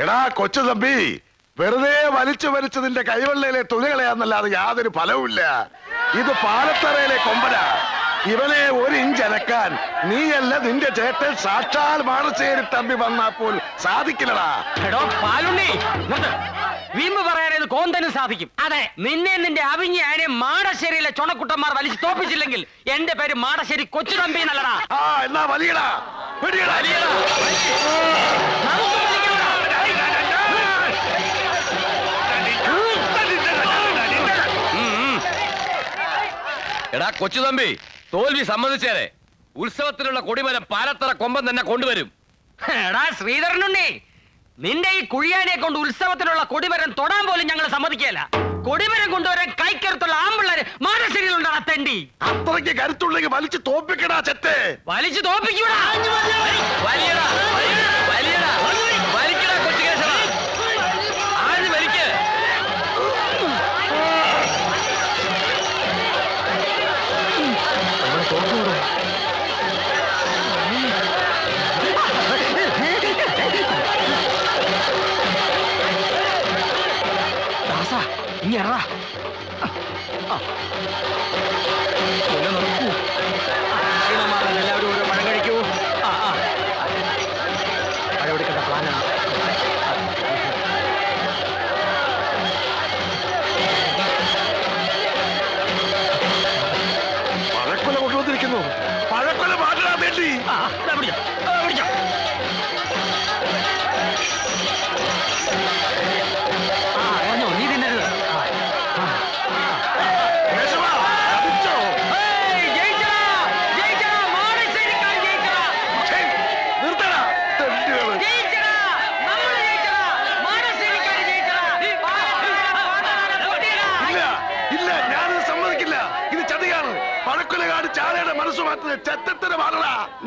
എടാ കൊച്ചു തമ്പി, വെറുതെ വലിച്ചു നിന്റെ കൈവെള്ളയിലെ തുണി കളയാന്നല്ലാതെ യാതൊരു ഫലവുമില്ല. ഇത് പാലത്തറയിലെ കൊമ്പനാ. ഇവനെ ഒരു ഇഞ്ച് അനക്കാൻ നീയല്ല നിന്റെ ചേട്ടൻ സാക്ഷാൽ മാടശ്ശേരി തമ്പി വന്നാ പോൽ സാധിക്കില്ലടാ. വീമ്പ് പറയാനത് കോന്തനും സാധിക്കും. അതെ, നിന്നെ നിന്റെ അവിഞ്ഞ ആനെ മാടശ്ശേരിയിലെ ചുണക്കുട്ടന്മാർ വലിച്ചു തോപ്പിച്ചില്ലെങ്കിൽ എന്റെ പേര് മാടശ്ശേരി കൊച്ചു തമ്പി എന്നല്ലടാ. ആ എന്നാ വലിയടാ, എടാ കൊച്ചു തമ്പി, തോൽവി സമ്മതിച്ചേരെ. ഉത്സവത്തിനുള്ള കൊടിമരം പാലത്തറ കൊമ്പൻ തന്നെ കൊണ്ടുവരും. എടാ ശ്രീധരനുണ്ണി, നിന്റെ ഈ കുഴിയാനെ കൊണ്ട് ഉത്സവത്തിനുള്ള കൊടിമരം തൊടാൻ പോലും ഞങ്ങൾ സമ്മതിക്കല. കൊടിമരം കൊണ്ടുവരാൻ കൈക്കരുത്തുള്ള ആമ്പിള്ളേര് മാനശ്ശേരിയിലുണ്ടാ തെണ്ടി. അത്രയ്ക്ക് കരുത്തുണ്ടെങ്കിൽ വലിച്ചു തോപ്പിക്കടാ ചെത്തെ. വലിച്ചു തോപ്പിക്കൂടാ. എല്ലാവരും ഓരോ പഴം കഴിക്കൂ. പഴമെടുക്കേണ്ട പ്ലാനാണ്. പഴക്കൊല കൊണ്ടുവന്നിരിക്കുന്നു. പഴക്കൊല മാറ്റാൻ വേണ്ടി നീ തിന്നരുത്.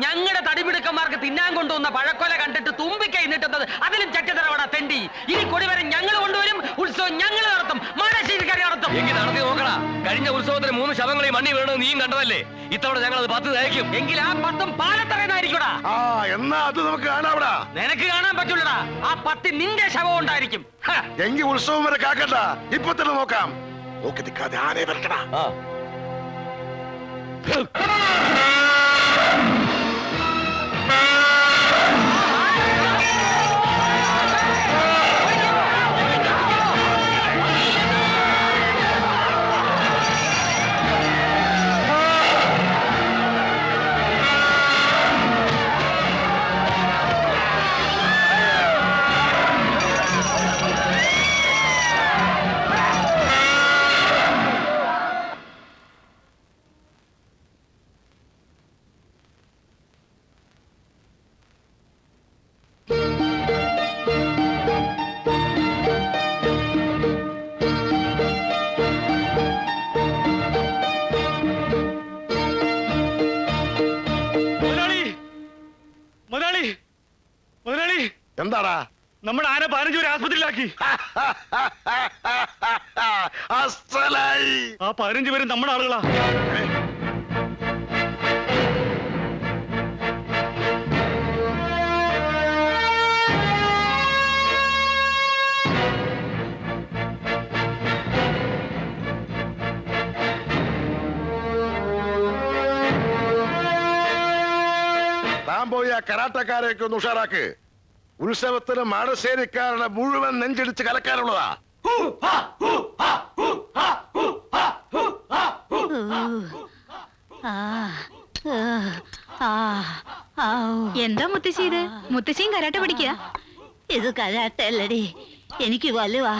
ഞങ്ങളുടെ തടിപിടുക്കന്മാർക്ക് തിന്നാൻ കൊണ്ടുവന്ന പഴക്കൊല കണ്ടിട്ട് തുമ്പിക്കൈ നീട്ടുന്നത് അതിലും ചട്ടിത്തരവാടാ തെണ്ടി. ഇനി കൊടിവരം ഞങ്ങൾ കൊണ്ടുവരും, ഉത്സവം ഞങ്ങൾ നടത്തും, മാനശ്ശേരിക്കാരെ നടത്തും. എങ്കിൽ നടത്തി നോക്കടാ. കഴിഞ്ഞ ഉത്സവത്തിന് 3 ശവങ്ങളെ മണ്ണി വീണത് നീയും കണ്ടതല്ലേ. ഇത്തവണ ഞങ്ങൾ അത് 10 തയ്ക്കും. എങ്കിൽ ആ 10 പാലത്തറന്നായിരിക്കൂടാ. എന്നാ അത് നമുക്ക് കാണാവിടാ. നിനക്ക് കാണാൻ പറ്റൂലടാ. ആ 10 നിന്റെ ശവം ഉണ്ടായിരിക്കും. എങ്കിൽ ഉത്സവം വരെ കാക്കണ്ട, ഇപ്പൊ തന്നെ നോക്കാം. നോക്കി നിൽക്കാതെ ആനയെ വരക്കടാ. എന്താടാ? നമ്മുടെ ആന 15 പേരെ ആസ്പത്രിയിലാക്കി. ആ 15 പേരും നമ്മുടെ ആളുകളാ. താൻ പോയി ആ കരാട്ടക്കാരെയൊക്കെ ഒന്ന് ഉഷാറാക്ക്. ഉത്സവത്തിന് മാടശ്ശേരിക്കാരുടെ മുഴുവൻ നെഞ്ചിടിച്ച് കലക്കാനുള്ളതാ. എന്താ മുത്തശ്ശി ഇത്? മുത്തശ്ശിയും കരാട്ട പഠിക്കുക? ഇത് കരാട്ടല്ലടി, എനിക്ക് വലുവാ.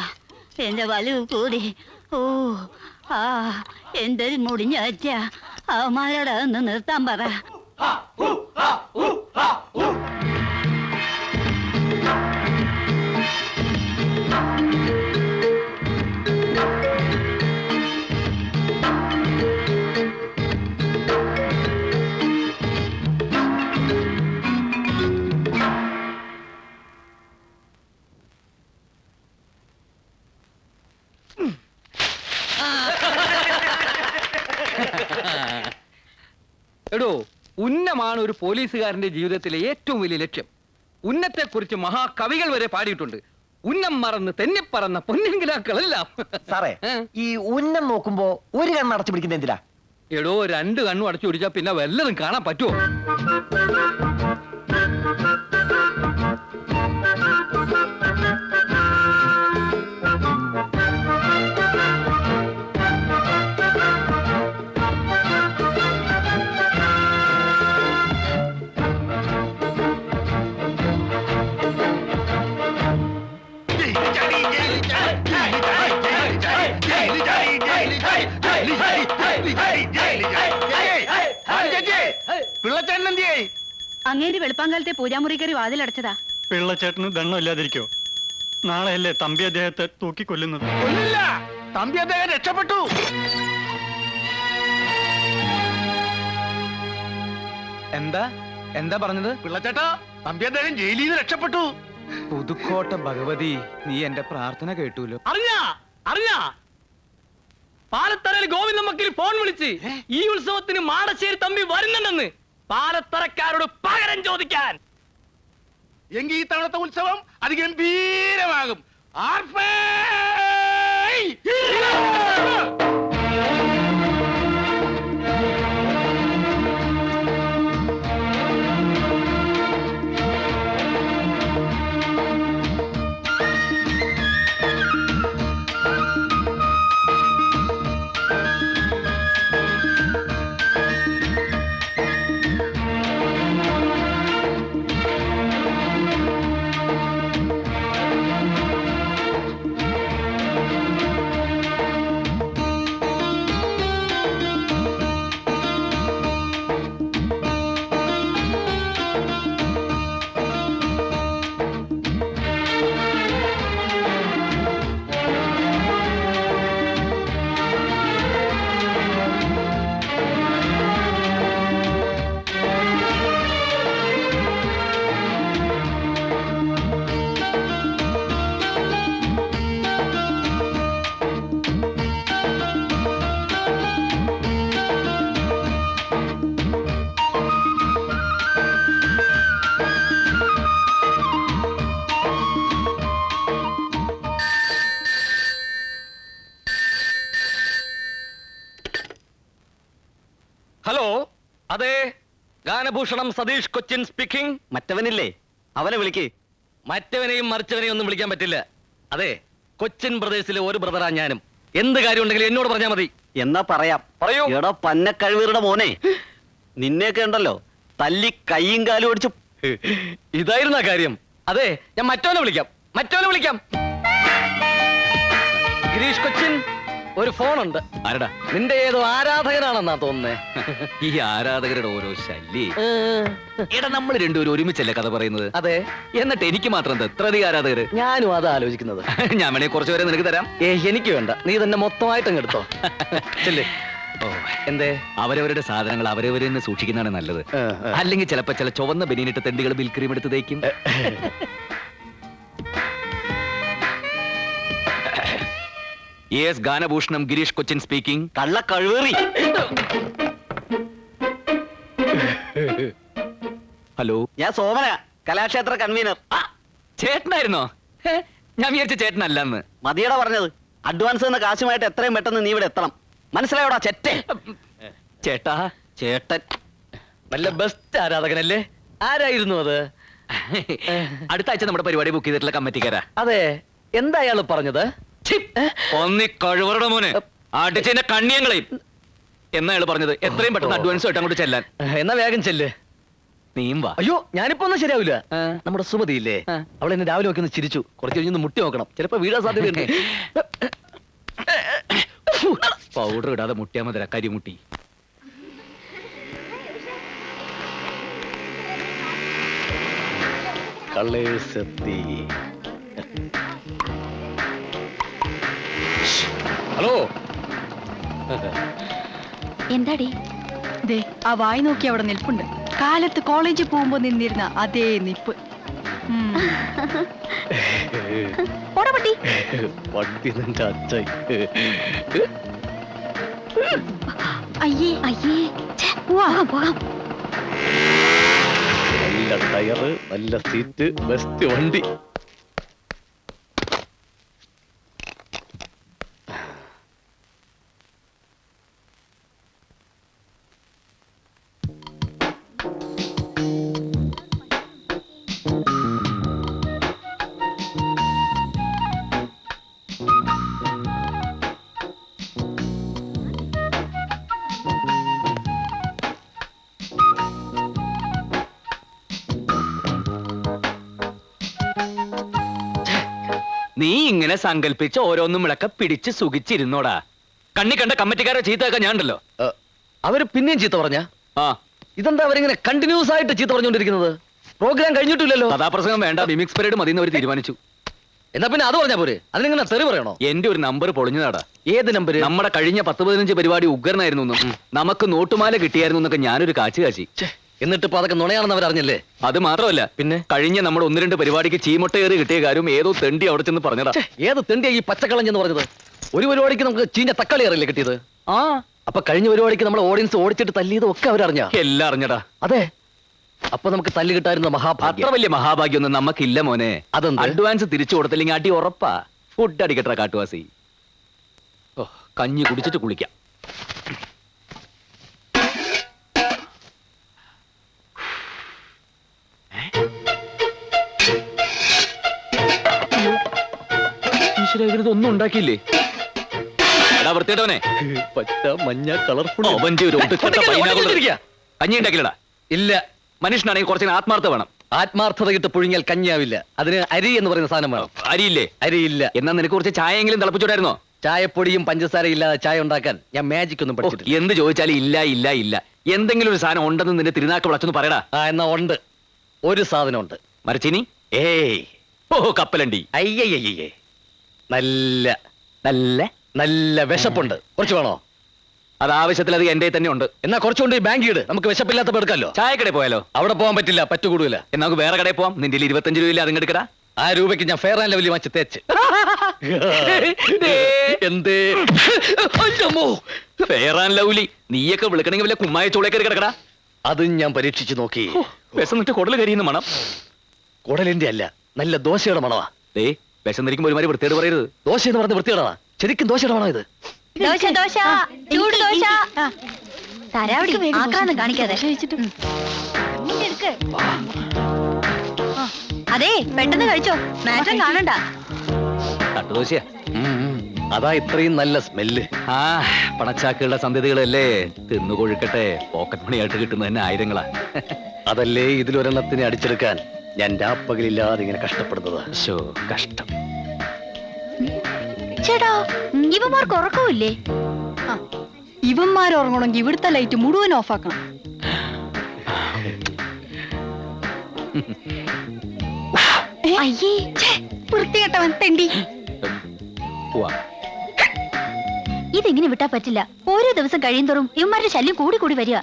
എന്റെ വലുവ് കൂടി. എന്തൊരു മുടിഞ്ഞ വച്ച. അവന്മാരോട് ഒന്ന് നിർത്താൻ പറ. എടോ, ഉന്നമാണ് ഒരു പോലീസുകാരന്റെ ജീവിതത്തിലെ ഏറ്റവും വലിയ ലക്ഷ്യം. ഉന്നത്തെ കുറിച്ച് മഹാകവികൾ വരെ പാടിയിട്ടുണ്ട്. ഉന്നം മറന്ന് തെന്നിപ്പറന്ന പൊന്നിങ്കിലാക്കളെല്ലാം. സാറേ ഏ? ഈ ഉന്നം നോക്കുമ്പോ ഒരു കണ്ണ് അടച്ചു പിടിക്കുന്ന എന്തിനാ? എടോ, 2 കണ്ണും അടച്ചു പിടിച്ചാ പിന്നെ വല്ലതും കാണാൻ പറ്റുമോ? പിള്ളച്ചേട്ടൻ എന്തിയേ? അങ്ങേര് വെളുപ്പാങ്കാലത്തെ പൂജാമുറി കയറി വാതിലടച്ചതാ. പിള്ളച്ചേട്ടന് ദണ്ണം ഇല്ലാതിരിക്കോ? നാളെയല്ലേ തമ്പി അദ്ദേഹത്തെ തൂക്കിക്കൊല്ലുന്നത്? ഒന്നുമില്ല, തമ്പി അദ്ദേഹം രക്ഷപ്പെട്ടു. എന്താ പറഞ്ഞത്? പിള്ളച്ചേട്ടാ, തമ്പി അദ്ദേഹം ജയിലിൽ നിന്ന് രക്ഷപ്പെട്ടു. പുതുക്കോട്ട ഭഗവതി, നീ എന്റെ പ്രാർത്ഥന കേട്ടൂലോ. അറിഞ്ഞാ പാലത്തറയിൽ ഗോവിന്ദ മക്കിൽ ഫോൺ വിളിച്ച് ഈ ഉത്സവത്തിന് മാടശ്ശേരി തമ്പി വരുന്നുണ്ടെന്ന് പാലത്തറക്കാരോട് പകരം ചോദിക്കാൻ. എങ്കിൽ ഈ തവണത്തെ ഉത്സവം അതിഗംഭീരമാകും. ആർപ്പേ! ഹലോ, അതെ, ഗാനഭൂഷണം സതീഷ് കൊച്ചിൻ സ്പീക്കിംഗ്. മറ്റവനില്ലേ, അവനെ വിളിക്ക്. മറ്റവനെയും മറിച്ചവനെയും ഒന്നും വിളിക്കാൻ പറ്റില്ല. അതെ, കൊച്ചിൻ ബ്രദേഴ്സിലെ ഒരു ബ്രദറാ ഞാനും. എന്ത് കാര്യം ഉണ്ടെങ്കിലും എന്നോട് പറഞ്ഞാൽ മതി. എന്നാ പറയാം. പറയൂ. എടോ പന്നക്കഴിവീറുടെ മോനെ, നിന്നെയൊക്കെ ഉണ്ടല്ലോ തല്ലി കയ്യും കാലും ഓടിച്ചു. ഇതായിരുന്ന കാര്യം. അതെ, ഞാൻ മറ്റവനെ വിളിക്കാം. ഗിരീഷ് കൊച്ചിൻ, ഒരു ഫോണുണ്ട്. ആരടാ? നിന്റെ ഏതോ ആരാധകനാണെന്നാ തോന്നുന്നേ. ഈ ആരാധകരുടെ ഓരോ ശല്യേ. എടാ, നമ്മൾ രണ്ടുപേരും ഒരുമിച്ചല്ലേ കഥ പറയുന്നത്? അതെ, എന്നിട്ട് എനിക്ക് മാത്രം എന്താ ഇത്ര അധികം ആരാധകര്? ഞാനും അതാ ആലോചിക്കുന്നത്. ഞാൻ വേണേ കുറച്ചു പേരെ നിനക്ക് തരാം. എനിക്ക് വേണ്ട, നീ തന്നെ മൊത്തമായിട്ട് അങ്ങ് എടുത്തോ. ചെല്ലേ. ഓ, എന്തേ? അവരവരുടെ സാധനങ്ങൾ അവരവരെ തന്നെ സൂക്ഷിക്കുന്നതാണ് നല്ലത്. അല്ലെങ്കിൽ ചിലപ്പോ ചില ചുവന്ന ബനിയനിട്ട് തെണ്ടികൾ ബിൽക്രീം എടുത്ത് തേക്കും. യെസ്, ഗാനഭൂഷണം ഗിരീഷ് കൊച്ചിൻ സ്പീക്കിംഗ്. കള്ള കഴിവേറി. ഹലോ, ഞാൻ സോമന, കലാക്ഷേത്ര കൺവീനർ. ചേട്ടനായിരുന്നോ? ഞാൻ വിചാരിച്ച ചേട്ടനല്ലെന്ന്. മതിയടാ പറഞ്ഞത്. അഡ്വാൻസ് എന്ന കാശുമായിട്ട് എത്രയും പെട്ടെന്ന് നീ ഇവിടെ എത്തണം. മനസ്സിലായോടാ ചെറ്റേ? ചേട്ടാ, ചേട്ടൻ നല്ല ബെസ്റ്റ് ആരാധകനല്ലേ? ആരായിരുന്നു അത്? അടുത്ത ആഴ്ച നമ്മുടെ പരിപാടി ബുക്ക് ചെയ്തിട്ടുള്ള കമ്മിറ്റിക്കാരാ. അതെ, എന്താ അയാൾ പറഞ്ഞത്? ഒന്നി കഴിവറുടെ മോനെ അടിച്ചതിന്റെ കണ്ണിയങ്ങളെയും എന്നാ അയാൾ പറഞ്ഞത്. എത്രയും പെട്ടെന്ന് അഡ്വാൻസ് ആയിട്ട് അങ്ങോട്ട് ചെല്ലാൻ. എന്നാ വേഗം ചെല്ല്. നീയും വാ. അയ്യോ, ഞാനിപ്പോ ഒന്നും ശരിയാവില്ല. ആ. നമ്മുടെ സുമതിയില്ലേ, അവൾ എന്നെ രാവിലെ നോക്കി ഒന്ന് ചിരിച്ചു. കുറച്ച് കഴിഞ്ഞൊന്ന് മുട്ടി നോക്കണം, ചിലപ്പോ വീഴാൻ സാധ്യതയുണ്ട്. പൗഡർ ഇടാതെ മുട്ടിയാ മതി, കരിമുട്ടി. കള്ളേഴ്സെത്തി. ഹലോ, എന്താടി? ദേ, ആ വായി നോക്കി അവിടെ നിൽപ്പുണ്ട്. കാലത്ത് കോളേജിൽ പോകുമ്പോ നിന്നിരുന്ന അതേ നിപ്പ്. ഓടപട്ടി. വണ്ടി നിന്റെ അച്ഛൻ. അയ്യേ അയ്യേ, പോകാം പോകാം. നല്ല ടയറ്, നല്ല സീറ്റ്, ബെസ്റ്റ് വണ്ടി. നീ ഇങ്ങനെ സങ്കല്പിച്ച് ഓരോന്നും വിളക്ക പിടിച്ച് സുഖിച്ചിരുന്നോടാ. കണ്ണി കണ്ട കമ്മിറ്റിക്കാരെ ചീത്തയൊക്കെ ഞാൻ ഉണ്ടല്ലോ. അവര് പിന്നെയും ചീത്ത പറഞ്ഞ? ആ, ഇതെന്താ അവരിങ്ങനെ കണ്ടിന്യൂസ് ആയിട്ട് ചീത്ത പറഞ്ഞുകൊണ്ടിരിക്കുന്നത്? പ്രോഗ്രാം കഴിഞ്ഞിട്ടില്ലല്ലോ. കഥാപ്രസംഗം വേണ്ട, മിമിക്സ് പരേഡ് മതി എന്ന് അവർ തീരുമാനിച്ചു. എന്നാ പിന്നെ അത് പറഞ്ഞാ പോരെ? അതിനിങ്ങനെ തെറി പറയണോ? എന്റെ ഒരു നമ്പർ പൊളിഞ്ഞതാടാ. ഏത് നമ്പർ? നമ്മുടെ കഴിഞ്ഞ 10-15 പരിപാടി ഉഗ്രനായിരുന്നു എന്നും നമുക്ക് നോട്ടുമാല കിട്ടിയായിരുന്നു എന്നൊക്കെ ഞാനൊരു കാച്ചു കാച്ചി. എന്നിട്ട് ഇപ്പൊ അതൊക്കെ നുണയാണെന്ന് അവരറിഞ്ഞല്ലേ? അത് മാത്രമല്ല, പിന്നെ കഴിഞ്ഞ നമ്മുടെ 1-2 പരിപാടിക്ക് ചീമൊട്ടയേറി കിട്ടിയ കാര്യം ഏതോ തെണ്ടി അവിടെ ചെന്ന് പറഞ്ഞതാ. ഏത് തെണ്ടിയാ ഈ പച്ചക്കളഞ്ഞെന്ന് പറഞ്ഞത്? ഒരു പരിപാടിക്ക് നമുക്ക് ചീഞ്ഞ തക്കാളി അറിയില്ലേ കിട്ടിയത്? ആ, അപ്പൊ കഴിഞ്ഞ പരിപാടിക്ക് നമ്മുടെ ഓഡിയൻസ് ഓടിച്ചിട്ട് തല്ലിയതും ഒക്കെ അവരറിഞ്ഞ? എല്ലാം അറിഞ്ഞടാ. അതെ, അപ്പൊ നമുക്ക് തല്ല് കിട്ടായിരുന്ന അത്ര മഹാഭാഗ്യം. വലിയ മഹാഭാഗ്യൊന്നും നമുക്കില്ല മോനെ. അതെന്ത്? അഡ്വാൻസ് തിരിച്ചു കൊടുത്തില്ലെങ്കിൽ അടി ഉറപ്പാ. ഫുഡ് അടിക്കട്ടെ കാട്ടുവാസി. ഓ, കഞ്ഞി കുടിച്ചിട്ട് കുളിക്കാം. ഒന്നും ഉണ്ടാക്കിയില്ലേ? എടാ വൃത്തിയിട്ടവനെ, പച്ച മഞ്ഞ കളർഫുൾ അവന്റെ ഒരു ഒടുക്കത്തെ പൈനാപ്പിൾ. കഞ്ഞി ഉണ്ടാക്കില്ലടാ. ഇല്ല. മനുഷ്യനാണെങ്കിൽ കുറച്ച് ആത്മാർത്ഥ വേണം. ആത്മാർത്ഥത കിട്ട് പുഴുങ്ങിയാൽ കഞ്ഞിയാവില്ല. അതിന് അരി എന്ന് പറയുന്ന സാധനം വേണം. അരിയില്ലേ? അരിയില്ല. എന്നാ നിനക്ക് കുറച്ച് ചായയെങ്കിലും തിളപ്പിച്ചോടായിരുന്നോ? ചായപ്പൊടിയും പഞ്ചസാരയും ഇല്ലാതെ ചായ ഉണ്ടാക്കാൻ ഞാൻ മാജിക് ഒന്നും പഠിച്ചിട്ടില്ല. എന്ത് ചോദിച്ചാലും ഇല്ല ഇല്ല ഇല്ല. എന്തെങ്കിലും ഒരു സാധനം ഉണ്ടെന്ന് നിന്റെ തിരുനാക്ക് വിളച്ചൊന്ന് പറയടാ. എന്നാ ഉണ്ട്, ഒരു സാധനം ഉണ്ട്. മരച്ചിനി? ഏയ്, ഓ കപ്പലണ്ടി. അയ്യയ്യേ, നല്ല നല്ല നല്ല വിശപ്പുണ്ട്. കുറച്ച് വേണോ? അത് ആവശ്യത്തിൽ അത് എന്റെ തന്നെ ഉണ്ട്. എന്നാ കുറച്ചുകൊണ്ട് ഈ ബാങ്ക് ഇട്, നമുക്ക് വിശപ്പില്ലാത്തപ്പോ എടുക്കാമല്ലോ. ചായക്കടയിൽ പോയാലോ? അവിടെ പോകാൻ പറ്റില്ല, പറ്റുകൂടൂല. എന്നാ നമുക്ക് വേറെ കടയിൽ പോവാം. നിന്റെ 25 രൂപയില്ല, അതും എടുക്കടാ. ആ രൂപയ്ക്ക് ഞാൻ ഫെയർ ആൻഡ് ലവ്ലി വാങ്ങിച്ച് തേച്ച്. എന്തേ ഫെയർ ആൻഡ് ലവ്ലി നീയൊക്കെ വിളിക്കണമെങ്കിൽ വല്ല കുമ്മായ ചോളേക്കറി കിടക്കടാ. അതും ഞാൻ പരീക്ഷിച്ചു നോക്കി. വിശന്നിട്ട് കുടൽ കരിയുന്ന മണം. കുടലിന്റെ അല്ല, നല്ല ദോശയുടെ മണവാ. വിശന്നിരിക്കുമ്പോ ഒരുമാതിരി വൃത്തിയോട് പറയരുത്. ദോശ എന്ന് പറഞ്ഞ വൃത്തിയോടാ. ശരിക്കും ദോശയുടെ മണോ ഇത്? ദോശ ദോശ ചൂട് ദോശ തരാവടി, ആക്രാന്തം കാണിക്കാതെ. അതെ, പെട്ടെന്ന് കഴിച്ചോ, മാറ്റം കാണണ്ട. തട്ടുദോശയാ. അതാ ഇത്രയും നല്ല സ്മെല്ല്. ആ, പണച്ചാക്കുകളുടെ സന്ധ്യതകളല്ലേ. തിന്നു കൊഴുക്കട്ടെ. പോക്കറ്റ് മണിയായിട്ട് കിട്ടുന്ന തന്നെ ആയിരങ്ങളാ. അതല്ലേ ഇതിലൊരെണ്ണത്തിനെ അടിച്ചെടുക്കാൻ ഞാൻ രാപ്പകലില്ലാതെ ഇങ്ങനെ കഷ്ടപ്പെടുന്നത്. ശോ, കഷ്ടം. ചേട്ടാ, ഇവന്മാർക്ക് ഉറക്കമില്ലേ? ഇവന്മാർ ഉറങ്ങണമെങ്കിൽ ഇവിടുത്തെ ലൈറ്റ് മുഴുവൻ ഓഫാക്കണം. അയ്യേ, വൃത്തികെട്ടവൻ തെണ്ടി. പോവാ. ഇതിങ്ങനെ വിട്ടാ പറ്റില്ല. ഓരോ ദിവസം കഴിയുന്തോറും ഇവന്മാരുടെ ശല്യം കൂടി കൂടി വരിക.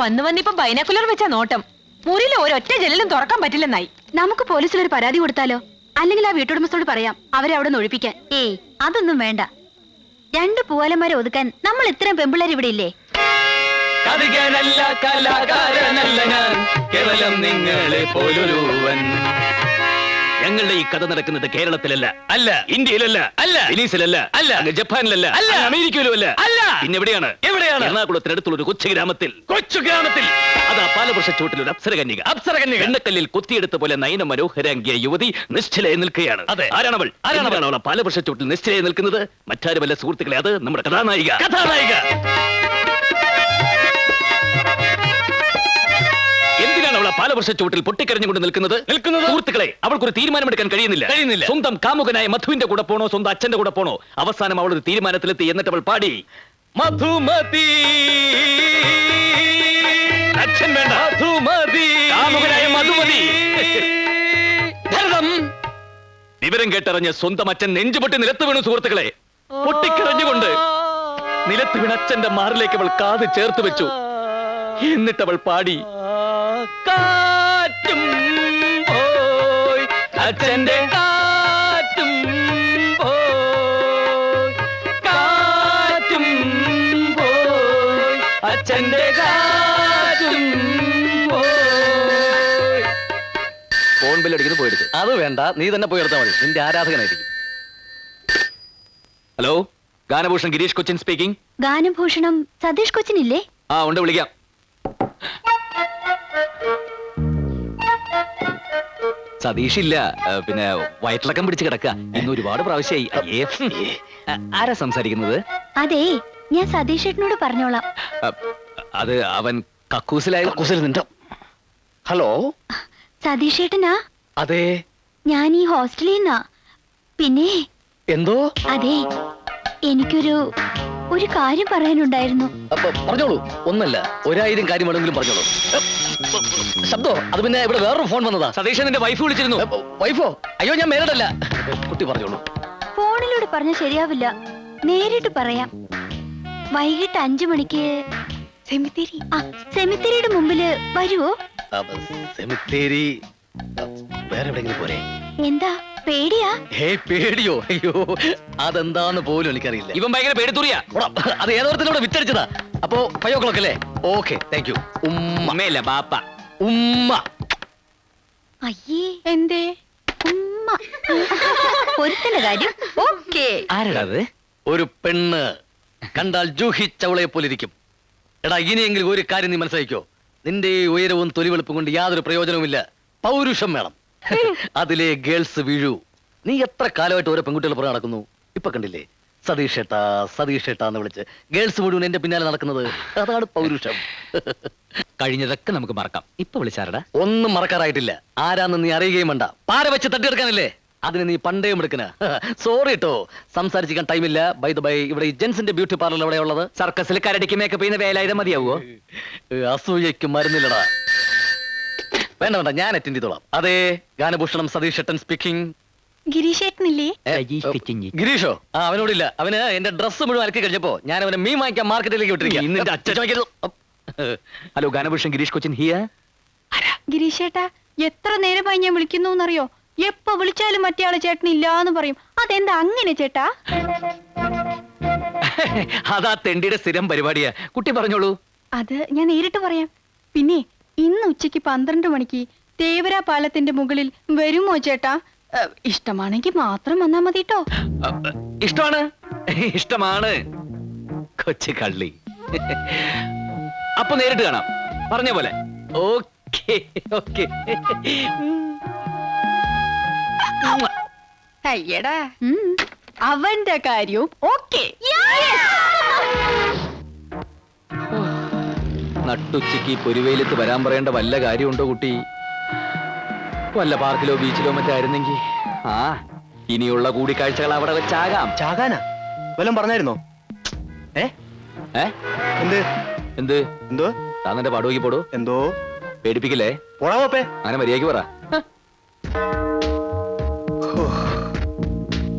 വന്ന് വന്നിപ്പം ബൈനാക്കുലർ വെച്ചാ നോട്ടം. മുറിയിൽ ഒരൊറ്റ ജനലും തുറക്കാൻ പറ്റില്ലെന്നായി. നമുക്ക് പോലീസിൽ ഒരു പരാതി കൊടുത്താലോ? അല്ലെങ്കിൽ ആ വീട്ടുടമസ്ഥോട് പറയാം അവരെ അവിടെ നിന്ന് ഒഴിപ്പിക്കാൻ. ഏയ്, അതൊന്നും വേണ്ട. 2 പൂവാലന്മാരെ ഒതുക്കാൻ നമ്മൾ ഇത്രയും പെമ്പിള്ളേർ ഇവിടെ ഇല്ലേ? കവികനല്ല, കലാകാരനല്ല ഞാൻ, കേവലം നിങ്ങളെ പോലൊരുവൻ. ഞങ്ങളുടെ ഈ കഥ നടക്കുന്നത് കേരളത്തിലല്ല, അല്ല ഇന്ത്യയിലല്ല, അല്ല വെനീസിലല്ല, അല്ല ജപ്പാനിലല്ല, അല്ല അമേരിക്കയിലും അല്ല, അല്ല പിന്നെ എവിടെയാണ്? എറണാകുളത്തിനടുത്തുള്ള ഒരു കൊച്ചു ഗ്രാമത്തിൽ. അതാ പാലവൃക്ഷച്ചൂട്ടിൽ ഒരു അപ്സരകന്യക. എണ്ണക്കല്ലിൽ കൊത്തിയെടുത്ത പോലെ നയന മനോഹരാംഗിയ യുവതി നിശ്ചലയായി നിൽക്കുകയാണ്. ആരാണവൾ? അവളെ പാലവൃക്ഷച്ചൂട്ടിൽ നിശ്ചലയായി നിൽക്കുന്നത്? മറ്റാരുമല്ല സുഹൃത്തുക്കളെ, അത് നമ്മുടെ കഥാനായിക. എന്തിനാണ് അവളെ പാലവൃക്ഷച്ചൂട്ടിൽ പൊട്ടിക്കരഞ്ഞുകൊണ്ട് നിൽക്കുന്നത്? സുഹൃത്തുക്കളെ, അവൾക്കൊരു തീരുമാനമെടുക്കാൻ കഴിയുന്നില്ല. സ്വന്തം കാമുകനായ മധുവിന്റെ കൂടെ പോണോ, സ്വന്തം അച്ഛന്റെ കൂടെ പോണോ? അവസാനം അവൾ ഒരു തീരുമാനത്തിലെത്തി. എന്നിട്ട് അവൾ പാടി, മധുമതി അച്ഛൻ വേണ്ട, മധുമതി കാമുകനായ മധുമതി. വിവരം കേട്ടറിഞ്ഞ് സ്വന്തം അച്ഛൻ നെഞ്ചുപൊട്ടി നിലത്ത് വീണു. സുഹൃത്തുക്കളെ, പൊട്ടിക്കരഞ്ഞുകൊണ്ട് നിലത്ത് വീണ അച്ഛന്റെ മാറിലേക്ക് അവൾ കാത് ചേർത്ത് വെച്ചു. എന്നിട്ട് അവൾ പാടി, കാറ്റും പോയി അച്ഛന്റെ കാറ്റും പോയി, കാറ്റും പോയി അച്ഛന്റെ കാറ്റും പോയി. ബെല്ലടിക്കുന്നത് പോയെടുക്കും. അത് വേണ്ട, നീ തന്നെ പോയി എടുത്താൽ മതി. നിന്റെ ആരാധകനായിരിക്കും. ഹലോ, ഗാനഭൂഷൺ ഗിരീഷ് കൊച്ചിൻ സ്പീക്കിംഗ്. ഗാനഭൂഷണം സതീഷ് കൊച്ചിനില്ലേ? ആ ഉണ്ട്, വിളിക്കാം. സതീഷ് ഇല്ല, പിന്നെ വയറ്റിളക്കം പിടിച്ച് കിടക്കുക. ഇന്ന് ഒരുപാട് പ്രാവശ്യമായി. അയ്യേ. ആരാ സംസാരിക്കുന്നത്? അതെ, ഞാൻ സതീഷ് ഏട്ടനോട് പറഞ്ഞോളാം. അത് അവൻ കക്കൂസിലായ നിന്നോ. ഹലോ, സതീഷ് ഏട്ടനാ? അതെ. ഞാൻ ഈ ഹോസ്റ്റലിൽ നിന്നാ. പിന്നെ എന്തോ? അതെ, എനിക്കൊരു കാര്യം പറയാനുണ്ടായിരുന്നു. പറഞ്ഞോളൂ. ഒന്നല്ല, 1000 കാര്യം വേണമെങ്കിലും പറഞ്ഞോളൂ. ശബ്ദോ, അത് പിന്നെ ഇവിടെ വേറൊരു ഫോൺ വന്നതാ. സതീഷ് നിന്റെ വൈഫ് വിളിച്ചിരുന്നു. വൈഫോ? അയ്യോ, ഞാൻ മേരടല്ല. കുട്ടി പറഞ്ഞോളൂ. ഫോണിലൂടെ പറഞ്ഞ ശരിയാവില്ല, നേരിട്ട് പറയാം. വൈകിട്ട് 5 മണിക്ക് സെമിത്തേരിയുടെ മുമ്പില് വരുവോ? സെമിത്തേരി വേറെ എവിടെയെങ്കിലും പോരെ? എന്താ പേടിയാ? പേടിയോ? അയ്യോ, അതെന്താന്ന് പോലും എനിക്കറിയില്ല. ഇവൻ ഭയങ്കര പേടിത്തൂറിയാ. അത് ഏതോരത്തിലൂടെ വിറ്റടിച്ചതാ. അപ്പോ 5 o'clock അല്ലേ? Okay, thank you. ഉമ്മയല്ല, ബാപ്പ. ഉമ്മ. അയ്യേ, എന്തേ? ഉമ്മ. ഒരുത്തന്റെ കാര്യം ഓക്കേ. ആരാ അത്? ഒരു പെണ്ണ് കണ്ടാൽ ജൂഹി ചവളയെ പോലിരിക്കും. എടാ, ഇനിയെങ്കിലും ഒരു കാര്യം നീ മനസ്സിലാക്കിക്കോ. നിന്റെ ഈ ഉയരവും തൊലിവെളുപ്പും കൊണ്ട് യാതൊരു പ്രയോജനവുമില്ല. പൗരുഷം വേണം. അതിലെ ഗേൾസ് വീഴൂ. നീ എത്ര കാലമായിട്ട് ഓരോ പെൺകുട്ടികളെ പുറകെ നടക്കുന്നു. ഇപ്പൊ കണ്ടില്ലേ, സതീഷ് ഏട്ടാ എന്ന് വിളിച്ച് ഗേൾസ് മുഴുവൻ എന്റെ പിന്നാലെ നടക്കുന്നത്. അതാണ് പൗരുഷം. കഴിഞ്ഞതൊക്കെ നമുക്ക് മറക്കാം. ഇപ്പൊ വിളിച്ചാരടാ? ഒന്നും മറക്കാറായിട്ടില്ല. ആരാന്ന് നീ അറിയുകയും വേണ്ട. പാര വെച്ച് തട്ടിയെടുക്കാനല്ലേ? അതിന് നീ പണ്ടേ എടുക്കണ. സോറി കേട്ടോ, സംസാരിച്ചിരിക്കാൻ ടൈമില്ല. ബൈ ദ ബൈ, ഇവിടെ ഈ ജെൻസിന്റെ ബ്യൂട്ടി പാർലർ എവിടെ ഉള്ളത്? സർക്കസിൽ കരടിക്ക് മേക്കപ്പ് ചെയ്യുന്ന വേലായുധം മതിയാവോ? അസൂയയ്ക്ക് മരുന്നില്ലടാ. വേണ്ട, ഞാൻ അറ്റൻഡ് ചെയ്തോളാം. അതെ, ഗാനഭൂഷണം സതീഷ് ഏട്ടൻ സ്പീക്കിംഗ്. ഗിരീഷ് ഏട്ടനില്ലേ? ഗിരീഷോ? അവനോടില്ല. അവന് എന്റെ ഡ്രസ്സ് മുഴുവൻ അലക്കി കഴിഞ്ഞപ്പോ ഞാൻ അവനെ മീൻ വാങ്ങിക്കാൻ മാർക്കറ്റിലേക്ക് വിട്ടിരിക്കും. ഹലോ, ഗാനഭൂഷൺ ഗിരീഷ് കൊച്ചിൻ ഹിയർ. ഗിരീഷ് ചേട്ടാ, എത്ര നേരമായി ഞാൻ വിളിക്കുന്നു എന്നറിയോ? എപ്പോ വിളിച്ചാലും മറ്റേ ആള് ചേട്ടൻ ഇല്ലാന്ന് പറയും. അതെന്താ അങ്ങനെ ചേട്ടാ? അതാ തെണ്ടിയുടെ സ്ഥിരം പരിപാടിയാ. കുട്ടി പറഞ്ഞോളൂ. അത് ഞാൻ നേരിട്ട് പറയാം. പിന്നെ ഇന്ന് ഉച്ചയ്ക്ക് 12 മണിക്ക് തേവര പാലത്തിന്റെ മുകളിൽ വരുമോ ചേട്ടാ? ഇഷ്ടമാണെങ്കിൽ മാത്രം വന്നാ മതി കേട്ടോ. ഇഷ്ടമാണ് കൊച്ചു കള്ളി. അപ്പൊ നേരിട്ട് കാണാം, പറഞ്ഞ പോലെ. ഓക്കെ. അയ്യടാ, അവന്റെ കാര്യവും ഓക്കെ. നട്ടുച്ചയ്ക്ക് പൊരുവെയിലത്ത് വരാൻ പറയേണ്ട വല്ല കാര്യമുണ്ടോ കുട്ടി? വല്ല പാർക്കിലോ ബീച്ചിലോ മറ്റോ ആയിരുന്നെങ്കിൽ. ഇനിയുള്ള കൂടിക്കാഴ്ചകൾ അവിടെ വെച്ചാകാം. ചാകാനാ വല്ലതും പറഞ്ഞായിരുന്നോ? എന്ത് എന്തോ? താന്നെ പടുവയ്ക്ക് പോടൂ. എന്തോ പേടിപ്പിക്കില്ലേ? പോടാവപ്പേ. അങ്ങനെ മര്യാദയ്ക്ക് പറ.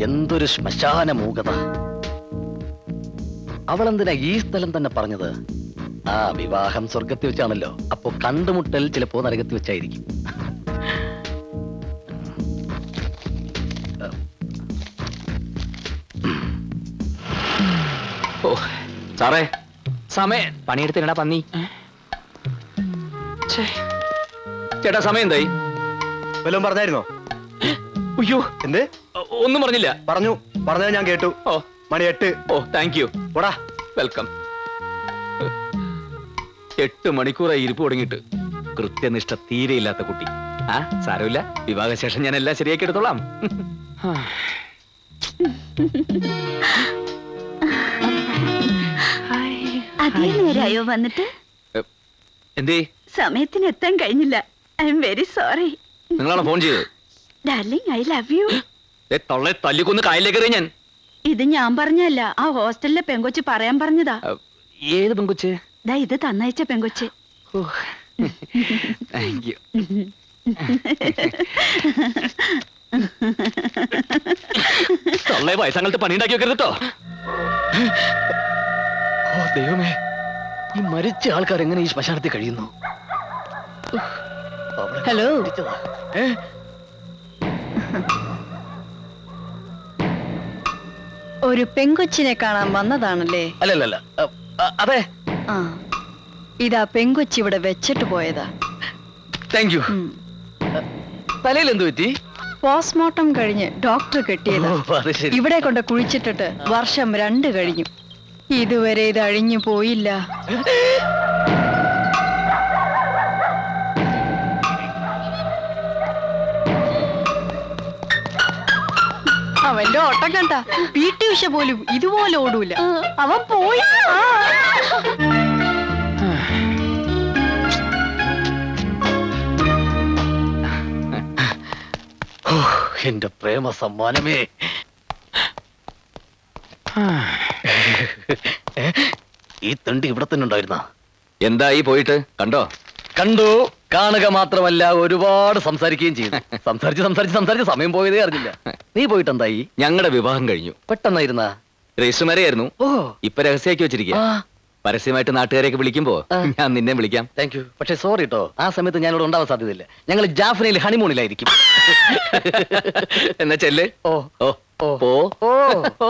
എന്തൊരു ശ്മശാന മൂകത. അവളെന്തിനാ ഈ സ്ഥലം തന്നെ പറഞ്ഞത്? വിവാഹം സ്വർഗത്തിൽ വെച്ചാണല്ലോ. അപ്പൊ കണ്ടുമുട്ടൽ ചിലപ്പോ നരകത്തിൽ വെച്ചായിരിക്കും. ഓ സാറേ, സമയം പണിയെടുത്തിടാ പന്നി. ചേട്ടാ, സമയം എന്തായി? വല്ലതും പറഞ്ഞായിരുന്നോ? അയ്യോ, എന്ത്? ഒന്നും പറഞ്ഞില്ല. പറഞ്ഞത് ഞാൻ കേട്ടു. മണി 8. Thank you. പോടാ. വെൽക്കം. 8 മണിക്കൂറായി ഇരിപ്പ് തുടങ്ങിയിട്ട്. കൃത്യനിഷ്ഠ തീരെയില്ലാത്ത കുട്ടി. സാരമില്ല, വിവാഹശേഷം ഞാൻ എല്ലാം ശരിയാക്കി എടുത്തോളാം. അതേ നേരായോ വന്നിട്ട്? എന്തേ? സമയത്തിന് എത്താൻ കഴിഞ്ഞില്ല. I am very sorry. നിങ്ങളാണോ ഫോൺ ചെയ്തത്? Darling, I love you. തൊള്ളെ തല്ലിക്കൊന്ന് കായലിലേക്കെറിയ ഞാൻ. ഇത് ഞാൻ പറഞ്ഞല്ല, ആ ഹോസ്റ്റലിലെ പെങ്കൊച്ച് പറയാൻ പറഞ്ഞതാ. ഏത് പെങ്കൊച്ച്? ദാ ഇത് തന്നയച്ച പെങ്കൊച്ച്. Thank you. തൊള്ളെ വയസ്സങ്ങൾക്ക് പണി ഉണ്ടാക്കി വെക്കരുത് കേട്ടോ. ദൈവമേ, ഈ മരിച്ച ആൾക്കാർ എങ്ങനെ ഈ ശ്മശാനത്തിൽ കഴിയുന്നു? ഹലോ, ഒരു പെങ്കൊച്ചിനെ കാണാൻ വന്നതാണല്ലേ? അല്ലല്ല, അതെ. ഇതാ പെങ്കൊച്ചി ഇവിടെ വെച്ചിട്ട് പോയതാ. Thank you. തലയിൽ എന്ത് പറ്റി? പോസ്റ്റ്മോർട്ടം കഴിഞ്ഞ് ഡോക്ടർ കെട്ടിയത്. അത് ശരി. ഇവിടെ കൊണ്ട് കുഴിച്ചിട്ടിട്ട് വർഷം 2 കഴിഞ്ഞു. ഇതുവരെ ഇത് അഴിഞ്ഞു പോയില്ല. അവന്റെ ഓട്ടം കണ്ട PT ഉഷ പോലും ഇതുപോലെ ഓടൂല. അവൻ പോയി. എന്റെ പ്രേമ സമ്മാനമേ. ഈ തണ്ടി ഇവിടെ തന്നെ ഉണ്ടായിരുന്ന? എന്തായി പോയിട്ട് കണ്ടോ? കണ്ടു. കാണുക മാത്രമല്ല ഒരുപാട് സംസാരിക്കുകയും ചെയ്തു. സംസാരിച്ച് സമയം പോയതേ അറിഞ്ഞില്ല. നീ പോയിട്ട് എന്തായി? ഞങ്ങളുടെ വിവാഹം കഴിഞ്ഞു. പെട്ടെന്നായിരുന്ന? രജിസ്റ്റർ മാരെയായിരുന്നു. ഓ, ഇപ്പൊ രഹസ്യമാക്കി വെച്ചിരിക്കുക. പരസ്യമായിട്ട് നാട്ടുകാരെയൊക്കെ വിളിക്കുമ്പോ ഞാൻ നിന്നെ വിളിക്കാം. Thank you. പക്ഷെ സോറി കേട്ടോ, ആ സമയത്ത് ഞാനിവിടെ ഉണ്ടാവാൻ സാധ്യതയില്ല. ഞങ്ങൾ ജാഫ്നയിൽ ഹണിമൂണിലായിരിക്കും. എന്നാ ചെല്ല്. ഓ ഓ ഓ പോ. ഓ ഓ.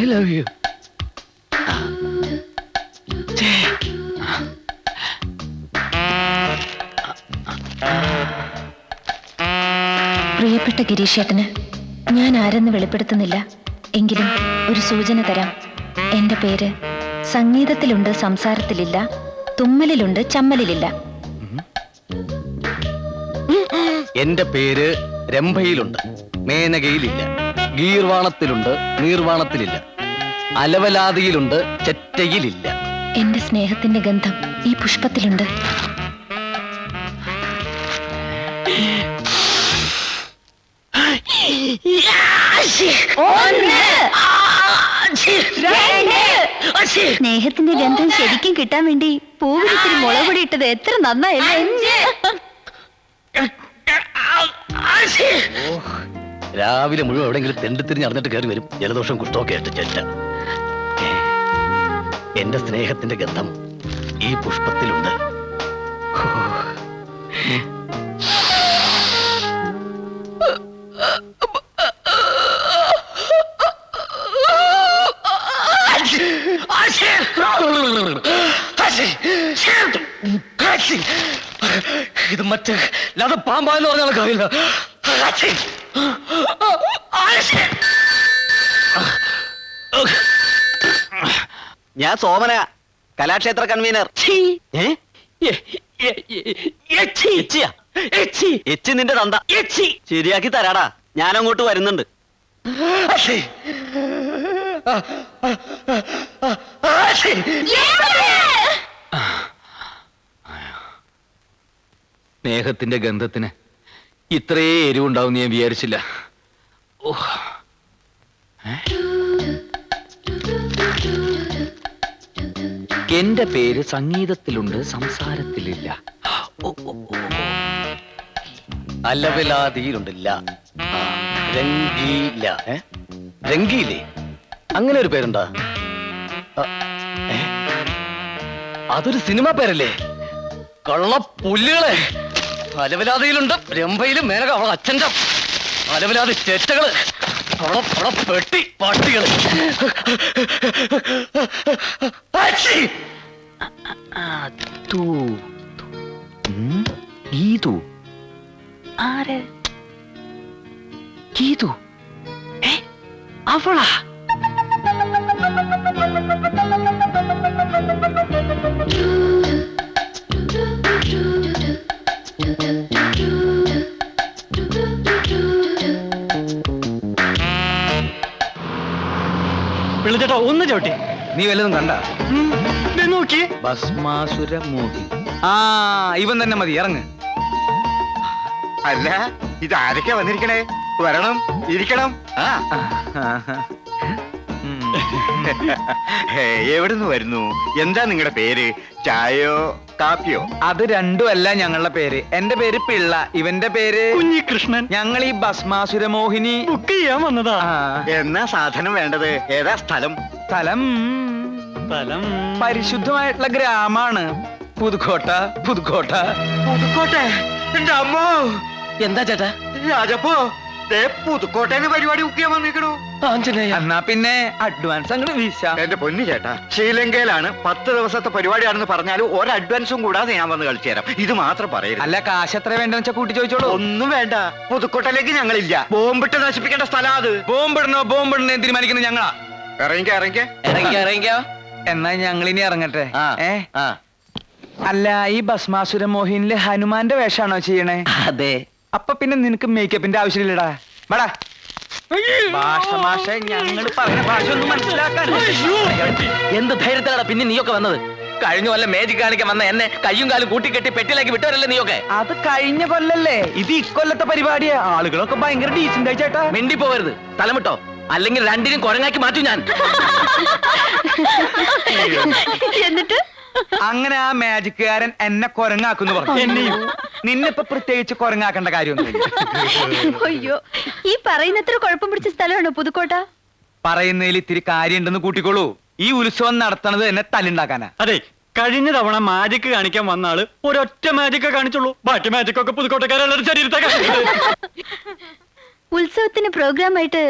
I love you. പ്രിയപ്പെട്ട ഗിരീഷേട്ടന് ഞാൻ ആരെന്ന് വെളിപ്പെടുത്തുന്നില്ല. എങ്കിലും ഒരു സൂചന തരാം. എന്റെ പേര് സംഗീതത്തിലുണ്ട്, സംസാരത്തിലില്ല, തുമ്മലിലുണ്ട്, ചമ്മലിലില്ല. എന്റെ പേര് രംഭയിലുണ്ട്, മേനകയിലില്ല, ഗീർവാണത്തിലുണ്ട്, നീർവാണത്തിലില്ല, അലവലാതിയിലുണ്ട്, ചെറ്റയിലില്ല. എന്റെ സ്നേഹത്തിന്റെ ഗന്ധം ഈ പുഷ്പത്തിലുണ്ട്. സ്നേഹത്തിന്റെ ഗന്ധം ശരിക്കും കിട്ടാൻ വേണ്ടി പൂവിലിത്തിരി മുളകുപൊടി ഇട്ടത് എത്ര നന്നായല്ലേ? രാവിലെ മുഴുവൻ എവിടെയെങ്കിലും തെണ്ടിത്തിരിഞ്ഞ് അറിഞ്ഞിട്ട് കയറി വരും. ജലദോഷം കുഷ്ടമൊക്കെ ആയിട്ട് ചെറ്റ. എന്റെ സ്നേഹത്തിന്റെ ഗന്ധം ഈ പുഷ്പത്തിലുണ്ട്. ഇത് മറ്റേ അത് പാമ്പാന്ന് പറഞ്ഞാൽ കാര്യമില്ല. ഞാൻ സോമന, കലാക്ഷേത്ര കൺവീനർ. എച്ചി നിന്റെ തന്ത. ശരിയാക്കി തരാടാ, ഞാൻ അങ്ങോട്ട് വരുന്നുണ്ട്. സ്നേഹത്തിന്റെ ഗന്ധത്തിന് ഇത്രേ എരിവുണ്ടാവും ഞാൻ വിചാരിച്ചില്ല. എന്റെ പേര് സംഗീതത്തിലുണ്ട്, സംസാരത്തിലില്ല. അലവലാതിയിലുണ്ടില്ല, രംഗീല. രംഗീലേ, അങ്ങനെ ഒരു പേരുണ്ടാ? അതൊരു സിനിമ പേരല്ലേ? കള്ളപ്പുല്ലുകളെ. അലവലാതിയിലുണ്ട്, രംഭയിലും മേനക അവളെ അച്ഛൻ്റെ അലവലാതി ചേറ്റകള്, അവളെ പെട്ടി പട്ടികള്. ഗീതു ആര്? ഗീതു? അവളാ? പിള്ളച്ചേട്ടാ ഒന്ന് ചവിട്ടി. നീ വല്ലതും കണ്ട? നോക്കി. ഭസ്മാസുര മോഹി. ആ, ഇവൻ തന്നെ മതി, ഇറങ്ങ്. അല്ല, ഇത് ആരൊക്കെ വന്നിരിക്കണേ? വരണം, ഇരിക്കണം. ആ എവിടുന്ന് വരുന്നു? എന്താ നിങ്ങളുടെ പേര്? ചായയോ കാപ്പിയോ? അത് രണ്ടുമല്ല ഞങ്ങളുടെ പേര്. എന്റെ പേര് പിള്ള, ഇവന്റെ പേര് കുഞ്ഞികൃഷ്ണൻ. ഞങ്ങൾ ഈ ഭസ്മാസുരമോഹിനി ബുക്ക് ചെയ്യാൻ വന്നതാ. എന്നാ സാധനം വേണ്ടത്? ഏതാ സ്ഥലം? സ്ഥലം സ്ഥലം പരിശുദ്ധമായിട്ടുള്ള ഗ്രാമാണ്. പുതുക്കോട്ട. പുതുക്കോട്ട. പുതുക്കോട്ടെ. എന്റെ അമ്മോ! എന്താ ചേട്ടാ? രാജപ്പോ പുതുക്കോട്ടേന്ന് പരിപാടി ബുക്ക് ചെയ്യാൻ വന്നിക്കണോ? എന്നാ പിന്നെ അഡ്വാൻസ് അങ്ങോട്ട് വീശാം. എന്റെ പൊന്നു ചേട്ടാ, ശ്രീലങ്കയിലാണ് 10 ദിവസത്തെ പരിപാടിയാണെന്ന് പറഞ്ഞാൽ ഒരു അഡ്വാൻസും കൂടാതെ ഞാൻ വന്ന് കളിച്ചു തരാം. ഇത് മാത്രം പറയരുത്. അല്ല, കാശ് എത്ര വേണ്ടെന്ന് വെച്ചാ കൂട്ടി ചോദിച്ചോളൂ. ഒന്നും വേണ്ട. പുതുക്കോട്ടയിലേക്ക് ഞങ്ങളില്ല. ബോംബിട്ട് നശിപ്പിക്കേണ്ട സ്ഥലം അത്. ബോംബിടണോ തീരുമാനിക്കുന്നത് ഞങ്ങളാ. ഇറങ്ങിക്കോ. എന്നാ ഞങ്ങളിനി ഇറങ്ങട്ടെ. അല്ല, ഈ ഭസ്മാസുര മോഹിനില് ഹനുമാന്റെ വേഷാണോ ചെയ്യണേ? അതെ. അപ്പൊ പിന്നെ നിനക്ക് മേക്കപ്പിന്റെ ആവശ്യമില്ലടാ. വേടാ ഭാഷ ഞങ്ങൾ പറഞ്ഞ ഭാഷ ഒന്നും മനസ്സിലാക്കാൻ. എന്ത് ധൈര്യത്തിലാണ് പിന്നെ നീയൊക്കെ വന്നത്? കഴിഞ്ഞ വല്ല മേജിക് കാണിക്കാൻ വന്ന എന്നെ കയ്യും കാലും കൂട്ടിക്കെട്ടി പെട്ടിയിലേക്ക് വിട്ടവരല്ലേ നീയൊക്കെ? അത് കഴിഞ്ഞ കൊല്ലല്ലേ, ഇത് ഇക്കൊല്ലത്തെ പരിപാടിയാ. ആളുകളൊക്കെ ഭയങ്കര ഡീസന്റ് ആയി ചേട്ടാ. മിണ്ടി പോവരുത്, തലമിട്ടോ, അല്ലെങ്കിൽ രണ്ടിനും കുരങ്ങാക്കി മാറ്റും ഞാൻ. എന്നിട്ട് അങ്ങനെ ആ മാജിക്കുകാരൻ എന്നെ കൊരങ്ങാക്കുന്നു പറഞ്ഞു. നിന്നിപ്പൊ പ്രത്യേകിച്ച് കൊരങ്ങാക്കേണ്ട കാര്യമൊന്നുമില്ല. അയ്യോ, ഈ പറയുന്നത്ര കുഴപ്പം പിടിച്ച സ്ഥലമാണോ പുതുക്കോട്ട? പറയുന്നതിൽ ഇത്തിരി കാര്യമുണ്ടെന്ന് കൂട്ടിക്കോളൂ. ഈ ഉത്സവം നടത്തണത് എന്നെ തല്ലുണ്ടാക്കാനാ. അതെ, കഴിഞ്ഞ തവണ മാജിക് കാണിക്കാൻ വന്ന ആള് ഒരൊറ്റ മാജിക്കേ കാണിച്ചുള്ളൂ. ബാക്കി മാജിക് ഒക്കെ പുതുക്കോട്ടക്കാരെല്ലാവരും ശരീരത്തെ ഉത്സവത്തിന് പ്രോഗ്രാമായിട്ട്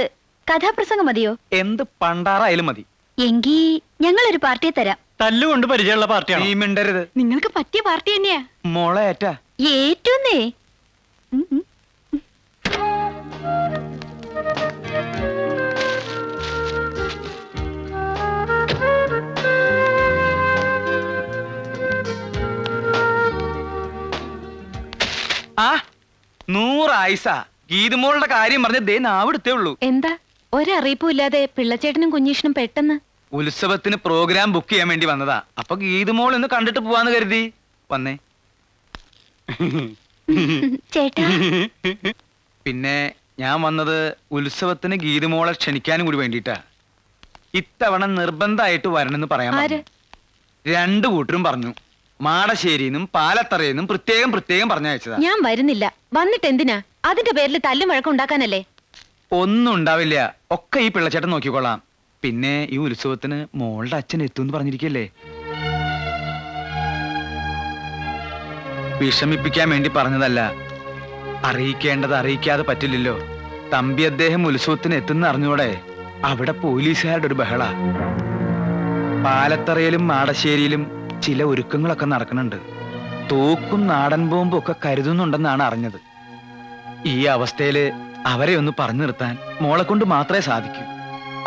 കഥാപ്രസംഗം മതിയോ? എന്ത് പണ്ടാറായാലും മതി. എങ്കി ഞങ്ങളൊരു പാർട്ടിയെ തരാം. തല്ലുകൊണ്ട് പരിചയമുള്ള പാർട്ടിയാണ്. നീ മിണ്ടരുത്. നിങ്ങൾക്ക് പറ്റിയ പാർട്ടി തന്നെയാ. മോളെ ഏറ്റാ. ഏറ്റവുന്നേ. ആ 100 ആയിസ ഗീതുമോളുടെ കാര്യം പറഞ്ഞ് ദേ നാവിടുത്തേ ഉള്ളൂ. എന്താ ഒരറിയിപ്പും ഇല്ലാതെ പിള്ളച്ചേട്ടനും കുഞ്ഞീഷനും പെട്ടെന്ന്? ഉത്സവത്തിന് പ്രോഗ്രാം ബുക്ക് ചെയ്യാൻ വേണ്ടി വന്നതാ. അപ്പൊ ഗീതുമോൾ ഇന്ന് കണ്ടിട്ട് പോവാന്ന് കരുതി വന്നേ. ചേട്ടാ, പിന്നെ ഞാൻ വന്നത് ഉത്സവത്തിന് ഗീതുമോളെ ക്ഷണിക്കാനും കൂടി വേണ്ടിട്ടാ. ഇത്തവണ നിർബന്ധമായിട്ട് വരണമെന്ന് പറയാൻ പറഞ്ഞു. 2 കൂട്ടരും പറഞ്ഞു. മാടശ്ശേരിന്നും പാലത്തറയെന്നും പ്രത്യേകം പറഞ്ഞയച്ചതാ. ഞാൻ വരുന്നില്ല. വന്നിട്ട് എന്തിനാ? അതിന്റെ പേരിൽ തല്ലും വഴക്കം ഉണ്ടാക്കാനല്ലേ? ഒന്നും ഉണ്ടാവില്ല, ഒക്കെ ഈ പിള്ളച്ചേട്ടൻ നോക്കിക്കൊള്ളാം. പിന്നെ ഈ ഉത്സവത്തിന് മോളുടെ അച്ഛൻ എത്തുമെന്ന് പറഞ്ഞിരിക്കല്ലേ. വിഷമിപ്പിക്കാൻ വേണ്ടി പറഞ്ഞതല്ല. അറിയിക്കേണ്ടത് അറിയിക്കാതെ പറ്റില്ലല്ലോ. തമ്പി അദ്ദേഹം ഉത്സവത്തിന് എത്തുന്ന അറിഞ്ഞൂടെ? അവിടെ പോലീസുകാരുടെ ഒരു ബഹള. പാലത്തറയിലും മാടശ്ശേരിയിലും ചില ഒരുക്കങ്ങളൊക്കെ നടക്കുന്നുണ്ട്. തോക്കും നാടൻ ബോംബും ഒക്കെ കരുതുന്നുണ്ടെന്നാണ് അറിഞ്ഞത്. ഈ അവസ്ഥയില് അവരെ ഒന്ന് പറഞ്ഞു നിർത്താൻ മോളെ കൊണ്ട് മാത്രമേ സാധിക്കൂ.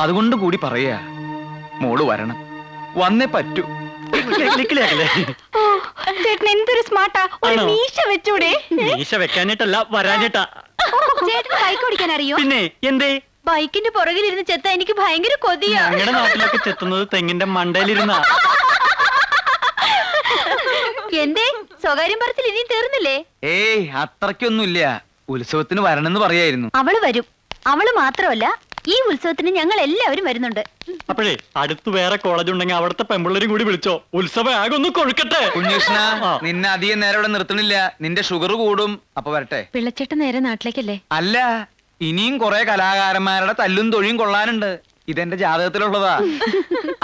അതുകൊണ്ട് കൂടി പറയാ, മോള് വരണം, വന്നേ പറ്റൂ. ചേട്ടൻ എന്തൊരു സ്മാർട്ടാ. ഒരു ആണോ? മീശ വെച്ചൂടെ? മീശ വെക്കാനിട്ടല്ല, വരാനിട്ടാ. ചേട്ടന് ബൈക്ക് ഓടിക്കാൻ അറിയോ? പിന്നെ എന്തേ? ബൈക്കിന്റെ പുറകിലിരുന്ന് ചെത്ത എനിക്ക് ഭയങ്കര കൊതിയാ. ഞങ്ങളുടെ നാട്ടിലൊക്കെ ചെത്തുന്നത് തെങ്ങിന്റെ മണ്ടയിലിരുന്ന. എന്തേ സ്വകാര്യം പറച്ചിൽ ഇനിയും തീർന്നില്ലേ? ഏയ്, അത്രയ്ക്കൊന്നുമില്ല. ഉത്സവത്തിന് വരണമെന്ന് പറയായിരുന്നു. അവള് വരും. അവള് മാത്രമല്ല, ഈ ഉത്സവത്തിന് ഞങ്ങൾ എല്ലാവരും വരുന്നുണ്ട്. അപ്പോഴേ അടുത്ത് വേറെ കോളേജ് ഉണ്ടെങ്കിൽ അവിടുത്തെ പെമ്പിള്ളേരും കൂടി വിളിച്ചോ. ഉത്സവം ആകെ ഒന്ന് കൊഴുക്കട്ടെ. കുഞ്ഞുഷ്ണ, ആ. നിന്നെ അധികം നേരം ഇവിടെ നിർത്തണില്ല. നിന്റെ ഷുഗർ കൂടും. അപ്പൊ വരട്ടെ. പിള്ളച്ചേട്ടൻ നേരെ നാട്ടിലേക്കല്ലേ? അല്ല, ഇനിയും കുറെ കലാകാരന്മാരുടെ തല്ലും തൊഴിയും കൊള്ളാനുണ്ട്. ഇതെന്റെ ജാതകത്തിലുള്ളതാ.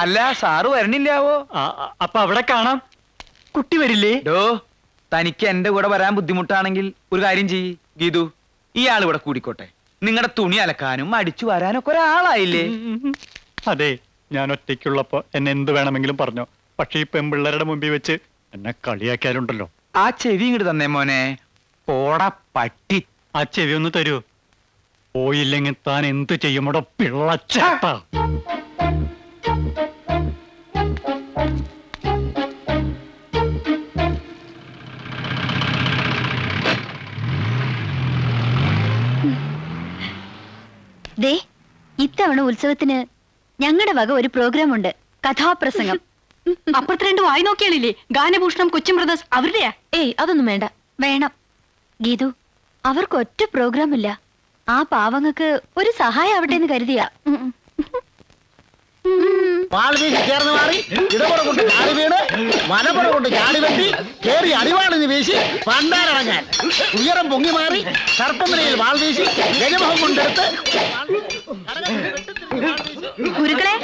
അല്ല, സാറ് വരണില്ലാവോ? അപ്പൊ അവിടെ കാണാം. കുട്ടി വരില്ലേ? ഡോ, തനിക്ക് എന്റെ കൂടെ വരാൻ ബുദ്ധിമുട്ടാണെങ്കിൽ ഒരു കാര്യം ചെയ്യ് ഗീതു. ഇയാൾ ഇവിടെ കൂടിക്കോട്ടെ. നിങ്ങളുടെ തുണി അലക്കാനും അടിച്ചു വരാനൊക്കെ ഒരാളായില്ലേ? അതെ, ഞാൻ ഒറ്റയ്ക്കുള്ളപ്പോ എന്നെ എന്ത് വേണമെങ്കിലും പറഞ്ഞോ. പക്ഷെ ഈ പെമ്പിള്ളേരുടെ മുമ്പിൽ വെച്ച് എന്നെ കളിയാക്കിയാലുണ്ടല്ലോ. ആ ചെവി ഇങ്ങോട്ട് തന്നേ മോനെ. പോടാ പട്ടി. ആ ചെവി ഒന്ന് തരൂ. പോയില്ലെങ്കിൽ താൻ എന്ത് ചെയ്യുമോടോ പിള്ളച്ചേട്ടാ. ദേ, ഇത്തവണ ഉത്സവത്തിന് ഞങ്ങളുടെ വക ഒരു പ്രോഗ്രാം ഉണ്ട്. കഥാപ്രസംഗം. അപ്പുറത്ത് 2 വായി നോക്കിയാളില്ലേ? ഗാനഭൂഷണം, കൊച്ചിൻ ബ്രദേഴ്സ് അവരുടെയാ. ഏയ്, അതൊന്നും വേണ്ട. വേണം ഗീതു, അവർക്ക് ഒറ്റ പ്രോഗ്രാം ഇല്ല. ആ പാവങ്ങൾക്ക് ഒരു സഹായം ആവട്ടെ എന്ന് കരുതിയാ. വാൾവീശി ചേർന്ന് മാറി ഇടപുറം കൊണ്ട് ചാടി വീണ് വനപ്പുറം കൊണ്ട് ചാടി വെട്ടി കേറി അടിവാളിന് വീശി പണ്ടാരടങ്ങാൻ ഉയരം പൊങ്ങി മാറി സർപ്പനിലയിൽ വാൾവീശി ഗജമുഖം കൊണ്ടെടുത്ത് ഗുരുക്കളെ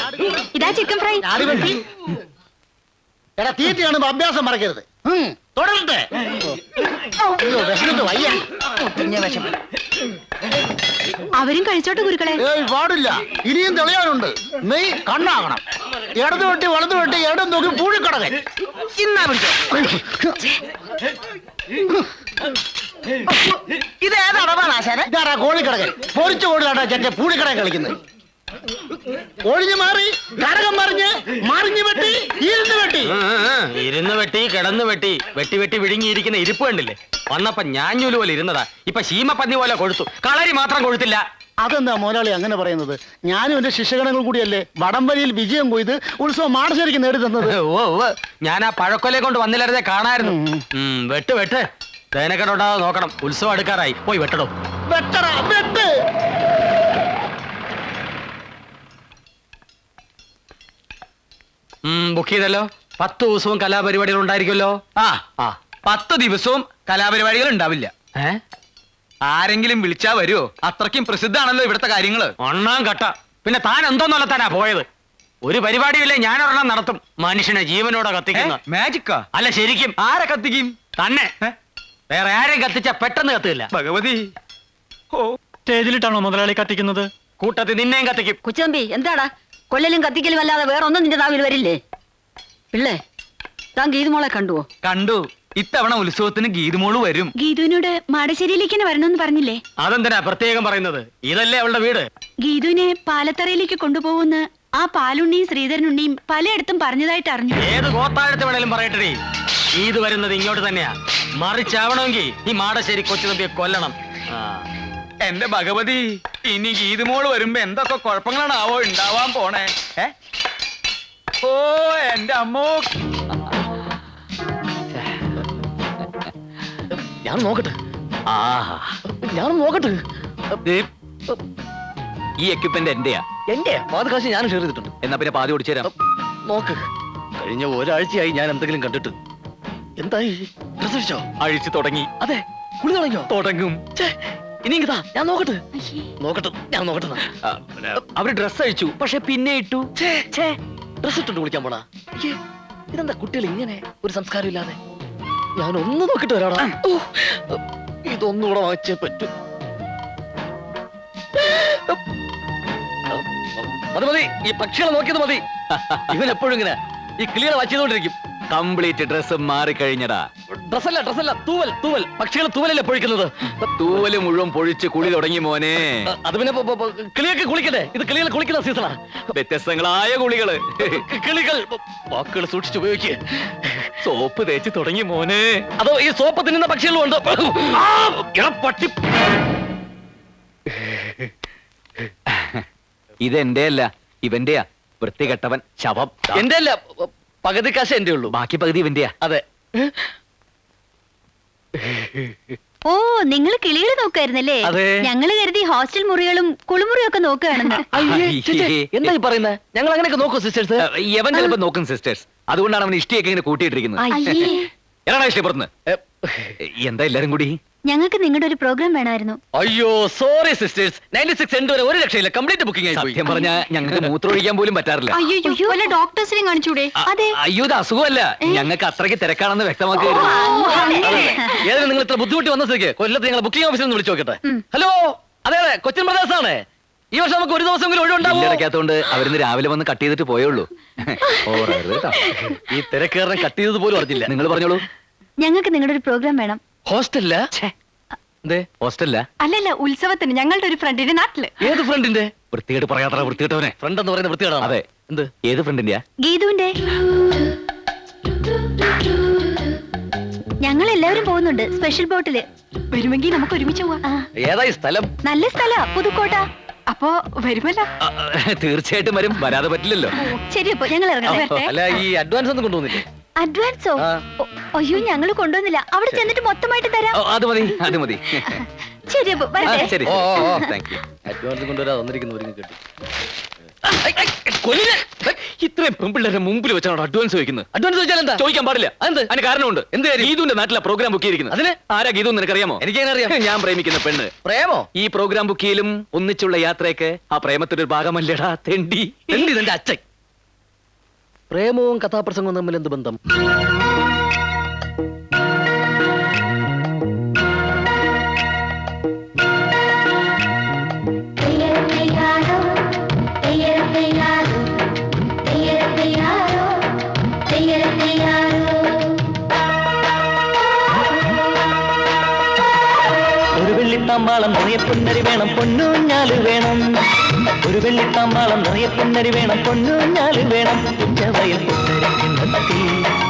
ഇതാ ചിക്കൻ ഫ്രൈ. ചാടി വെട്ടി. എടാ തീറ്റ കാണുമ്പോ അഭ്യാസം മറക്കരുത്. തുടരട്ടെ. അയ്യോ വിശന്നിട്ട് വയ്യ. അവരും കഴിച്ചോട്ടെ ഗുരുക്കളെ. ഏയ് പാടില്ല, ഇനിയും തെളിയാനുണ്ട്. നെയ് കണ്ണാകണം. ഇടത് വെട്ടി വലത് വെട്ടി ഇടം നോക്കി പൂഴിക്കടകൻ. ഇതാരാ കോഴിക്കടകൻ? പൊരിച്ച കോഴിയാണ്ടാ ചെറ്റെ പൂഴിക്കടകൻ കളിക്കുന്നത്. ഒഴിഞ്ഞു മാറി കടകം മറിഞ്ഞ് മറിഞ്ഞു വെട്ടി ഇരുന്ന് വെട്ടി. ഇരുന്ന് വെട്ടി കിടന്ന് വെട്ടി വെട്ടി വെട്ടി വിഴുങ്ങിയിരിക്കുന്ന ഇരിപ്പ് കണ്ടില്ലേ? വന്നപ്പോ ഞാഞ്ഞൂല് പോലെ ഇരുന്നതാ, ഇപ്പൊ ശീമപ്പന്നി പോലെ കൊഴുത്തു. കളരി മാത്രം കൊഴുത്തില്ല. അതെന്താ മോലാളി അങ്ങനെ പറയുന്നത്? ഞാനും എന്റെ ശിഷ്യഗണങ്ങൾ കൂടിയല്ലേ വടംവലിയിൽ വിജയം കൊയ്ത് ഉത്സവം മാടശ്ശേരിക്ക് നേടി തന്നത്. ഞാൻ ആ പഴക്കൊലെ കൊണ്ട് വന്നില്ലായിരുന്നേ കാണായിരുന്നു. വെട്ട് വെട്ട്, തേനക്കെട്ടുണ്ടാകാതെ നോക്കണം. ഉത്സവം അടുക്കാറായി, പോയി വെട്ടടോ. വെട്ടറ വെട്ട്. ബുക്ക് ചെയ്തല്ലോ. 10 ദിവസവും കലാപരിപാടികൾ ഉണ്ടായിരിക്കുമല്ലോ. ആ 10 ദിവസവും കലാപരിപാടികൾ ഉണ്ടാവില്ല. ആരെങ്കിലും വിളിച്ചാ വരുമോ? അത്രയ്ക്കും പ്രസിദ്ധാണല്ലോ ഇവിടുത്തെ കാര്യങ്ങള്. ഒന്നാം കട്ട. പിന്നെ താൻ എന്തോന്നല്ല താനാ പോയത്? ഒരു പരിപാടിയില്ലേ ഞാനൊരെണ്ണം നടത്തും. മനുഷ്യനെ ജീവനോടെ കത്തിക്കുന്ന മാജിക്കാ? അല്ല ശരിക്കും. ആരെ കത്തിക്കും? തന്നെ. വേറെ ആരെയും കത്തിച്ച പെട്ടെന്ന് കത്തില്ല. ഭഗവതി. സ്റ്റേജിലിട്ടാണോ മുതലാളി കത്തിക്കുന്നത്? കൂട്ടത്തിൽ നിന്നെയും കത്തിക്കും. കുച്ചമ്പി എന്താടാ കൊല്ലലും കത്തിക്കലും അല്ലാതെ വേറെ ഒന്നും നിന്റെ നാവിൽ വരില്ലേ? പിള്ളേ താൻ ഗീതുമോളെ കണ്ടുവോ? കണ്ടു. ഇത്തവണ ഉത്സവത്തിന് ഗീതുമോള് വരും. ഗീതുവിനോട് മാടശ്ശേരിയിലേക്ക് തന്നെ വരണമെന്ന് പറഞ്ഞില്ലേ? അതെന്തിനാ പ്രത്യേകം പറയുന്നത്? ഇതല്ലേ അവളുടെ വീട്. ഗീതുവിനെ പാലത്തറയിലേക്ക് കൊണ്ടുപോകുന്ന ആ പാലുണ്ണിയും ശ്രീധരനുണ്ണിയും പലയിടത്തും പറഞ്ഞതായിട്ട് അറിഞ്ഞു. ഏത് ഗോത്താഴത്ത് വേണേലും പറയട്ടെ, ഇത് വരുന്നത് ഇങ്ങോട്ട് തന്നെയാ. മറിച്ചാവണമെങ്കിൽ ഈ മാടശ്ശേരി കൊച്ചു തമ്പിയെ കൊല്ലണം. എന്റെ ഭഗവതി, ഇനി ഗീതുമോള് വരുമ്പോ എന്തൊക്കെ കുഴപ്പങ്ങളാണാവോ ഉണ്ടാവാൻ പോണേ. ഓ എന്റെ അമ്മോ. ഞാൻ നോക്കട്ടെ. ഞാൻ നോക്കട്ടെ. ഈ എക്യുപ്മെന്റ് എന്റെയാ. എന്റെ പാതി കാശ് ഞാൻ ഷെയർ ചെയ്തിട്ടുണ്ട്. എന്നാ പിന്നെ പാതി ഓടിച്ചു തരാം. നോക്ക്, കഴിഞ്ഞ ഒരാഴ്ചയായി ഞാൻ എന്തെങ്കിലും കണ്ടിട്ട്. എന്തായി? ഡ്രസ് അടിച്ചോ? അഴിച്ചു തുടങ്ങി. അതെ, കുളി തുടങ്ങിയോ? തുടങ്ങും. ഇനി ഇതാ ഞാൻ നോക്കട്ടെ. നോക്കട്ടെ, ഞാൻ നോക്കട്ടെ. അവര് ഡ്രസ് അഴിച്ചു, പക്ഷെ പിന്നെ ഇട്ടു. ഡ്രസ് ഇട്ടുണ്ട് കുളിക്കാൻ പോണാ. ഇതെന്താ കുട്ടികൾ ഇങ്ങനെ ഒരു സംസ്കാരം ഇല്ലാതെ? ഞാൻ ഒന്ന് നോക്കിട്ട് വരാടാ. ഇതൊന്നുകൂടെ വാങ്ങിച്ചേ പറ്റൂ. മതി മതി, ഈ പക്ഷികളെ നോക്കിയത് മതി. ഇവൻ എപ്പോഴും ഇങ്ങനെ ഈ കിളികളെ വായിച്ചുകൊണ്ടിരിക്കും. Complete dress മാറിക്കഴിഞ്ഞടാ. ഡ്രസ്സല്ല തൂവൽ. തൂവൽ പക്ഷികൾ തൂവലല്ലേ പൊഴിക്കുന്നത്. തൂവല് മുഴുവൻ പൊഴിച്ച് കുളി തുടങ്ങി മോനെ. അത് പിന്നെ കിളിയൊക്കെ കുളിക്കട്ടെ. ഇത് കിളികൾ കുളിക്കുന്ന സീസണാ. വ്യത്യസ്തങ്ങളായ കുളികള്. കിളികൾ വാക്കുകൾ സൂക്ഷിച്ച് ഉപയോഗിക്കുക. സോപ്പ് തേച്ച് തുടങ്ങി മോനെ. അതോ ഈ സോപ്പ് തിന്നുന്ന പക്ഷികളും ഉണ്ട്. പട്ടി. ഇതെന്റെ അല്ല, ഇവന്റെയാ. വൃത്തികെട്ടവൻ ശവം. എന്റെ അല്ല, പകുതി കാശ് എന്റെ ഉള്ളൂ. ബാക്കി പകുതി ഇവന്റെയാ. അതെ. ഓ നിങ്ങൾ കിളികൾ നോക്കായിരുന്നല്ലേ? അതെ. ഞങ്ങള് കരുതി ഹോസ്റ്റൽ മുറികളും കുളിമുറിയും ഒക്കെ നോക്കുകയാണെന്ന്. എന്താ ഈ പറയുന്നത്? ഞങ്ങൾ അങ്ങനെയൊക്കെ നോക്കൂ സിസ്റ്റേഴ്സ്. യവൻ ചിലപ്പോ നോക്കും സിസ്റ്റേഴ്സ്. അതുകൊണ്ടാണ് അവൻ ഇഷ്ടിയൊക്കെ ഇങ്ങനെ കൂട്ടിയിട്ടിരിക്കുന്നത്. അയ്യേ, എടാ ഇഷ്ടം പുറത്തുനിന്ന്. എന്താ എല്ലാരും കൂടി? ഞങ്ങൾക്ക് നിങ്ങളുടെ ഒരു പ്രോഗ്രാം വേണമായിരുന്നു. അയ്യോ സോറി സിസ്റ്റേഴ്സ്. 96 എൻഡ് വരെ ഒരു രക്ഷയില്ല. കംപ്ലീറ്റ് ബുക്കിംഗ് ആയി പോയി. സത്യം പറഞ്ഞാ ഞങ്ങൾക്ക് മൂത്രമൊഴിക്കാൻ പോലും പറ്റാറില്ല. അയ്യോ വല്ല ഡോക്ടേഴ്സിനെയും കാണിച്ചൂടെ? അതെ. അയ്യോ ഇത് അസുഖമല്ല, ഞങ്ങൾക്ക് അത്രയ്ക്ക് തിരക്കാണെന്ന് വ്യക്തമാക്കുകയായിരുന്നു. ഏതായാലും നിങ്ങൾ ഇത്ര ബുദ്ധിമുട്ടി വന്ന സ്ഥിതിക്ക് കൊല്ലത്ത് ഞങ്ങൾ ബുക്കിംഗ് ഓഫീസിൽ നിന്ന് വിളിച്ചു നോക്കട്ടെ. ഹലോ, അതെ അതെ, കൊച്ചിൻ ബ്രദേഴ്സ് ആണ്. ഈ വർഷം നമുക്ക് ഒരു ദിവസം ഒഴിവുണ്ടാവും. ഇടയ്ക്കകത്തോണ്ട് അവരിന്ന് രാവിലെ വന്ന് കട്ട് ചെയ്തിട്ട് പോയുള്ളൂ. ഈ തിരക്കേറിനെ കട്ട് ചെയ്തത് പോലും അറിഞ്ഞില്ല. നിങ്ങൾ പറഞ്ഞോളൂ. ഞങ്ങൾക്ക് നിങ്ങളുടെ ഒരു പ്രോഗ്രാം വേണം. ഹോസ്റ്റലില്ല? ഹോസ്റ്റലില്ല. അല്ലല്ല, ഉത്സവത്തിന് ഞങ്ങളുടെ ഒരു ഫ്രണ്ടിന്റെ നാട്ടില്. ഏത് ഫ്രണ്ടിന്റെ? വൃത്തികേട്ട് പറയാത്ര വൃത്തികെട്ടവനെ. ഫ്രണ്ട് എന്ന് പറയുന്ന വൃത്തികേടാണ്. അതെ. എന്ത്? ഏത് ഫ്രണ്ടിന്റെയാ? ഗീതുവിന്റെ. ഞങ്ങൾ എല്ലാവരും പോകുന്നുണ്ട് സ്പെഷ്യൽ ബോട്ടില്. വരുമെങ്കിൽ നമുക്ക് ഒരുമിച്ച് പോവാം. ഏതായി സ്ഥലം? നല്ല സ്ഥലാ, പുതുക്കോട്ട. അപ്പോ വരുമല്ലോ. തീർച്ചയായിട്ടും വരും, വരാതെ പറ്റില്ലല്ലോ. ശരി, അപ്പൊ ഞങ്ങൾ ഇറങ്ങാം. അല്ല, ഈ അഡ്വാൻസ് ഒന്നും കൊണ്ടുവന്നില്ലേ? അഡ്വാൻസോ? അയ്യോ ഞങ്ങൾ കൊണ്ടുവന്നില്ല. അവിടെ ചെന്നിട്ട് മൊത്തമായിട്ട് തരാം. അത് മതി, അത് മതി. ശരി, അപ്പൊ വരട്ടെ. ശരി, താങ്ക് യു. അഡ്വാൻസ് കൊണ്ടുവരാ വന്നിരിക്കുന്നു. ഒരുങ്ങി കെട്ടി ഇത്രയും പെൺപിള്ളേരുടെ മുമ്പിൽ വെച്ചാണ് അഡ്വാൻസ് ചോദിക്കുന്നത്. അഡ്വാൻസ് ചോദിച്ചാൽ എന്താ? ചോദിക്കാൻ പാടില്ല. അതെന്ത്? അതിന് കാരണമുണ്ട്. എന്ത് കാര്യം? ഗീതുവിന്റെ നാട്ടിലെ പ്രോഗ്രാം ബുക്ക് ചെയ്തിരിക്കുന്നത്. അതിന്? ആരാ ഗീതു നിനക്കറിയാമോ? എനിക്കെങ്ങനെ അറിയാം? ഞാൻ പ്രേമിക്കുന്ന പെണ്ണ്. പ്രേമോ? ഈ പ്രോഗ്രാം ബുക്ക് ചെയ്യലും ഒന്നിച്ചുള്ള യാത്രയൊക്കെ ആ പ്രേമത്തിന്റെ ഒരു ഭാഗമല്ലേടാ തെണ്ടി. എന്ത് ഇതെന്റെ അച്ഛൻ? പ്രേമവും കഥാപ്രസംഗവും തമ്മിൽ എന്ത് ബന്ധം? ഒരു വെള്ളിത്താമ്പാളം നിറയെ പൊന്നരി വേണം, പൊന്നൂഞ്ഞാല് വേണം. ഒരു വെള്ളിത്താമ്പാളം നിറയെ പൊന്നരി വേണം, പൊന്നൂഞ്ഞാല് വേണം. ഉച്ചവയൽ പൊന്നരിക്കുന്നത്തിൽ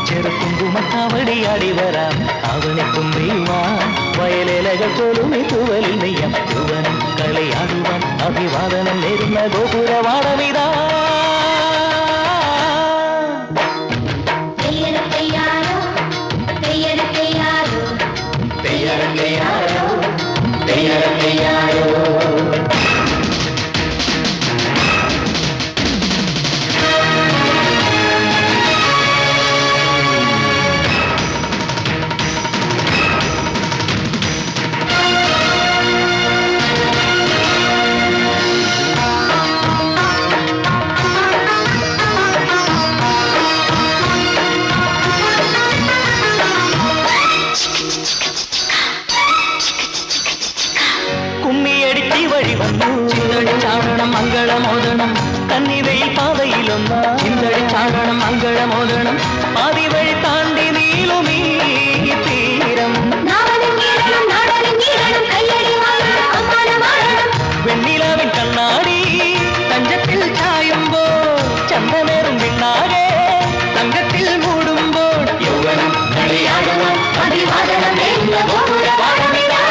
ചെറുക്കുങ്കുമക്കാവടിയാടി വരാം. ആവണിക്കുമ്പിയുവാൻ വയലേലകൾ പോലും ഈ തൂവലിൽ നെയ്യാം. യുവനം കളിയാടുവാൻ അഭിവാദനം നേരുന്ന ഗോപുരവാടമിതാ. കുമ്മിയടിത്തി വഴി വന്നു ചിന്തടി ചാടണം മംഗളമോദണം. കന്നിവയിൽ പാതയിലൊന്നാ ചിന്തടി ചാടണം മംഗളമോദണം. പാതി വഴി താണ്ടി നീളുമീ തീരം. വെണ്ണിലാവിൻ കണ്ണാടി തഞ്ചത്തിൽ ചായുമ്പോൾ ചന്തമേറും പിന്നാകെ തങ്കത്തിൽ മൂടുമ്പോൾ യൗവനം കളിയാടുവാൻ അഭിവാദനം നേരുന്ന ഗോപുരവാടമിതാ.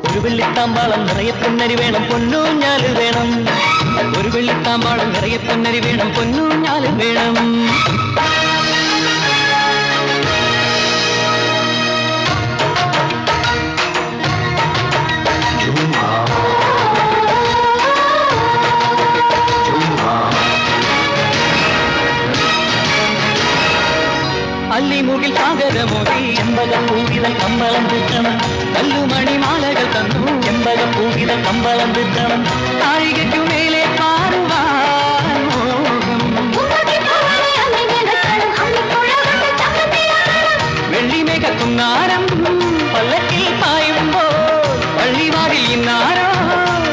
ഒരു വെള്ളിത്താമ്പാളം നിറയെ പൊന്നരി വേണം, പൊന്നൂഞ്ഞാല് വേണം. ഒരു വെള്ളിത്താമ്പാളം നിറയെ പൊന്നരി വേണം, പൊന്നൂഞ്ഞാല് വേണം. അല്ലിമുകിൽ സാഗരമോതി എമ്പകം പൂവിതൽ കമ്പളം തീർക്കണം. കല്ലുമണി മാലകൾ തന്നു എമ്പകം പൂവിതൽ കമ്പളം തീർക്കണം. താഴികയ്ക്കു മേലെ പാറുവാൻ മോഹം. വെള്ളിമേഘ കുന്നാരം പല്ലക്കിൽ പായുമ്പോൾ പള്ളിവാതിൽ ഇന്നാരോ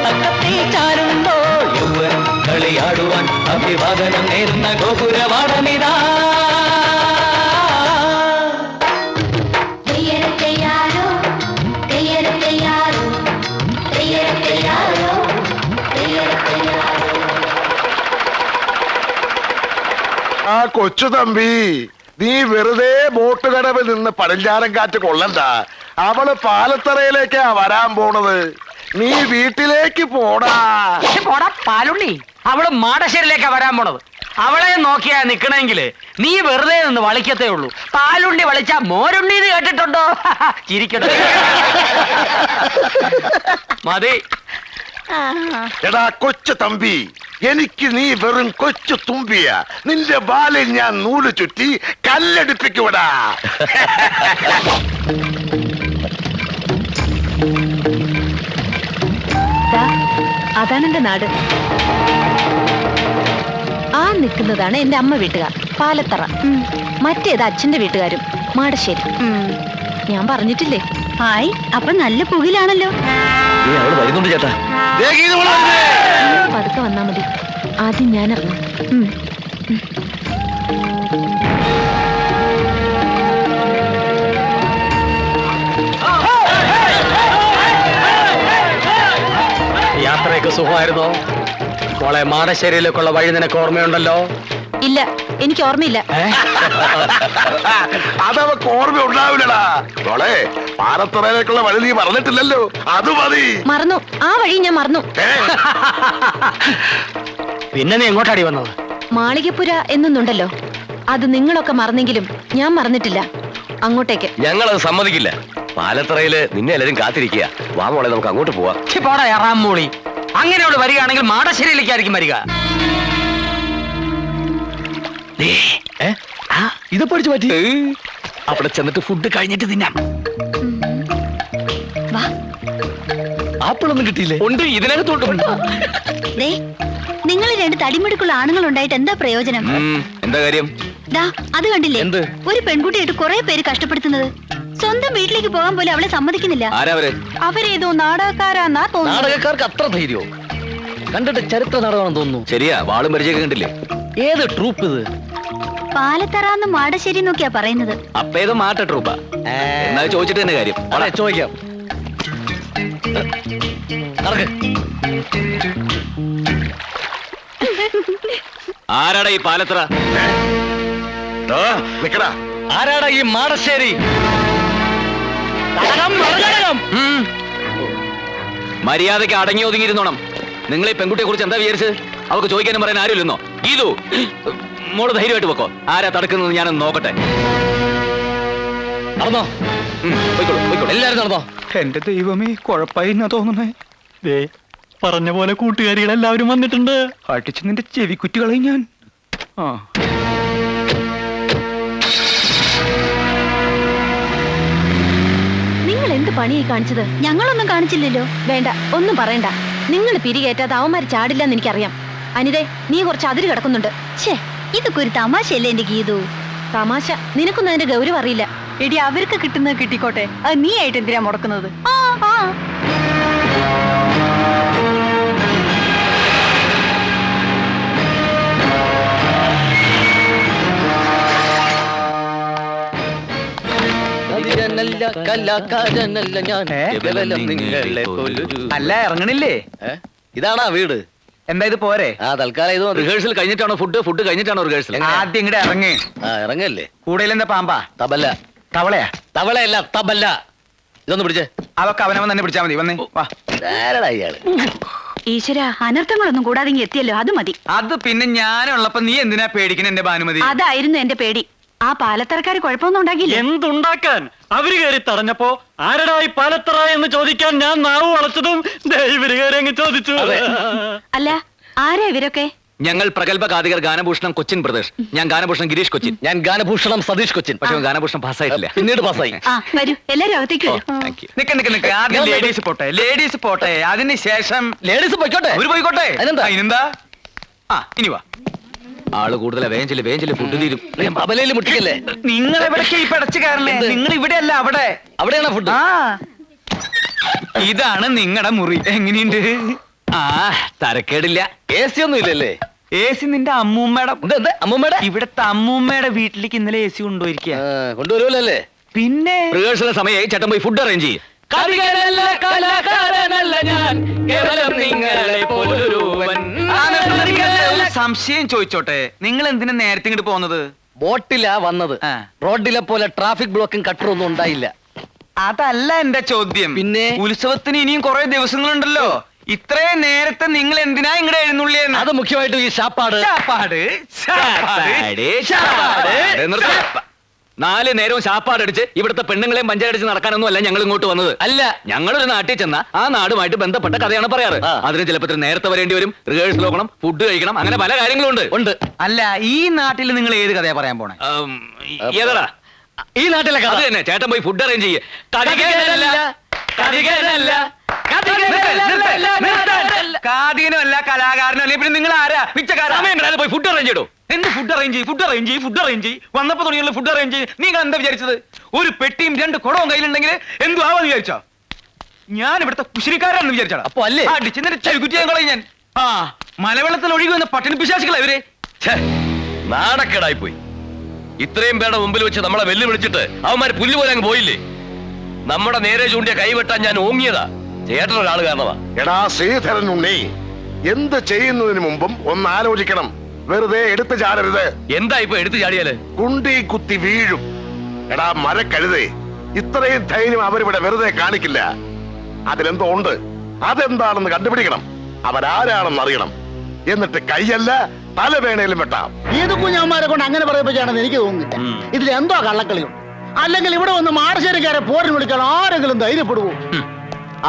തക്കത്തിൽ ചാരുമ്പോൾ യൗവനം കളിയാടുവാൻ അഭിവാദനം നേരുന്ന ഗോപുരവാടമിതാ. ആ കൊച്ചു തമ്പി, നീ വെറുതെ ബോട്ട് കടവിൽ നിന്ന് പടിഞ്ഞാറൻ കാറ്റ് കൊള്ളണ്ട. അവള് പാലത്തറയിലേക്കാ വരാൻ പോണത്. നീ വീട്ടിലേക്ക് പോടാ. പോടാ പാലുണ്ണി, അവള് മാടശ്ശേരിയിലേക്കാ വരാൻ പോണത്. അവളെ നോക്കിയാ നിക്കണെങ്കില് നീ വെറുതെ നിന്ന് വളിക്കത്തേ ഉള്ളൂ. പാലുണ്ണി വളിച്ചാ മോരുണ്ണി എന്ന് കേട്ടിട്ടുണ്ടോ? ചിരിക്കട്ടെ. മതി. എടാ കൊച്ചു തമ്പി, എനിക്ക് നീ വെറും കൊച്ചു തുമ്പിയ. നിന്റെ ബാലിൽ ഞാൻ നൂല് ചുറ്റി കല്ലടിപ്പിക്കൂടാ. അതാണ് എന്റെ നാട്. ആ നിൽക്കുന്നതാണ് എന്റെ അമ്മ വീട്ടുകാർ, പാലത്തറ. മറ്റേത് അച്ഛന്റെ വീട്ടുകാരും, മാടശ്ശേരി. ഞാൻ പറഞ്ഞിട്ടില്ലേ? ഹായ്, അപ്പൊ നല്ല പുകിലാണല്ലോ. വരുന്നുണ്ട് ചേട്ടാ. പതുക്കെ വന്നാ മതി, ആദ്യം ഞാൻ ഇറങ്ങും. യാത്രയൊക്കെ സുഖമായിരുന്നോ മോളെ? മാടശ്ശേരിയിലേക്കുള്ള വഴി നിനക്ക് ഓർമ്മയുണ്ടല്ലോ? ഇല്ല, എനിക്ക് ഓർമ്മയില്ല. അതവക്ക് ഓർമ്മ ഉണ്ടാവില്ലടാ മോളെ. പാലത്തറയിലേക്കുള്ള വഴി നീ പറഞ്ഞിട്ടില്ലല്ലോ, അത് മതി. മറന്നു, ആ വഴി ഞാൻ മറന്നു. പിന്നെ നീ എങ്ങോട്ടാടി വന്നത്? മാളികപ്പുര എന്നൊന്നുണ്ടല്ലോ, അത് നിങ്ങളൊക്കെ മറന്നെങ്കിലും ഞാൻ മറന്നിട്ടില്ല. അങ്ങോട്ടേക്ക്. ഞങ്ങളത് സമ്മതിക്കില്ല. പാലത്തറയില് നിന്നെ എല്ലാരും കാത്തിരിക്കുക. വാ മോളെ, നമുക്ക് അങ്ങോട്ട് പോവാം. പോടാ എറാമൂളി. അങ്ങനെ അവള് വരികയാണെങ്കിൽ മാടശ്ശേരിയിലേക്കായിരിക്കും വരിക. ഇത് പഠിച്ചു പറ്റി. അവിടെ ചെന്നിട്ട് ഫുഡ് കഴിഞ്ഞിട്ട് തിന്നാം. ആപ്പിളൊന്നും കിട്ടിയില്ലേ? ഉണ്ട്, ഇതിനകത്തോട്ടുണ്ട്. നിങ്ങൾ രണ്ട് തടിമിടുക്കുള്ള ആണുങ്ങൾ ഉണ്ടായിട്ട് എന്താ പ്രയോജനം? എന്താ കാര്യം? അത് കണ്ടില്ലേ, എന്ത്? ഒരു പെൺകുട്ടിയായിട്ട് കുറെ പേര് കഷ്ടപ്പെടുത്തുന്നത്. സ്വന്തം വീട്ടിലേക്ക് പോകാൻ പോലും അവളെ സമ്മതിക്കുന്നില്ല. അവരേതോ നാടകക്കാരാന്നാ തോന്നുന്നു. നാടകക്കാർക്ക് അത്ര ധൈര്യമോ? കണ്ടിട്ട് ചരിത്ര നാടകമാണെന്ന് തോന്നുന്നു. ശരിയാ, വാളും പരിചയൊക്കെ കണ്ടില്ലേ? ഏത് ട്രൂപ്പ് ഇത്? പാലത്തറാന്ന് മാടശ്ശേരി എന്നൊക്കെയാ പറയുന്നത്. അപ്പൊ ഏതോ മാട്ട ട്രൂപ്പാ. എന്നാ ചോദിച്ചിട്ട് തന്നെ കാര്യം. അതെ, ചോദിക്കാം. നടക്ക്. ആരാടാ ഈ പാലത്തറ? നിക്കടാ. ആരാടാ ഈ മാടശ്ശേരി? മര്യാദയ്ക്ക് അടങ്ങി ഒതുങ്ങിയിരുന്നോണം. നിങ്ങൾ ഈ പെൺകുട്ടിയെ കുറിച്ച് എന്താ വിചാരിച്ചത്? അവർക്ക് ചോദിക്കാനും പറയാൻ ആരുമില്ലെന്നോ? ഗീതു, മോള് ധൈര്യമായിട്ട് വെക്കോ. ആരാ തടുക്കുന്നത് ഞാനൊന്ന് നോക്കട്ടെ. നടന്നോ? പോയിക്കോളൂ, പോയിക്കോളൂ. എല്ലാരും നടന്നോ? എന്റെ ദൈവമേ, കുഴപ്പമായി എന്നാ തോന്നുന്നേ. ദേ പറഞ്ഞ പോലെ കൂട്ടുകാരികളെല്ലാവരും വന്നിട്ടുണ്ട്. അടിച്ച് നിന്റെ ചെവിക്കുറ്റികളെ ഞാൻ. നിങ്ങൾ എന്ത് പണിയായി കാണിച്ചത്? ഞങ്ങളൊന്നും കാണിച്ചില്ലല്ലോ. വേണ്ട, ഒന്നും പറയണ്ട. നിങ്ങൾ പിരികേറ്റാതെ അവന്മാര് ചാടില്ലെന്ന് എനിക്കറിയാം. അനിതേ, നീ കുറച്ച് അതിര് കിടക്കുന്നുണ്ട്. ഛേ, ഇതൊക്കെ ഒരു തമാശയല്ലേ എന്റെ ഗീതു? തമാശ. നിനക്കൊന്നും അതിന്റെ ഗൗരവം അറിയില്ല. എടി, അവർക്ക് കിട്ടുന്നത് കിട്ടിക്കോട്ടെ. അത് നീ ആയിട്ട് എന്തിനാ മുടക്കുന്നത്? കലാകാരനല്ല ഞാൻ, കേവലം നിങ്ങളെ പോലൊരു. അല്ല, ഇറങ്ങണില്ലേ? ഇതാണാ വീട്? എന്താ ഇത് പോരെ? തൽക്കാലം ഇത് റിഹേഴ്സൽ കഴിഞ്ഞിട്ടാണോ ഫുഡ് കഴിഞ്ഞിട്ടാണോ റിഹേഴ്സൽ? ആദ്യം ഇങ്ങടെ ഇറങ്ങ്. ഇറങ്ങല്ലേ. കൂടുതൽ എന്താ പാമ്പാ? തബല്ല. തവളയാ? തവളയല്ല, തബല്ല. ഇതൊന്ന് പിടിച്ചേ. അതൊക്കെ അവനവൻ തന്നെ പിടിച്ചാ മതി. വന്നേ, വാ. ആരടാ ഇയാള്? ഈശ്വര, അനർത്ഥങ്ങളൊന്നും കൂടാതെ ഇങ്ങ് എത്തിയല്ലോ, അത് മതി. അത് പിന്നെ ഞാനുള്ളപ്പോ നീ എന്തിനാ പേടിക്കണ എന്റെ ഭാനുമതി? അതായിരുന്നു എന്റെ പേടി. ആ പാലത്തറക്കാര് കുഴപ്പമൊന്നും ഉണ്ടാക്കിയില്ല. എന്തുണ്ടാക്കാൻ? അവര് കയറി തടഞ്ഞപ്പോ ആരടാ ഈ പാലത്തറ എന്ന് ചോദിക്കാൻ ഞാൻ നാവ് വളച്ചതും ഇവര് കയറി അങ്ങ് ചോദിച്ചു. അല്ല, ആരാ ഇവരൊക്കെ? ഞങ്ങൾ പ്രഗത്ഭ ഗാതികർ ഗാനഭൂഷണം കൊച്ചിൻ പ്രദേശ്. ഞാൻ ഗാനഭൂഷണം ഗിരീഷ് കൊച്ചിൻ. ഞാൻ ഗാനഭൂഷണം സതീഷ് കൊച്ചിൻ. പക്ഷെ ഗാനഭൂഷണം പാസ്സായിട്ടില്ല. പിന്നീട് പാസ്സായി. വരൂ, എല്ലാരും അകത്തേക്ക് വരൂ. Thank you. നിക്ക് ആദ്യം ലേഡീസ് പോട്ടെ, ലേഡീസ് പോട്ടെ. അതിന് ശേഷം ലേഡീസ് പോയിക്കോട്ടെ. അവര് പോയിക്കോട്ടെ. അതിനെന്താ? ഇനി വാ. ആള് കൂടുതലാ. വേഞ്ചില് ഫുഡ് തീരും. തബലയിൽ മുട്ടിക്കല്ലേ? നിങ്ങൾ എവിടേക്ക് ഈ പടച്ചു കയറണേ? നിങ്ങൾ ഇവിടെ അല്ല, അവിടെ. അവിടെയാണോ ഫുഡ്? ഇതാണ് നിങ്ങളുടെ മുറി. എങ്ങനെയുണ്ട്? തരക്കേടില്ല. AC ഒന്നും ഇല്ലല്ലേ? AC നിന്റെ അമ്മൂമ്മയുടെ. അമ്മൂമ്മയുടെ? ഇവിടത്തെ അമ്മൂമ്മയുടെ വീട്ടിലേക്ക് ഇന്നലെ AC കൊണ്ടുപോയിരിക്കുക. കൊണ്ടുവരുമല്ലോ അല്ലേ? പിന്നെ റിഹേഴ്സലിന് സമയമായി. ചേട്ടൻ പോയി ഫുഡ് അറേഞ്ച് ചെയ്യും. സംശയം ചോദിച്ചോട്ടെ, നിങ്ങൾ എന്തിനാ നേരത്തെ ഇങ്ങോട്ട് പോകുന്നത്? ബോട്ടിലാ വന്നത്. റോഡിലെ പോലെ ട്രാഫിക് ബ്ലോക്കും കട്ടറൊന്നും ഉണ്ടായില്ല. അതല്ല എന്റെ ചോദ്യം. പിന്നെ ഉത്സവത്തിന് ഇനിയും കുറെ ദിവസങ്ങളുണ്ടല്ലോ. ഇത്രയും നേരത്തെ നിങ്ങൾ എന്തിനാ ഇങ്ങടെ എഴുന്നള്ളിയെന്ന്? അത് മുഖ്യമായിട്ടും ഈ ശാപ്പാട്. നാല് നേരവും ശാപ്പാടടിച്ച് ഇവിടുത്തെ പെണ്ണുങ്ങളെയും പഞ്ചായടിച്ച് നടക്കാനൊന്നും അല്ല ഞങ്ങൾ ഇങ്ങോട്ട് വന്നത്. അല്ല, ഞങ്ങളൊരു നാട്ടിൽ ചെന്ന ആ നാടുമായിട്ട് ബന്ധപ്പെട്ട കഥയാണ് പറയാറ്. അതിന് ചിലപ്പോൾ നേരത്തെ വരേണ്ടി വരും, റിഹേഴ്സൽ നോക്കണം, ഫുഡ് കഴിക്കണം, അങ്ങനെ പല കാര്യങ്ങളും ഉണ്ട്. അല്ല, ഈ നാട്ടിൽ നിങ്ങൾ ഏത് കഥയാ പറയാൻ പോണേ? ഏതാടാ ഈ നാട്ടിലെ കഥ തന്നെ. ചേട്ടൻ പോയി ഫുഡ് അറേഞ്ച് ചെയ്യേ. കാതികനുമല്ല, കലാകാരനല്ല, പിന്നെ നിങ്ങൾ ആരാ? സമയം പോയി ഫുഡ് അറേഞ്ച് ചെയ്തോ. എന്ത് ഫുഡ് അറേഞ്ച് ചെയ്യും? വന്നപ്പോ തുടങ്ങിയുള്ള ഫുഡ് അറേഞ്ച് ചെയ്യും. നിങ്ങൾ എന്താ വിചാരിച്ചത്? ഒരു പെട്ടിയും 2 കുടവും കയ്യിലുണ്ടെങ്കിൽ എന്തു ആവാന്ന് വിചാരിച്ചോ? ഞാൻ ഇവിടുത്തെ കുശിരിക്കാരാണെന്ന് വിചാരിച്ചാ? അപ്പൊ അല്ലേ ചെകുറ്റിയാൻ കളയും ഞാൻ. മലവെള്ളത്തിൽ ഒഴുകി വന്ന പട്ടിണി പിശാചികളാ ഇവര്. നാണക്കേടായി പോയി. ഇത്രയും പേരുടെ മുമ്പിൽ വെച്ച് നമ്മളെ വെല്ലുവിളിച്ചിട്ട് അവന്മാര് പുല്ലുപോലെ അങ്ങ് പോയില്ലേ? നമ്മുടെ നേരെ ചൂണ്ടിയ കൈവെട്ടാൻ ഞാൻ ഓങ്ങിയതാ ചേട്ടനൊരാള് കാരണമാ. എടാ ശ്രീധരൻ ഉണ്ണി, എന്ത് ചെയ്യുന്നതിന് മുമ്പും ഒന്ന് ആലോചിക്കണം. വെറുതെ എടുത്തു ചാടരുത്. എന്താ ഇപ്പൊ എടുത്തു ചാടിയാല്? കുണ്ടി കുത്തി വീഴും. എടാ മരക്കഴുതേ, ഇത്രയും ധൈര്യം അവരിവിടെ വെറുതെ കാണിക്കില്ല. അതിലെന്തോ ഉണ്ട്. അതെന്താണെന്ന് കണ്ടുപിടിക്കണം. അവരാരാണെന്ന് അറിയണം. എന്നിട്ട് കൈയല്ല തല വേണേലും വെട്ടാം. ഏത് കുഞ്ഞന്മാരെ കൊണ്ട് അങ്ങനെ പറയിപ്പിച്ചാണെന്ന് എനിക്ക് തോന്നുന്നില്ല. ഇതിൽ എന്തോ കള്ളക്കളിയുണ്ട്. അല്ലെങ്കിൽ ഇവിടെ വന്ന് മാടശ്ശേരിക്കാരെ പോരിന് വിളിക്കാൻ ആരെങ്കിലും ധൈര്യപ്പെടുവോ?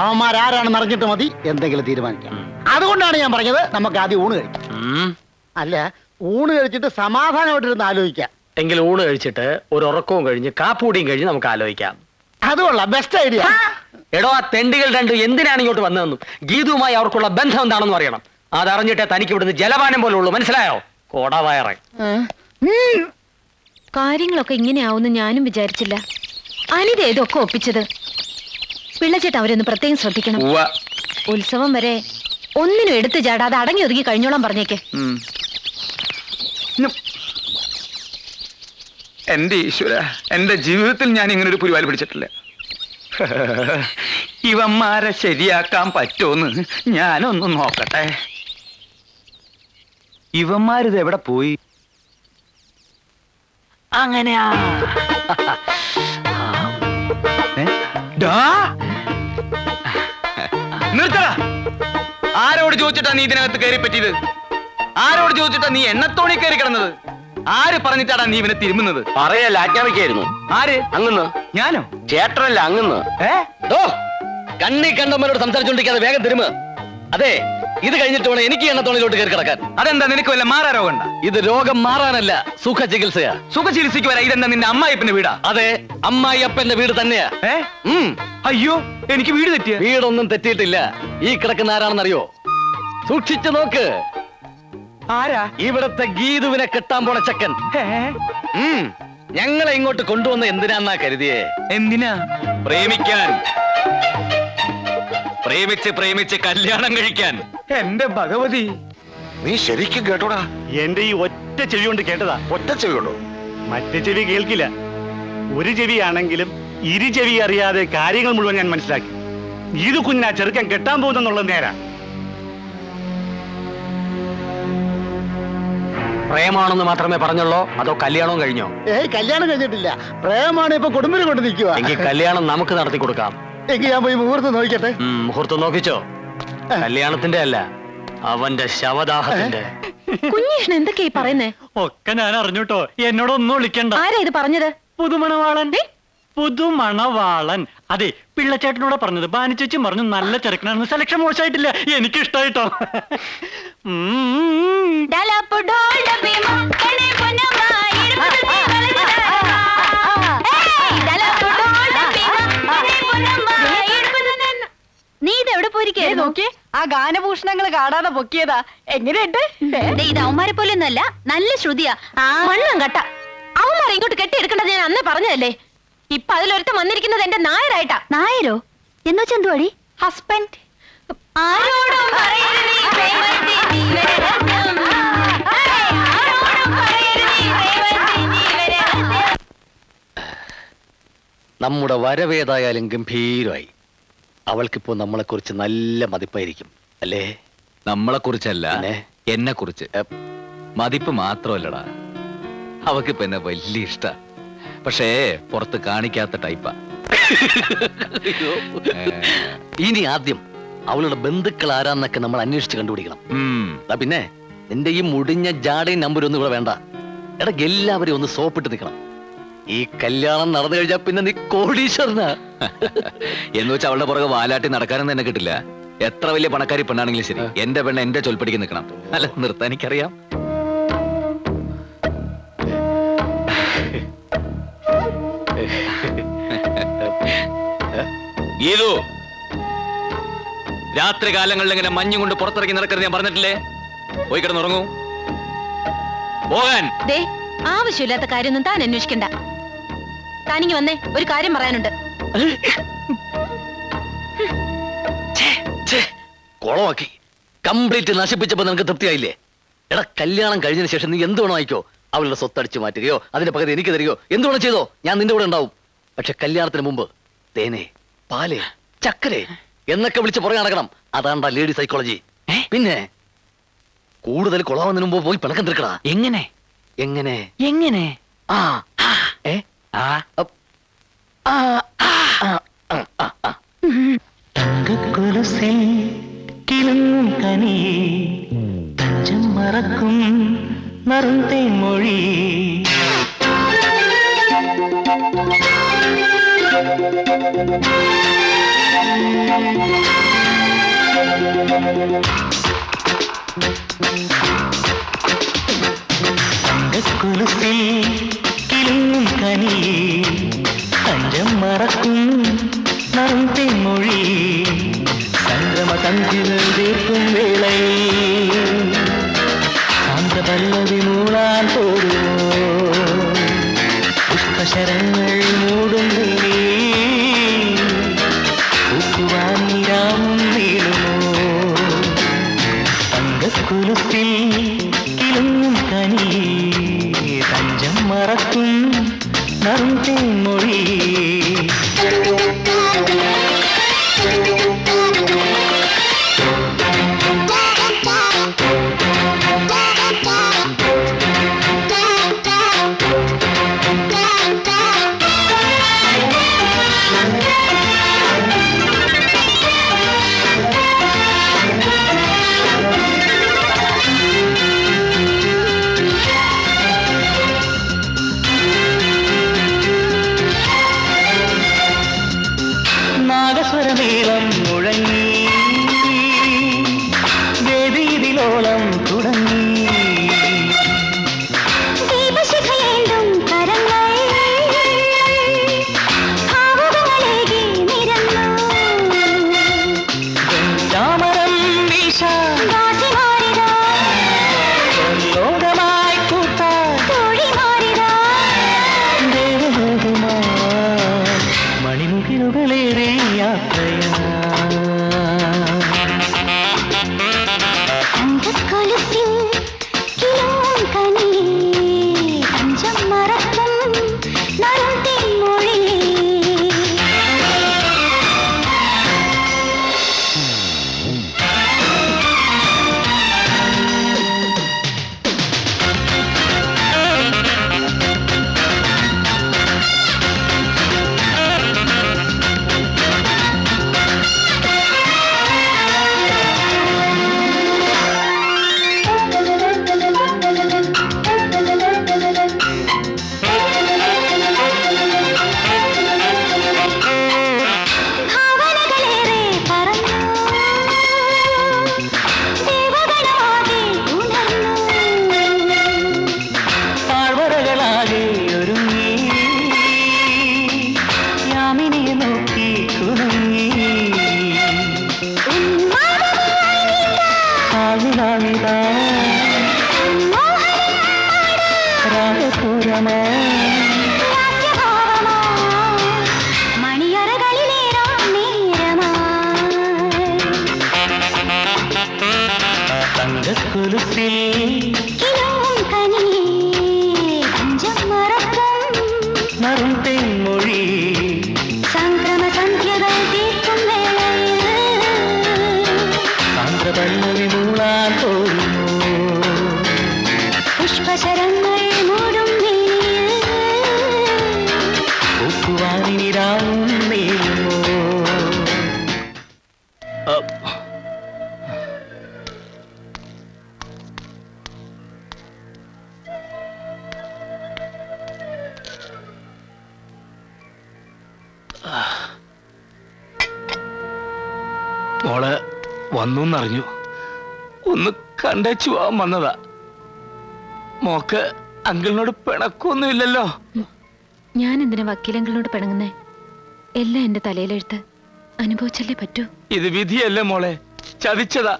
അവന്മാരാരാണെന്ന് അറിഞ്ഞിട്ട് മതി എന്തെങ്കിലും തീരുമാനിക്കാം. അതുകൊണ്ടാണ് ഞാൻ പറഞ്ഞത് നമുക്ക് ആദ്യം ഊണ് കഴിക്കാം. അല്ല, ഊണ് കഴിച്ചിട്ട് സമാധാനമായിട്ടിരുന്ന് ആലോചിക്കാം. എങ്കിൽ ഊണ് കഴിച്ചിട്ട് ഒരു ഉറക്കവും കഴിഞ്ഞ് കാപ്പൂടിയും കഴിഞ്ഞ് നമുക്ക് ആലോചിക്കാം. അതുകൊള്ള ബെസ്റ്റ് ഐഡിയ. എടോ, ആ തെണ്ടികൾ രണ്ടും എന്തിനാണ് ഇങ്ങോട്ട് വന്നതെന്നും ഗീതുവുമായി അവർക്കുള്ള ബന്ധം എന്താണെന്ന് അറിയണം. അതറിഞ്ഞിട്ടേ തനിക്ക് ഇവിടുന്ന് ജലപാനം പോലെ ഉള്ളൂ. മനസ്സിലായോ? കോടവയറേ. കാര്യങ്ങളൊക്കെ ഇങ്ങനെയാവുമെന്ന് ഞാനും വിചാരിച്ചില്ല. അനിത ഇതൊക്കെ ഒപ്പിച്ചത്. പിള്ളച്ചേട്ട അവരൊന്ന് പ്രത്യേകം ശ്രദ്ധിക്കണം. ഉത്സവം വരെ ഒന്നിനും എടുത്തു ചാടാതെ അടങ്ങി ഒതുങ്ങി കഴിഞ്ഞോളാൻ പറഞ്ഞേക്ക്. എന്റെ ഈശ്വര, എന്റെ ജീവിതത്തിൽ ഞാൻ ഇങ്ങനെ ഒരു പുരിവാലി പിടിച്ചിട്ടില്ല. ഇവന്മാരെ ശരിയാക്കാൻ പറ്റുമെന്ന് ഞാനൊന്ന് നോക്കട്ടെ. ഇവന്മാരിത് എവിടെ പോയി? അങ്ങനെയാ. നിർത്തടാ. ആരോട് ചോദിച്ചിട്ടാ നീ ഇതിനകത്ത് കയറി പറ്റിയത്? ആരോട് ചോദിച്ചിട്ടാ നീ എണ്ണത്തോണി കയറി കിടന്നത്? ആര് പറഞ്ഞിട്ടാടാ നീ ഇവനെ തിരുമുന്നത്? പറയല്ല, ആജ്ഞാപിക്കായിരുന്നു. ആര്? അങ്ങന്ന്. ഞാനോ? ചേട്ടനല്ല, അങ്ങന്ന്. കണ്ണി കണ്ടവരോട് സംസാരിച്ചോണ്ടിരിക്കാതെ വേഗം തിരുമ. അതെ, ഇത് കഴിഞ്ഞിട്ട് വേണം എനിക്ക് എണ്ണത്തോണിലോട്ട് കയറി കിടക്കാൻ. അതെന്താ, നിനക്ക് വല്ല മാറാ രോഗം? ഇത് രോഗം മാറാനല്ല, സുഖ ചികിത്സയാ. സുഖ ചികിത്സയ്ക്ക് വരാ. ഇതെന്താ നിന്റെ അമ്മായിപ്പന്റെ വീടാ? അതെ, അമ്മായിയപ്പന്റെ വീട് തന്നെയാ. അയ്യോ, എനിക്ക് വീട് തെറ്റിയ? വീടൊന്നും തെറ്റിയിട്ടില്ല. ഈ കിടക്കുന്ന ആരാണെന്നറിയോ? സൂക്ഷിച്ചു നോക്ക്. ആരാ? ഇവിടത്തെ ഗീതുവിനെ കെട്ടാൻ പോണ ചക്കൻ. ഞങ്ങളെ ഇങ്ങോട്ട് കൊണ്ടുവന്ന എന്തിനാന്നാ കരുതിയേ? എന്തിനാ? പ്രേമിക്കാൻ. പ്രേമിച്ച് കല്യാണം കഴിക്കാൻ. എന്റെ ഭഗവതി, നീ ശരിക്കും കേട്ടോടാ? എന്റെ ഈ ഒറ്റ ചെവി കൊണ്ട് കേട്ടതാ. ഒറ്റ ചെവി കൊണ്ടോ? മറ്റേ ചെവി കേൾക്കില്ല. ഒരു ചെവിയാണെങ്കിലും ഇരു ചെവി അറിയാതെ കാര്യങ്ങൾ മുഴുവൻ ഞാൻ മനസ്സിലാക്കി. ഇത് കുഞ്ഞാ ചെറുക്കൻ കെട്ടാൻ പോകുന്നെന്നുള്ളത് നേരാ. പ്രേമാണെന്ന് മാത്രമേ പറഞ്ഞുള്ളൂ, അതോ കല്യാണവും കഴിഞ്ഞോ? കല്യാണം കഴിഞ്ഞിട്ടില്ല. പ്രേമാണ് ഇപ്പൊ കുടുംബിൽ കൊണ്ട് നിൽക്കുക. എങ്കിൽ കല്യാണം നമുക്ക് നടത്തി കൊടുക്കാം. എങ്കിൽ ഞാൻ പോയി മുഹൂർത്തം നോക്കിക്കട്ടെ. മുഹൂർത്തം നോക്കിച്ചോ? കല്യാണത്തിന്റെ അല്ല, അവന്റെ ശവദാഹത്തിന്റെ. കുഞ്ഞീഷ്ണൻ എന്തൊക്കെയാ പറയുന്നേ? ഒക്കെ ഞാൻ അറിഞ്ഞൂട്ടോ. എന്നോടൊന്നും വിളിക്കണ്ട. ആരാ ഇത് പറഞ്ഞത്? പുതുമണവാളൻ. പുതുമണവാളൻ. അതെ, പിള്ളച്ചേട്ടനോട് പറഞ്ഞത്. ബാനിച്ചേച്ചി പറഞ്ഞു നല്ല ചെറുക്കനാണെന്ന്. സെലക്ഷൻ മോശമായിട്ടില്ല, എനിക്ക് ഇഷ്ടായിട്ടോ. നീ ഇതെവിടെ പോയിരിക്കുന്നു? നോക്കി, ആ ഗാനഭൂഷണങ്ങൾ കാണാതെ പൊക്കിയതാ. എങ്ങനെയുണ്ട്? ഇത് അവന്മാരെ പോലെയൊന്നുമല്ല, നല്ല ശ്രുതിയാ. മണ്ണും കട്ട. അവന്മാരെ ഇങ്ങോട്ട് കെട്ടിയെടുക്കേണ്ടത് ഞാൻ അന്നേ പറഞ്ഞതല്ലേ. ഇപ്പൊ അതിലൊരുത്തം വന്നിരിക്കുന്നത് എന്റെ നായരായിട്ടാ. നായരോ? എന്ന് വെച്ചാ എന്തുവാടി? ഹസ്ബൻഡ്. ആരോടും പറയരുത് ഈ പ്രേമത്തിൻ ജീവരഹസ്യം. ആരോടും പറയരുത് ഈ പ്രേമത്തിൻ ജീവരഹസ്യം. നമ്മുടെ വരവേതായാലും ഗംഭീരമായി. അവൾക്കിപ്പോ നമ്മളെ കുറിച്ച് നല്ല മതിപ്പായിരിക്കും അല്ലേ? നമ്മളെ കുറിച്ചല്ല, എന്നെ കുറിച്ച്. മതിപ്പ് മാത്രമല്ലടാ, അവക്കിപ്പോ എന്നെ വലിയ ഇഷ്ട. പക്ഷേ പുറത്ത് കാണിക്കാത്ത ടൈപ്പാ. ഇനി ആദ്യം അവളുടെ ബന്ധുക്കൾ ആരാന്നൊക്കെ നമ്മൾ അന്വേഷിച്ച് കണ്ടുപിടിക്കണം. പിന്നെ നിന്റെ ഈ മുടിഞ്ഞ ജാടയും നമ്പരൊന്നും ഇവിടെ വേണ്ട. എടാ, എല്ലാവരെയും ഒന്ന് സോപ്പിട്ട് നിൽക്കണം. ഈ കല്യാണം നടന്നു കഴിഞ്ഞാൽ പിന്നെ നീ കോടീശ്വരനാ. എന്ന് വെച്ചാൽ അവളുടെ പുറകെ വാലാട്ടി നടക്കാനൊന്നും എന്നെ കിട്ടില്ല. എത്ര വലിയ പണക്കാരി പെണ്ണാണെങ്കിലും ശരി, എന്റെ പെണ്ണ് എന്റെ ചൊൽപ്പടിക്ക് നിൽക്കണം. അല്ല, നിർത്താൻ എനിക്കറിയാം. ഗീതു, രാത്രി കാലങ്ങളിൽ ഇങ്ങനെ മഞ്ഞും കൊണ്ട് പുറത്തിറങ്ങി നടക്കരുത് ഞാൻ പറഞ്ഞിട്ടില്ലേ? പോയി കിടന്നുറങ്ങൂ. പോകാൻ. ദേ, ആവശ്യമില്ലാത്ത കാര്യമൊന്നും താൻ അന്വേഷിക്കണ്ട. താനിങ്ങി വന്നേ, ഒരു കാര്യം പറയാനുണ്ട്. കുളമാക്കി കംപ്ലീറ്റ് നശിപ്പിച്ചപ്പോ നിനക്ക് തൃപ്തിയായില്ലേ? എടാ, കല്യാണം കഴിഞ്ഞതിന് ശേഷം നീ എന്ത് വേണോ ആയിക്കോ. അവളുടെ സ്വത്തടിച്ചു മാറ്റുകയോ അതിന്റെ പകുതി എനിക്ക് തരികയോ എന്ത് വേണം ചെയ്തോ, ഞാൻ നിന്റെ കൂടെ ഉണ്ടാവും. പക്ഷെ കല്യാണത്തിന് മുമ്പ് തേനെ, പാല്, ചക്കരെ എന്നൊക്കെ വിളിച്ച് പുറകെ നടക്കണം. അതാണ്ടാ ലേഡി സൈക്കോളജി. പിന്നെ കൂടുതൽ കൊളാവുന്നതിന് മുമ്പ് പോയി പിണക്കം തീർക്കടാ. എങ്ങനെ എങ്ങനെ എങ്ങനെ? ആ ഏ ആ തങ്കക്കൊലുസിൽ കിലുങ്ങും കനിയേ തഞ്ചം മറക്കും നറുന്തേൻ മൊഴി. പൂക്കുവാനിരാവും നീളുമോ തങ്കക്കുലുത്തിൽ കിളുങ്ങും കനി തഞ്ചം മറക്കും നറും തേൻമൊഴി നാഗസ്വരമേളം മുഴങ്ങി വേദിയിലോളം തുടങ്ങി ദീപശിഖയേന്തും കരങ്ങൾ ഭാവുകങ്ങളേകി നിരന്നു ചാമരം വീശ ദാസിമാരിതാ ലോകമായി കൂട്ടാൻ തോഴിമാരിതാ ദേവലോകമാ മണിമുകിലുകളേറെ യാത്രയാ തങ്കക്കൊലുസിൽ കിളുങ്ങും കനി തഞ്ചം മറക്കും നറും തേൻമൊഴി ഭാവനകളേറെ പറന്നു ദേവഗണമാകെ ഉണർന്നു താഴ്വരകളാകെ ഒരുങ്ങി യാമിനിയെ നോക്കി കുണങ്ങി ആവിലാവിതാ രാഗപൂരമാ മണിയറകളിലേറാം നേരമായി തങ്കക്കുലുസിൽ കിളുങ്ങും കനി തഞ്ചം മറക്കും നറും തേൻമൊഴി സംക്രമ സന്ധ്യകൾ തീർക്കും വേളയിൽ സാന്ദ്രപല്ലവി മൂളാൻ തോന്നുന്നു പുഷ്പശരങ്ങൾ മൂടും വേളയിൽ പൂക്കുവാനിരാവും നീളുമോ മോള് വന്നൂന്നറിഞ്ഞു. ഒന്ന് കണ്ടേച്ചു പോവാൻ വന്നതാ. മോക്ക് അങ്കിളിനോട് പിണക്കൊന്നുമില്ലല്ലോ? ഞാൻ എന്തിനാ വക്കീലങ്ങളോട് പിണങ്ങുന്നേ? എല്ലാം എന്റെ തലയിലെഴുത്ത് അനുഭവിച്ചല്ലേ പറ്റൂ. ഇത് വിധിയല്ലേ മോളെ, ചതിച്ചതാ.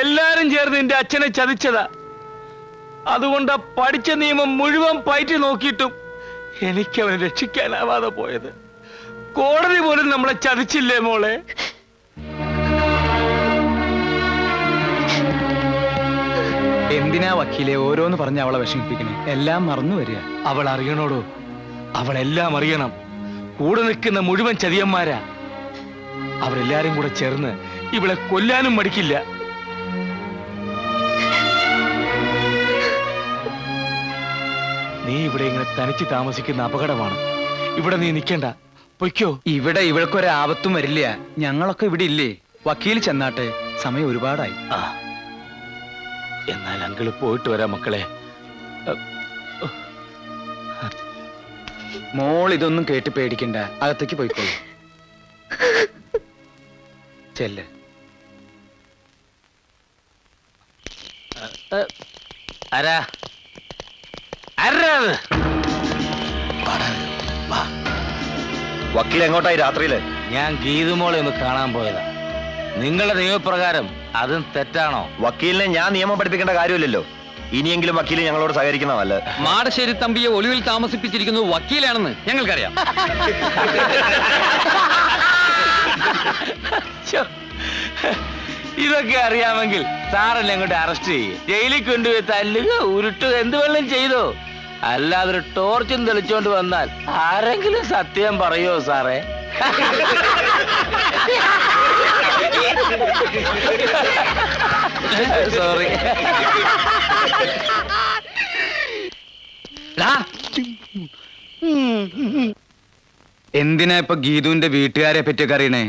എല്ലാരും ചേർന്ന് എന്റെ അച്ഛനെ ചതിച്ചതാ. അതുകൊണ്ട് പഠിച്ച നിയമം മുഴുവൻ പയറ്റി നോക്കിയിട്ടും എനിക്ക് അവനെ രക്ഷിക്കാനാവാതെ പോയത്. കോടതി പോലും നമ്മളെ ചതിച്ചില്ലേ മോളെ? എന്തിനാ വക്കീലെ ഓരോന്ന് പറഞ്ഞ് അവളെ വിഷമിപ്പിക്കണേ? എല്ലാം മറന്നു വരിക. അവൾ അറിയണോടോ, അവളെല്ലാം അറിയണം. കൂടെ നിൽക്കുന്ന മുഴുവൻ ചതിയന്മാരാ. അവരെല്ലാരും കൂടെ ചേർന്ന് ഇവളെ കൊല്ലാനും മടിക്കില്ല. നീ ഇവിടെ ഇങ്ങനെ തനിച്ച് താമസിക്കുന്ന അപകടമാണ്. ഇവിടെ നീ നിൽക്കണ്ട, പൊയ്ക്കോ. ഇവിടെ ഇവൾക്കൊരാപത്തും വരില്ല. ഞങ്ങളൊക്കെ ഇവിടെ ഇല്ലേ? വക്കീൽ ചെന്നാട്ടെ, സമയം ഒരുപാടായി. ആ, എന്നാൽ അങ്കിള് പോയിട്ട് വരാം മക്കളെ. മോൾ ഇതൊന്നും കേട്ട് പേടിക്കണ്ട, അകത്തേക്ക് പോയിക്കോളൂ. ചെല്ല്. ആരാ ആരാ അത്? വക്കീൽ എങ്ങോട്ടായി രാത്രിയില്? ഞാൻ ഗീതുമോളെ ഒന്ന് കാണാൻ പോയതാ. നിങ്ങളുടെ നിയമപ്രകാരം അതും തെറ്റാണോ? വക്കീലിനെ ഞാൻ നിയമം പഠിപ്പിക്കേണ്ട കാര്യമില്ലല്ലോ. ഇനിയെങ്കിലും വക്കീൽ ഞങ്ങളോട് സഹകരിക്കുന്ന നല്ലത്. മാടശ്ശേരി തമ്പിയെ ഒളിവിൽ താമസിപ്പിച്ചിരിക്കുന്നത് വക്കീലാണെന്ന് ഞങ്ങൾക്കറിയാം. ശ്ശോ. ഇതൊക്കെ അറിയാമെങ്കിൽ സാറല്ലേ അങ്ങോട്ട് അറസ്റ്റ് ചെയ്യും, ജയിലിൽ കൊണ്ടുപോയി തല്ലുക, ഉരുട്ടുക, എന്ത് വെള്ളം ചെയ്തോ. അല്ലാതെ ഒരു ടോർച്ചും തെളിച്ചോണ്ട് വന്നാൽ ആരെങ്കിലും സത്യം പറയോ സാറേ? സോറി. എന്തിനാ ഇപ്പൊ ഗീതുവിന്റെ വീട്ടുകാരെ പറ്റിയൊക്കെ അറിയണേ?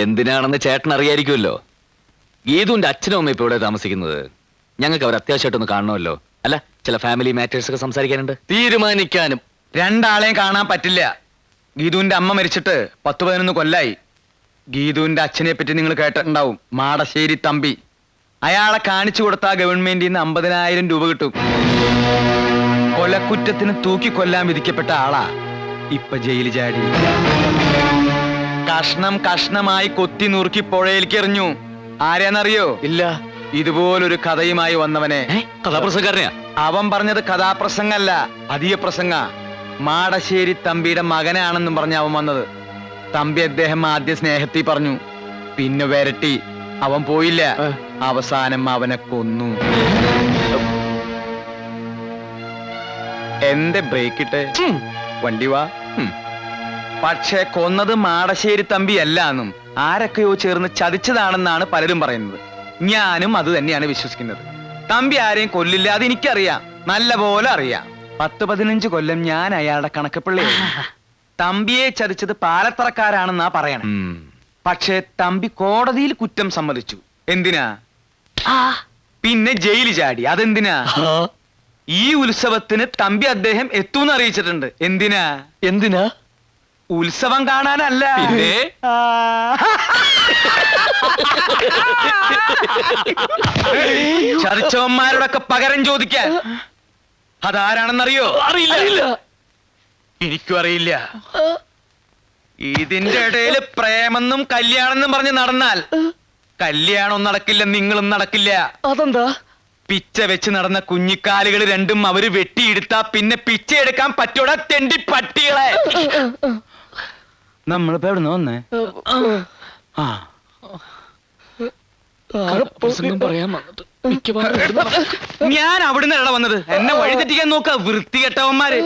എന്തിനാണെന്ന് ചേട്ടൻ അറിയായിരിക്കുമല്ലോ. ഗീതുവിന്റെ അച്ഛനും അമ്മ ഇപ്പൊ ഇവിടെ താമസിക്കുന്നത്. ഞങ്ങൾക്ക് അവർ അത്യാവശ്യമായിട്ടൊന്ന് കാണണമല്ലോ. അല്ല, ചില ഫാമിലി മാറ്റേഴ്സ് ഒക്കെ സംസാരിക്കാനുണ്ട്, തീരുമാനിക്കാനും. രണ്ടാളെയും കാണാൻ പറ്റില്ല. ഗീതുവിന്റെ അമ്മ മരിച്ചിട്ട് 10-11 കൊല്ലായി. ഗീതുവിന്റെ അച്ഛനെ പറ്റി നിങ്ങൾ കേട്ടിട്ടുണ്ടാവും, മാടശ്ശേരി തമ്പി. അയാളെ കാണിച്ചു കൊടുത്താൽ ഗവൺമെന്റിൽ നിന്ന് 50,000 രൂപ കിട്ടും. കൊലക്കുറ്റത്തിന് തൂക്കിക്കൊല്ലാൻ വിധിക്കപ്പെട്ട ആളാ ഇപ്പൊ ജയില് ചാടി. കഷ്ണം കഷ്ണമായി കൊത്തി നുറുക്കി പുഴയിലേക്ക് എറിഞ്ഞു. ആരെയാന്നറിയോ? ഇല്ല. ഇതുപോലൊരു കഥയുമായി വന്നവനെ. കഥാപ്രസംഗക്കാരനെയാ? അവൻ പറഞ്ഞത് കഥാപ്രസംഗല്ല, അധിക പ്രസംഗ. മാടശ്ശേരി തമ്പിയുടെ മകനാണെന്നും പറഞ്ഞ അവൻ വന്നത്. തമ്പി അദ്ദേഹം ആദ്യ സ്നേഹത്തിൽ പറഞ്ഞു, പിന്നെ വരട്ടി. അവൻ പോയില്ല, അവസാനം അവനെ കൊന്നു. എന്റെ ബ്രേക്ക് ഇട്ട് വണ്ടി വാ. പക്ഷെ കൊന്നത് മാടശ്ശേരി തമ്പി അല്ല എന്നും ആരൊക്കെയോ ചേർന്ന് ചതിച്ചതാണെന്നാണ് പലരും പറയുന്നത്. ഞാനും അത് തന്നെയാണ് വിശ്വസിക്കുന്നത്. തമ്പി ആരെയും കൊല്ലില്ല, അത് എനിക്കറിയാം, നല്ല പോലെ അറിയാം. 10-15 കൊല്ലം ഞാൻ അയാളുടെ കണക്കപ്പിള്ളി. തമ്പിയെ ചതിച്ചത് പാലത്തറക്കാരാണെന്നാ പറയണേ. പക്ഷെ തമ്പി കോടതിയിൽ കുറ്റം സമ്മതിച്ചു. എന്തിനാ? പിന്നെ ജയില് ചാടി. അതെന്തിനാ? ഈ ഉത്സവത്തിന് തമ്പി അദ്ദേഹം എത്തൂന്ന് അറിയിച്ചിട്ടുണ്ട്. എന്തിനാ? എന്തിനാ? ഉത്സവം കാണാനല്ല. പിന്നെ? ചതിച്ചവന്മാരോടൊക്കെ പകരം ചോദിക്കാൻ. അതാരാണെന്നറിയോ? അറിയില്ല. എനിക്കും അറിയില്ല. ഇതിന്റെ ഇടയിൽ പ്രേമെന്നും കല്യാണമെന്നും പറഞ്ഞ് നടന്നാൽ കല്യാണം നടക്കില്ല, നിങ്ങളും നടക്കില്ല. അതെന്താ? പിച്ച വെച്ച് നടന്ന കുഞ്ഞിക്കാലുകൾ രണ്ടും അവര് വെട്ടിയെടുത്താ പിന്നെ പിച്ച എടുക്കാൻ പറ്റൂടാ, തെണ്ടി പട്ടികളെ. നമ്മളിപ്പോ എവിടെ നിന്ന് വന്നേ? പറയാൻ വന്നിട്ട് ഞാൻ അവിടുന്ന് എവിടെ വന്നത്? എന്നെ വഴി തെറ്റിക്കാൻ നോക്ക വൃത്തികെട്ടവന്മാര്.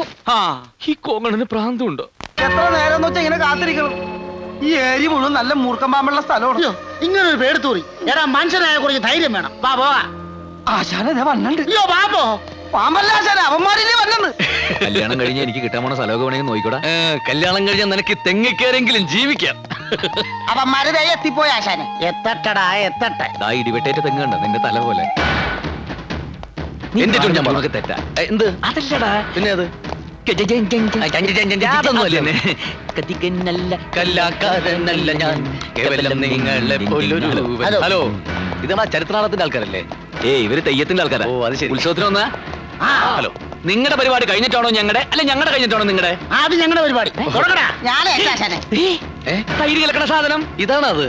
ഈ കോങ്ങണിന് പ്രാന്തമുണ്ടോ? എത്ര നേരം വെച്ചാൽ ഇങ്ങനെ കാത്തിരിക്കണം? ഈ ഏരി മുഴുവൻ നല്ല മൂർക്കം പാമ്പുള്ള സ്ഥലമാണ്. ഇങ്ങനെ ഒരു പേടിത്തൂറി എടാ, മനുഷ്യനായ കുറച്ച് ധൈര്യം വേണം. ബാബോ ആശാന വന്നുണ്ട്. അയ്യോ ബാബോ, പാമ്പല്ല ആശാന, അവന്മാരില്ലേ വന്നെന്ന്. കല്യാണം കഴിഞ്ഞാൽ എനിക്ക് കിട്ടാൻ പോണ സ്ഥലമൊക്കെ വേണമെങ്കിൽ നോക്കിക്കൂടാ. കല്യാണം കഴിഞ്ഞാൽ നിനക്ക് തെങ്ങിക്കേരെങ്കിലും ജീവിക്കാം. അവന്മാര് ദേ എത്തിപ്പോയി ആശാനെ. എത്തട്ടടാ എത്തട്ടെ. ഇടിവെട്ടേറ്റ തെങ്ങുണ്ട് നിന്റെ തല പോലെ. എന്റെ ഞാൻ പറഞ്ഞൊക്കെ തെറ്റാ. എന്ത്? അതല്ലടാ. പിന്നെ അത് കലാകാരനല്ല ഞാൻ, കേവലം നിങ്ങളെ പോലൊരു. ഹലോ, ഇതാ ചരിത്രനാടകത്തിന്റെ ആൾക്കാരല്ലേ? ഇവര് തെയ്യത്തിന്റെ ആൾക്കാരാ. ഓ, അത് ശരി. ഉത്സവത്തിന് വന്നാ? ഹലോ, നിങ്ങളുടെ പരിപാടി കഴിഞ്ഞിട്ടാണോ ഞങ്ങളുടെ, അല്ല ഞങ്ങളുടെ കഴിഞ്ഞിട്ടാണോ നിങ്ങളുടെ? ആദ്യം ഞങ്ങളുടെ പരിപാടി. തൈര് കലക്കണ സാധനം ഇതാണ്. അത്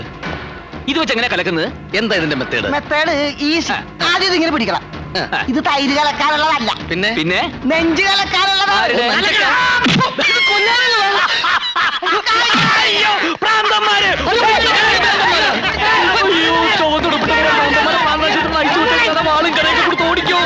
ഇത് വെച്ച് എങ്ങനെ കലക്കുന്നത്? എന്താ ഇതിന്റെ മെത്തേഡ്? Method easy. ആദ്യം ഇങ്ങനെ പിടിക്കണം. ഇത് തൈര് കലക്കാനുള്ളതല്ല. പിന്നെ പിന്നെ നെഞ്ച് കലക്കാനുള്ളതാണ്. ഓടിക്കോ.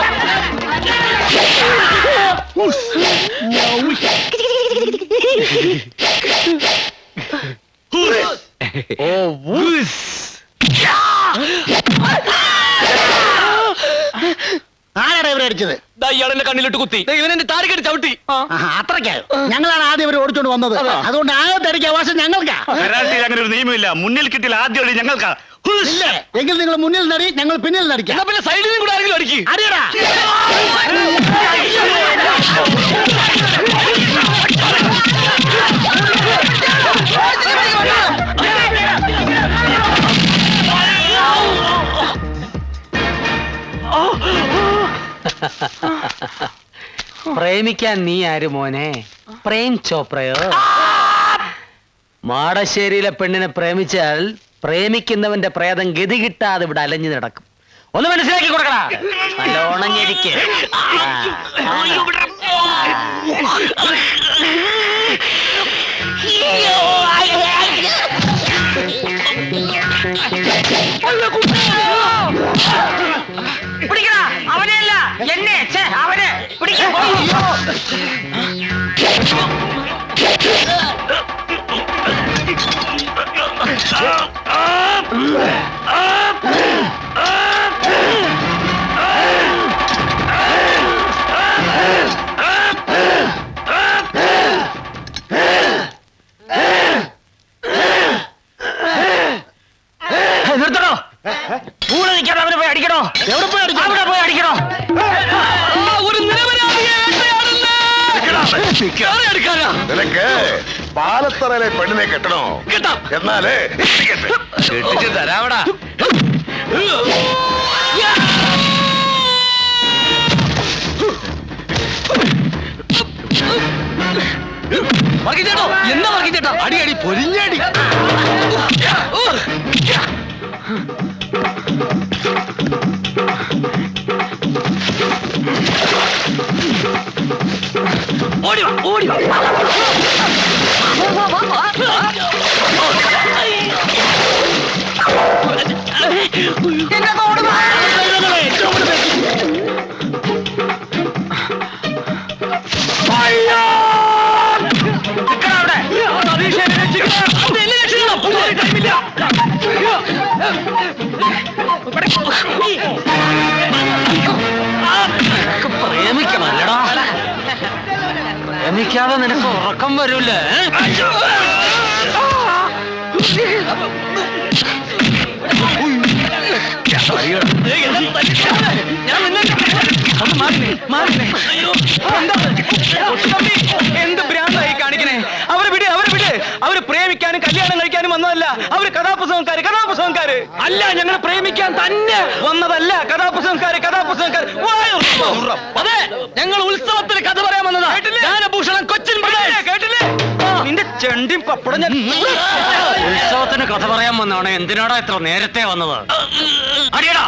ആരാണ് ഇവരെ അടിച്ചത്? ഇയാളെന്നെ കണ്ണിലിട്ട് കുത്തി. ഇവനെന്റെ താരക്കെട്ട് ചവിട്ടി. അത്രയ്ക്കായോ? ഞങ്ങളാണ് ആദ്യം ഇവർ ഓടിച്ചോണ്ട് വന്നത്. അതുകൊണ്ട് ആദ്യത്തെ അടിക്കുക അവകാശം ഞങ്ങൾക്കാ. കരാട്ടയിൽ അങ്ങനെ ഒരു നിയമമില്ല. മുന്നിൽ കിട്ടിയാൽ ആദ്യം അടി ഞങ്ങൾക്കാ. എങ്കിൽ നിങ്ങൾ മുന്നിൽ നടി, ഞങ്ങൾ പിന്നിൽ നടിക്കാം. പിന്നെ സൈഡിൽ കൂടെ ആരെങ്കിലും അടിക്കും. അടിയടാ. പ്രേമിക്കാൻ നീ ആര് മോനെ? പ്രേം ചോപ്രയോ? മാടശ്ശേരിയിലെ പെണ്ണിനെ പ്രേമിച്ചാൽ പ്രേമിക്കുന്നവന്റെ പ്രേതം ഗതി കിട്ടാതെ ഇവിടെ അലഞ്ഞു നടക്കും. ഒന്ന് മനസ്സിലാക്കി കൊടുക്കടാ. നല്ലോണം ഞെരിക്ക്. പിടിക്കടാ അവനെയല്ല എന്നെ അവനെ പിടിക്കാൻ നിർത്തണോ? കൂടെ നിൽക്കണം, അവനെ പോയി അടിക്കണോ? എവിടെ പോയി അടിക്കണം? അവിടെ പോയി അടിക്കണോ? ഒരു നിരപരാധിയെ നിനക്ക് പാലത്തറയിലെ പെണ്ണിനെ കെട്ടണോ? കിട്ടാം. എന്നാലേ കെട്ടിച്ച് തരാവടാ. വർഗീച്ചേട്ടോ, എന്താ വർഗീച്ചേട്ടാ? അടി അടി പൊരിഞ്ഞടി. ഓടി വാ, ഓടി വാ. പ്രേമിക്കണല്ലടാ, പ്രേമിക്കാതെ നിനക്ക് ഉറക്കം വരൂല്ലേ? എന്ത് ഭ്രാന്തായി കാണിക്കണേ? അവരെ വിട്, അവരെ വിട്. അവര് പ്രേമിക്കാനും കല്യാണം കഴിക്കാനും വന്നതല്ല. അവര് കഥാപുസ്തകക്കാര്, കഥാപുസ്തകക്കാര് അല്ല. ഞങ്ങൾ പ്രേമിക്കാൻ തന്നെ വന്നതല്ല. കഥാപുസ്തകക്കാര്, കഥാപുസ്തകക്കാര്. അതെ, ഞങ്ങൾ ഉത്സവത്തിന് കഥ പറയാൻ വന്നതാ. ജ്ഞാനഭൂഷണം കൊച്ചിൻ കേട്ടില്ലേ? നിന്റെ ചെണ്ടിയും പപ്പടം ഞാൻ ഉത്സവത്തിന് കഥ പറയാൻ വന്നതാണ്. എന്തിനാടാ ഇത്ര നേരത്തെ വന്നത്? അടിയടാ.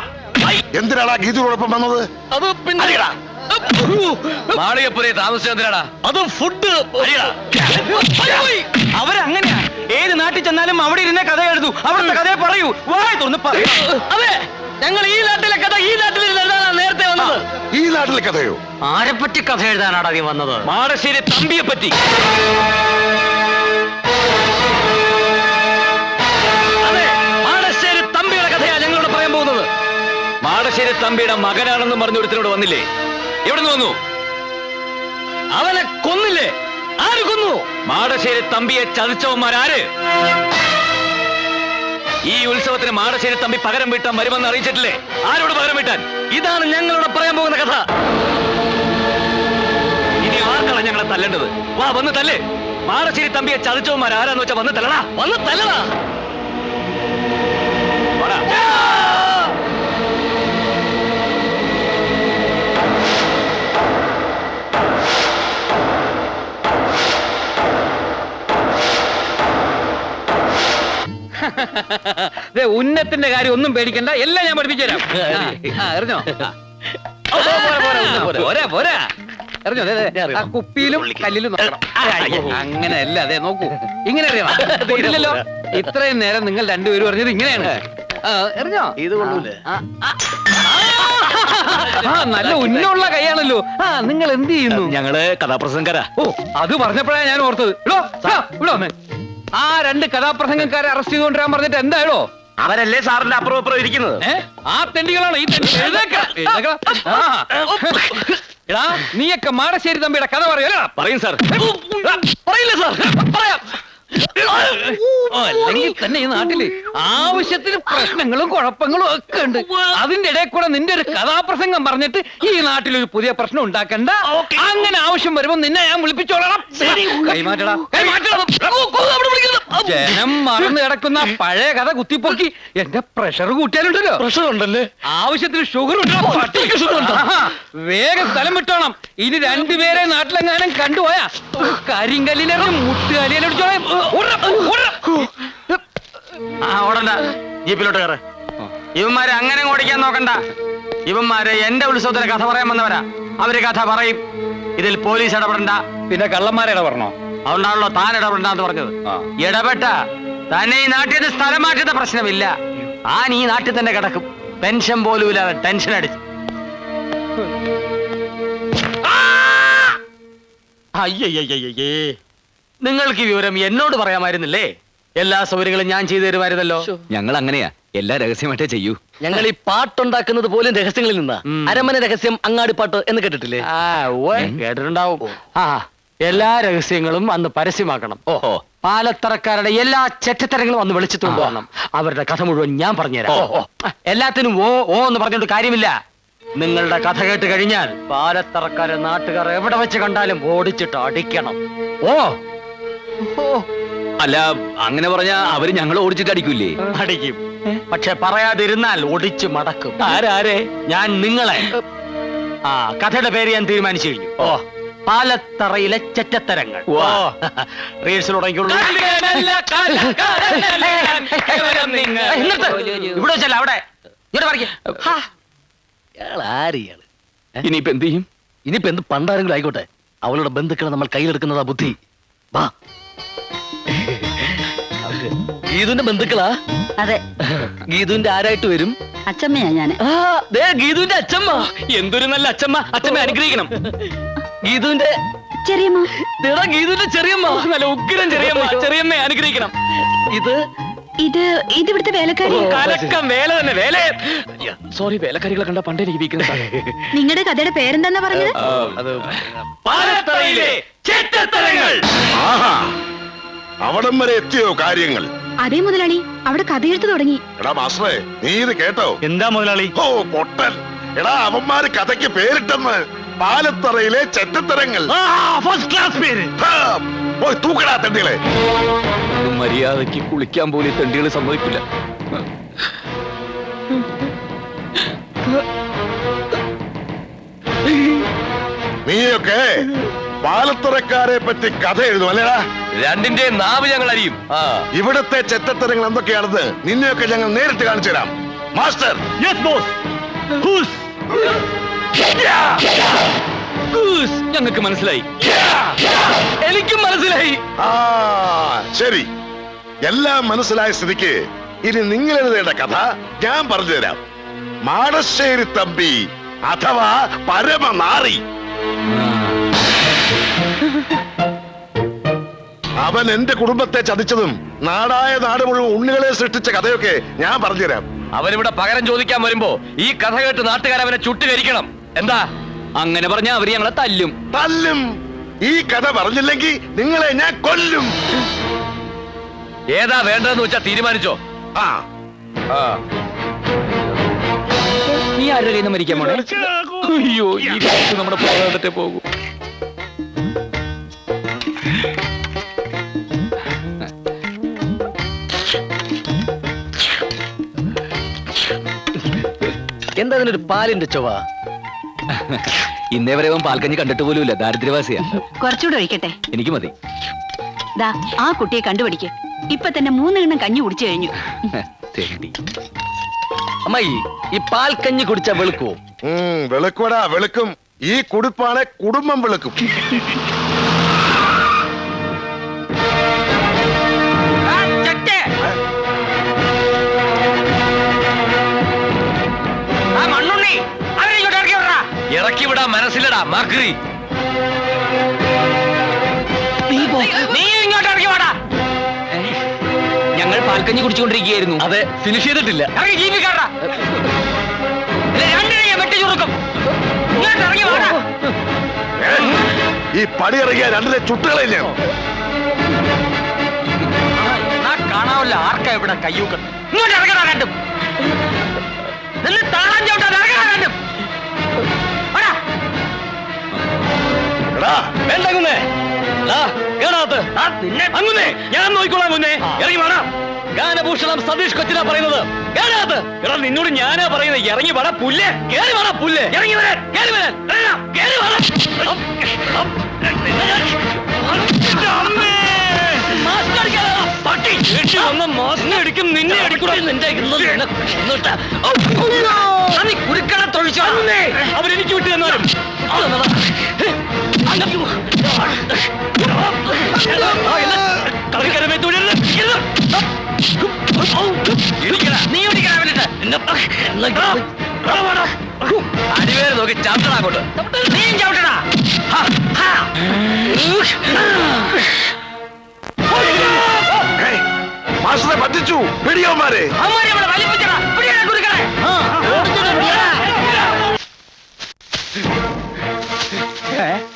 എന്തിനാടാ ഗീതയോടൊപ്പം വന്നത്? അത് പിന്നെ മാളികപ്പുരയെ താമസിച്ചെന്തിനാടാ? അതും ഫുഡ്. അവരങ്ങനെയാ. ഏത് നാട്ടിൽ ചെന്നാലും അവിടെ ഇരുന്നേ കഥ എഴുതൂ. അവിടുത്തെ കഥയെ പറയൂ. വായി തുറന്ന് പറയൂ. അതെ, ഞങ്ങൾ ഈ നാട്ടിലെ കഥ ഈ നാട്ടിൽ എഴുതാനാണ് നേരത്തെ വന്നത്. ഈ നാട്ടിലെ കഥയോ? ആരെപ്പറ്റി കഥ എഴുതാനാടാ നീ വന്നത്? മാടശ്ശേരി തമ്പിയെ പറ്റി. അതെ, മാടശ്ശേരി തമ്പിയുടെ കഥയാ ഞങ്ങളോട് പറയാൻ പോകുന്നത്. മാടശ്ശേരി തമ്പിയുടെ മകനാണെന്ന് പറഞ്ഞ ഒരുത്തരോട് വന്നില്ലേ? എവിടുന്ന് വന്നു? അവനെ കൊന്നില്ലേ? ആര് കൊന്നു? മാടശ്ശേരി തമ്പിയെ ചതിച്ചവന്മാരാര്? ഈ ഉത്സവത്തിന് മാടശ്ശേരി തമ്പി പകരം വീട്ടാൻ വരുമെന്ന് അറിയിച്ചിട്ടില്ലേ? ആരോട് പകരം വീട്ടാൻ? ഇതാണ് ഞങ്ങളോട് പറയാൻ പോകുന്ന കഥ. ഇനി ആർക്കാണ് ഞങ്ങളെ തല്ലേണ്ടത്? വാ, വന്ന് തല്ലേ. മാടശ്ശേരി തമ്പിയെ ചതിച്ചവന്മാർ ആരാന്ന് വെച്ചാ വന്ന് തല്ലടാ, വന്ന് തല്ലടാ. ഉന്നത്തിന്റെ കാര്യം ഒന്നും പേടിക്കണ്ട, എല്ലാം ഞാൻ പഠിപ്പിച്ചു തരാം. അറിഞ്ഞോ? പോരാ പോരാ, അറിഞ്ഞോ? ആ കുപ്പിയിലും കല്ലിലും നോക്കണം. അങ്ങനെയല്ല, അതെ നോക്കൂ, ഇങ്ങനെ അറിയണം. ഇത്രയും നേരം നിങ്ങൾ രണ്ടുപേരും പറഞ്ഞത് ഇങ്ങനെയാണ്. അറിഞ്ഞോ? ഇത് കൊള്ളൂലേ? നല്ല ഉന്നുള്ള കൈയാണല്ലോ. നിങ്ങൾ എന്ത് ചെയ്യുന്നു? ഞങ്ങള് കഥാപ്രസംഗക്കാരാ. ഓ, അത് പറഞ്ഞപ്പോഴാണ് ഞാൻ ഓർത്തത്. ഇവിടെ ആ രണ്ട് കഥാപ്രസംഗക്കാരെ അറസ്റ്റ് ചെയ്തുകൊണ്ടിരാൻ പറഞ്ഞിട്ട് എന്തായാലോ? അവരല്ലേ സാറിന്റെ അപ്പുറം അപ്പുറം ഇരിക്കുന്നത്? ആ തെണ്ടികളാണ് ഈ തെണ്ടി. എടാ, നീയൊക്കെ മാടശ്ശേരി തമ്പിയുടെ കഥ പറയല? പറയും സാർ. പറയില്ല സാർ, പറയാം. അല്ലെങ്കിൽ തന്നെ ഈ നാട്ടില് ആവശ്യത്തിന് പ്രശ്നങ്ങളും കുഴപ്പങ്ങളും ഒക്കെ ഉണ്ട്. അതിന്റെ ഇടയിൽ കൂടെ നിന്റെ ഒരു കഥാപ്രസംഗം പറഞ്ഞിട്ട് ഈ നാട്ടിലൊരു പുതിയ പ്രശ്നം ഉണ്ടാക്കണ്ട. അങ്ങനെ ആവശ്യം വരുമ്പോ നിന്നെ ഞാൻ വിളിപ്പിച്ചോളാം. കൈമാറ്റടാ, ജനം മറന്നു കിടക്കുന്ന പഴയ കഥ കുത്തിപ്പൊക്കി എന്റെ പ്രഷർ കൂട്ടിയാലുണ്ടല്ലോ. പ്രഷർ ഉണ്ടല്ലേ? ആവശ്യത്തിന് ഷുഗർ ഉണ്ടോ? വേഗം സ്ഥലം വിട്ടോണം. ഇനി രണ്ടുപേരെ നാട്ടിലെങ്ങാനും കണ്ടുപോയാ കരിങ്കല്ലിനെ മുട്ടുകാലിയിലടിച്ചോളാം. ഓടണ്ട, ജീപ്പിലോട്ട് കയറ്. ഇവന്മാരെ അങ്ങനെ ഓടിക്കാൻ നോക്കണ്ട. ഇവന്മാരെ എന്റെ ഉത്സവത്തിന് കഥ പറയാൻ വന്നവരാ. അവര് കഥ പറയും. ഇതിൽ പോലീസ് ഇടപെടണ്ട. പിന്നെ കള്ളന്മാരെ ഇടപെടണോ? അതുകൊണ്ടാണല്ലോ താൻ ഇടപെടണ്ടെന്ന് പറഞ്ഞത്. ഇടപെട്ട തന്നെ ഈ നാട്ടിൽ നിന്ന് സ്ഥലം മാറ്റുന്ന പ്രശ്നമില്ല. ഈ നാട്ടിൽ തന്നെ കിടക്കും. പെൻഷൻ പോലും ഇല്ലാതെ ടെൻഷൻ അടിച്ച്. അയ്യയ്യേ, നിങ്ങൾക്ക് ഈ വിവരം എന്നോട് പറയാമായിരുന്നില്ലേ? എല്ലാ സൗകര്യങ്ങളും ഞാൻ ചെയ്തു തരുമായിരുന്നല്ലോ. ഞങ്ങൾ അങ്ങനെയാ, എല്ലാ രഹസ്യമായിട്ടേ ചെയ്യൂ. ഞങ്ങൾ ഈ പാട്ടുണ്ടാക്കുന്നത് പോലും രഹസ്യങ്ങളിൽ നിന്നാ. അരമന രഹസ്യം, അങ്ങാടിപ്പാട്ട് എന്ന് കേട്ടിട്ടില്ലേ? കേട്ടിട്ടുണ്ടാവും. എല്ലാ രഹസ്യങ്ങളും അന്ന് പരസ്യമാക്കണം. ഓഹോ, പാലത്തറക്കാരുടെ എല്ലാ ചെറ്റത്തരങ്ങളും അന്ന് വെളിച്ചത്ത് കൊണ്ടുവരണം. അവരുടെ കഥ മുഴുവൻ ഞാൻ പറഞ്ഞുതരാം. എല്ലാത്തിനും ഓ ഓ എന്ന് പറഞ്ഞോണ്ട് കാര്യമില്ല. നിങ്ങളുടെ കഥ കേട്ട് കഴിഞ്ഞാൽ പാലത്തറക്കാരെ നാട്ടുകാർ എവിടെ വെച്ച് കണ്ടാലും ഓടിച്ചിട്ട് അടിക്കണം. ഓ അല്ല, അങ്ങനെ പറഞ്ഞാ അവര് ഞങ്ങൾ ഓടിച്ചിട്ട് അടിക്കൂലേ? അടിക്കും. പക്ഷെ പറയാതിരുന്നാൽ ഒടിച്ചു മടക്കും. ആരാരെ? ഞാൻ നിങ്ങളെ. കഥയുടെ പേര് ഞാൻ തീരുമാനിച്ചു കഴിഞ്ഞു. പാലത്തറയിലെ ചെറ്റത്തരങ്ങൾ. റീൽസിൽ തുടങ്ങിയുള്ളൂ. ഇവിടെ വെച്ചല്ല, അവിടെ ഇനിയിപ്പോ എന്ത് ചെയ്യും? ഇനിയിപ്പോ എന്ത് പണ്ടാരെങ്കിലും ആയിക്കോട്ടെ, അവളുടെ ബന്ധുക്കളെ നമ്മൾ കയ്യിലെടുക്കുന്നതാ ബുദ്ധി. വാ. ഗീതുവിന്റെ ബന്ധുക്കളാ? അതെ. ഗീതുവിന്റെ ആരായിട്ട് വരും? അച്ചമ്മയാ ഞാന്. ഗീതുവിന്റെ അച്ഛമ്മ. എന്തൊരു നല്ല അച്ഛമ്മ. അച്ഛമ്മ അനുഗ്രഹിക്കണം. ഗീതുവിന്റെ ചെറിയമ്മ. ഗീതുവിന്റെ ചെറിയമ്മ. നല്ല ഉഗ്രം ചെറിയമ്മ. ചെറിയമ്മ അനുഗ്രഹിക്കണം. ഇത് ഇവിടുത്തെ വേലക്കാരി. കലക്കം വേല തന്നെ. വേല. സോറി, വേലക്കാരികളെ കണ്ട പണ്ടേ ജീവിക്കുന്നത്. നിങ്ങളുടെ കഥയുടെ പേരെന്താ പറഞ്ഞത്? പാലത്തറയിലെ ചെറ്റത്തരങ്ങൾ. അവിടം വരെ എത്തിയോ കാര്യങ്ങൾ? അതേ മുതലാളി, അവിടെ കഥ എഴുത്ത് തുടങ്ങി. എടാ മാസ്റ്ററെ, നീ ഇത് കേട്ടോ? എന്താ മുതലാളി? ഓ പൊട്ടൻ. എടാ, അവന്മാര് കഥയ്ക്ക് പേരിട്ടെന്ന്. പാലത്തറയിലെ ചെറ്റത്തരങ്ങൾ. ഫസ്റ്റ് ക്ലാസ് പേര്. പോയി തൂക്കടാ തെണ്ടികളെ. മര്യാദക്ക് കുളിക്കാൻ പോലും തെണ്ടികൾ സമ്മതിക്കില്ല. നീയൊക്കെ പാലത്തറക്കാരെ പറ്റി കഥ എഴുതും അല്ലേടാ? രണ്ടിന്റെ നാവ് ഞങ്ങൾ അറിയും. ഇവിടത്തെ ചെറ്റത്തരങ്ങൾ എന്തൊക്കെയാണെന്ന് നിന്നെയൊക്കെ ഞങ്ങൾ നേരിട്ട് കാണിച്ചു തരാം. മാസ്റ്റർ. Yes boss. ഞങ്ങൾക്ക് മനസ്സിലായി. എനിക്കും മനസ്സിലായി. ശരി, എല്ലാം മനസ്സിലായ സ്ഥിതിക്ക് ഇനി നിങ്ങൾ എഴുതേണ്ട കഥ ഞാൻ പറഞ്ഞു തരാം. മാടശ്ശേരി തമ്പി അഥവാ പരമനാറി. അവൻ എന്റെ കുടുംബത്തെ ചതിച്ചതും നാടായ നാട് മുഴുവൻ ഉണ്ണികളെ സൃഷ്ടിച്ച കഥയൊക്കെ ഞാൻ പറഞ്ഞുതരാം. അവനിവിടെ പകരം ചോദിക്കാൻ വരുമ്പോ ഈ കഥ കേട്ട് നാട്ടുകാരവനെ ചുട്ടുകരിക്കണം. എന്താ? അങ്ങനെ പറഞ്ഞാ അവര് ഞങ്ങളെ തല്ലും. തല്ലും. ഈ കഥ പറഞ്ഞില്ലെങ്കിൽ നിങ്ങളെ ഞാൻ കൊല്ലും. ഏതാ വേണ്ടതെന്ന് വെച്ചാ തീരുമാനിച്ചോ. നീ ആരുടെ കയ്യിൽ നിന്ന് മരിക്കാൻ പോണേ? അയ്യോ, ഈ കാലത്ത് നമ്മുടെ പോകാതെ പോകും. എന്താ ഇതിനൊരു പാലിന്റെ ചൊവ്വ? ഇന്നേ വരെ അവൻ പാൽക്കഞ്ഞി കണ്ടിട്ട് പോലുമില്ല. ദാരിദ്ര്യവാസിയാ. കുറച്ചുകൂടെ ഒഴിക്കട്ടെ? എനിക്ക് മതി. ദാ, ആ കുട്ടിയെ കണ്ടുപിടിക്ക്. ഇപ്പൊ തന്നെ 3 എണ്ണം കഞ്ഞി കുടിച്ചു കഴിഞ്ഞു. അമ്മായി, ഈ പാൽക്കഞ്ഞി കുടിച്ചാ വെളുക്കുവോ? വെളുക്കൂടാ, വെളുക്കും. ഈ കുടിപ്പാണ് കുടുംബം വെളുക്കും. ഇറക്കി വിടാ മനസ്സിലടാ മാക്രി. ഞങ്ങൾ പാൽക്കഞ്ഞി കുടിച്ചുകൊണ്ടിരിക്കുകയായിരുന്നു. അതെ, ഫിനിഷ് ചെയ്തിട്ടില്ല. ഈ പടി ഇറങ്ങിയ രണ്ടിലെ ചുട്ടുകളെ ഞാൻ കാണാവല്ല. ആർക്കാ ഇവിടെ കയ്യൂക്കം? ഇങ്ങോട്ട് ഇറങ്ങാ രണ്ടും. താളം ചവിട്ടാ ഇറങ്ങാ രണ്ടും. വേണ്ടേ അങ്ങനെ ഞാൻ നോക്കിക്കോളാം. മുന്നേ ഇറങ്ങി വേണം. ഗാനഭൂഷണം സതീഷ് കൊച്ചിനാ പറയുന്നത്. എടാ, നിന്നോട് ഞാനാ പറയുന്നത്. ഇറങ്ങി വേണം. പുല്ല് കേറി വേണം. പുല്ല് ഇറങ്ങി വരാൻ. കേറി വരാൻ. കേറി വേണം. മാസിനെ അടിക്കും. നിന്നെ അടിക്കൂടാ. കുരുക്കട തൊഴിച്ചോ. അവരെനിക്ക് വിട്ടു തന്നാലും കളിക്കരമേ തുടരുത്. നീ അടിവേര് നോക്കി ചവിട്ടണ അങ്ങോട്ട്. നീയും ചവിട്ടടാ. മാസ്റ്ററെ പറ്റിച്ചു, പിടിയോമാരെ.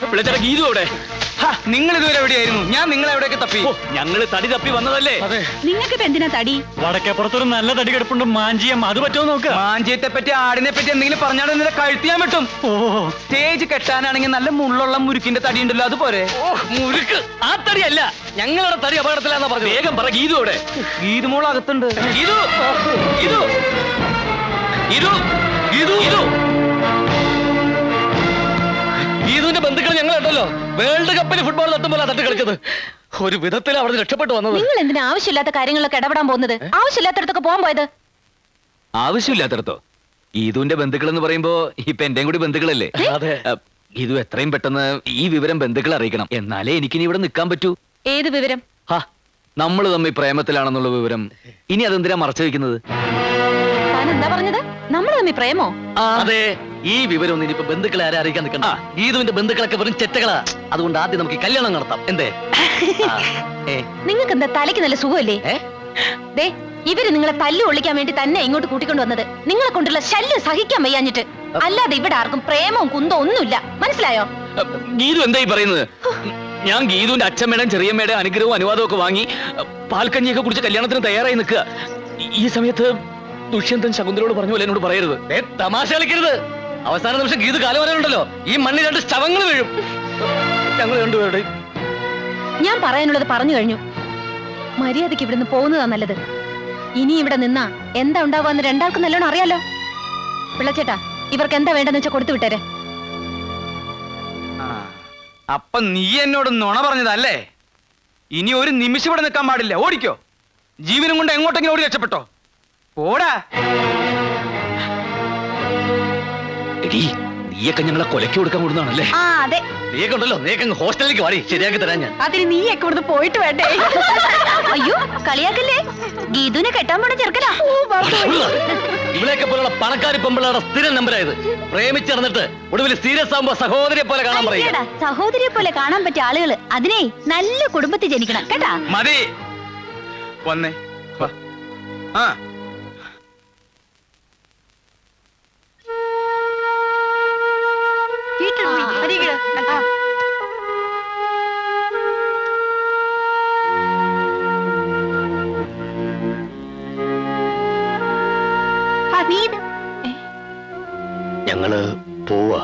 പിള്ളച്ചേട്ടാ ഗീതു അവിടെ. നിങ്ങൾ ഇതുവരെ എവിടെയായിരുന്നു? ഞാൻ നിങ്ങളെ എവിടെയൊക്കെ തപ്പി. ഞങ്ങള് തടി തപ്പി വന്നതല്ലേ. നിങ്ങൾക്ക് എന്തിനാ തടി? വടക്കേ പുറത്തൊരു നല്ല തടി കിടപ്പുണ്ട്, മാഞ്ചിയം. അത് പറ്റുമോ നോക്കുക. മാഞ്ചിയത്തെ പറ്റി ആടിനെ പറ്റി എന്തെങ്കിലും പറഞ്ഞാൽ നിന്നെ കഴുത്തിയാൻ പറ്റും. സ്റ്റേജ് കെട്ടാനാണെങ്കിൽ നല്ല മുള്ളുള്ള മുരുക്കിന്റെ തടി ഉണ്ടല്ലോ, അതുപോലെ. മുരുക്ക് ആ തടിയല്ല, ഞങ്ങളുടെ തടി അപകടത്തിലാന്നാ പറഞ്ഞത്. വേഗം പറ ഗീതു അവിടെ. ഗീതു മോൾ അകത്തുണ്ട്. ഗീതു ഗീതു ഗീതു ഗീതു ഗീതു ഗീതുവിന്റെ ബന്ധുക്കൾ ഞങ്ങൾ ഉണ്ടല്ലോ, വേൾഡ് കപ്പിൽ ഫുട്ബോൾ തട്ടുമ്പോൾ തട്ട് കളിച്ചത്. ഒരു വിധത്തിൽ അവിടെ രക്ഷപ്പെട്ടു വന്നത്. നിങ്ങൾ എന്തിനാ ആവശ്യമില്ലാത്ത കാര്യങ്ങളൊക്കെ ഇടപെടാൻ പോകുന്നത്? ആവശ്യമില്ലാത്തടത്തൊക്കെ പോകാൻ പോയത്. ആവശ്യമില്ലാത്തടത്തോ? ഗീതുവിന്റെ ബന്ധുക്കൾ എന്ന് പറയുമ്പോ ഇപ്പൊ എന്റെയും കൂടി ബന്ധുക്കളല്ലേ. അതെ. ഗീതു എത്രയും പെട്ടെന്ന് ഈ വിവരം ബന്ധുക്കളെ അറിയിക്കണം, എന്നാലേ എനിക്കിനി ഇവിടെ നിൽക്കാൻ പറ്റൂ. ഏത് വിവരം? നമ്മൾ തമ്മിൽ പ്രേമത്തിലാണെന്നുള്ള വിവരം. ഇനി അതെന്തിനാ മറച്ചു വെക്കുന്നത്? താൻ എന്താ പറഞ്ഞത്? നമ്മൾ തമ്മിൽ പ്രേമോ? അതെ. ഈ വിവരം ഒന്നും ഇനിയിപ്പോ ബന്ധുക്കളെ ആരെ അറിയിക്കാൻ നിൽക്കണ്ട. ഗീതുവിന്റെ ബന്ധുക്കളൊക്കെ വെറും ചെറ്റകളാ. അതുകൊണ്ട് ആദ്യം നമുക്ക് കല്യാണം നടത്താം. എന്തേ? നിങ്ങൾക്ക് എന്താ തലയ്ക്ക് നല്ല സുഖമല്ലേ? ദേ, ഇവര് നിങ്ങളെ തല്ലു ഒളിക്കാൻ വേണ്ടി തന്നെ ഇങ്ങോട്ട് കൂട്ടിക്കൊണ്ട് വന്നത്. നിങ്ങളെ കൊണ്ടുള്ള ശല്യം സഹിക്കാൻ വയ്യാഞ്ഞിട്ട്. അല്ലാതെ ഇവിടെ ആർക്കും പ്രേമവും കുന്തവും ഒന്നുമില്ല, മനസ്സിലായോ? ഗീതു എന്തായി പറയുന്നത്? ഞാൻ ഗീതുവിന്റെ അച്ഛമ്മയുടെയും ചെറിയമ്മയുടെയും അനുഗ്രഹവും അനുവാദവും ഒക്കെ വാങ്ങി പാൽക്കഞ്ഞിയൊക്കെ കുടിച്ച് കല്യാണത്തിന് തയ്യാറായി നിൽക്കുക. ഈ സമയത്ത് ദുഷ്യന്തൻ ശകുന്തലോട് പറഞ്ഞ പോലെ എന്നോട് പറയരുത്. തമാശ കളിക്കരുത്. അവസാന നിമിഷം ഗീതു കാലം വരാനുണ്ടല്ലോ, ഈ മണ്ണിൽ 2 ശവങ്ങൾ വീഴും. ഞങ്ങൾ രണ്ടുപേരുടെ. ഞാൻ പറയാനുള്ളത് പറഞ്ഞു കഴിഞ്ഞു. മര്യാദയ്ക്ക് ഇവിടുന്ന് പോകുന്നതാ നല്ലത്. ഇനി ഇവിടെ നിന്നാ എന്താ ഉണ്ടാവാന്ന് രണ്ടാൾക്കും നല്ലോണം അറിയാലോ. പിള്ളച്ചേട്ടാ, ഇവർക്ക് എന്താ വേണ്ടെന്ന് വെച്ചാൽ കൊടുത്തു വിട്ടേരെ. അപ്പൊ നീ എന്നോട് നുണ പറഞ്ഞതല്ലേ? ഇനി ഒരു നിമിഷം ഇവിടെ നിൽക്കാൻ പാടില്ല. ഓടിക്കോ. ജീവനും കൊണ്ട് എങ്ങോട്ടെങ്കിലും ഓടി രക്ഷപ്പെട്ടോ. ഓടാ. നീയൊക്കെ ഞങ്ങളെ കൊലക്കി കൊടുക്കാൻ കൂടുന്നതാണല്ലേ? അതെ. നീയൊക്കെ ഉണ്ടല്ലോ, നീയൊക്കെ ഹോസ്റ്റലിലേക്ക് വാടി, ശരിയാക്കി തരാൻ ഞാൻ. അതിന് നീയൊക്കെ ഇവിടുന്ന് പോയിട്ട് വേണ്ടേ? അയ്യോ, കളിയാക്കല്ലേ. ഗീതുവിനെ കെട്ടാൻ പോണ ചെറുക്കനാ. ഇവിടെയൊക്കെ പോലുള്ള പണക്കാരി പെമ്പിളയുടെ സ്ഥിരം നമ്പരായത്. പ്രേമിച്ചിറന്നിട്ട് ഒടുവിൽ സീരിയസ് ആകുമ്പോ സഹോദരിയെ പോലെ കാണാൻ പറയുക. സഹോദരിയെ പോലെ കാണാൻ പറ്റിയ ആളുകള് അതിനെ നല്ല കുടുംബത്തിൽ ജനിക്കണം കേട്ടാ. മതി. വന്നേ. ആ ഞങ്ങള് പോവാ.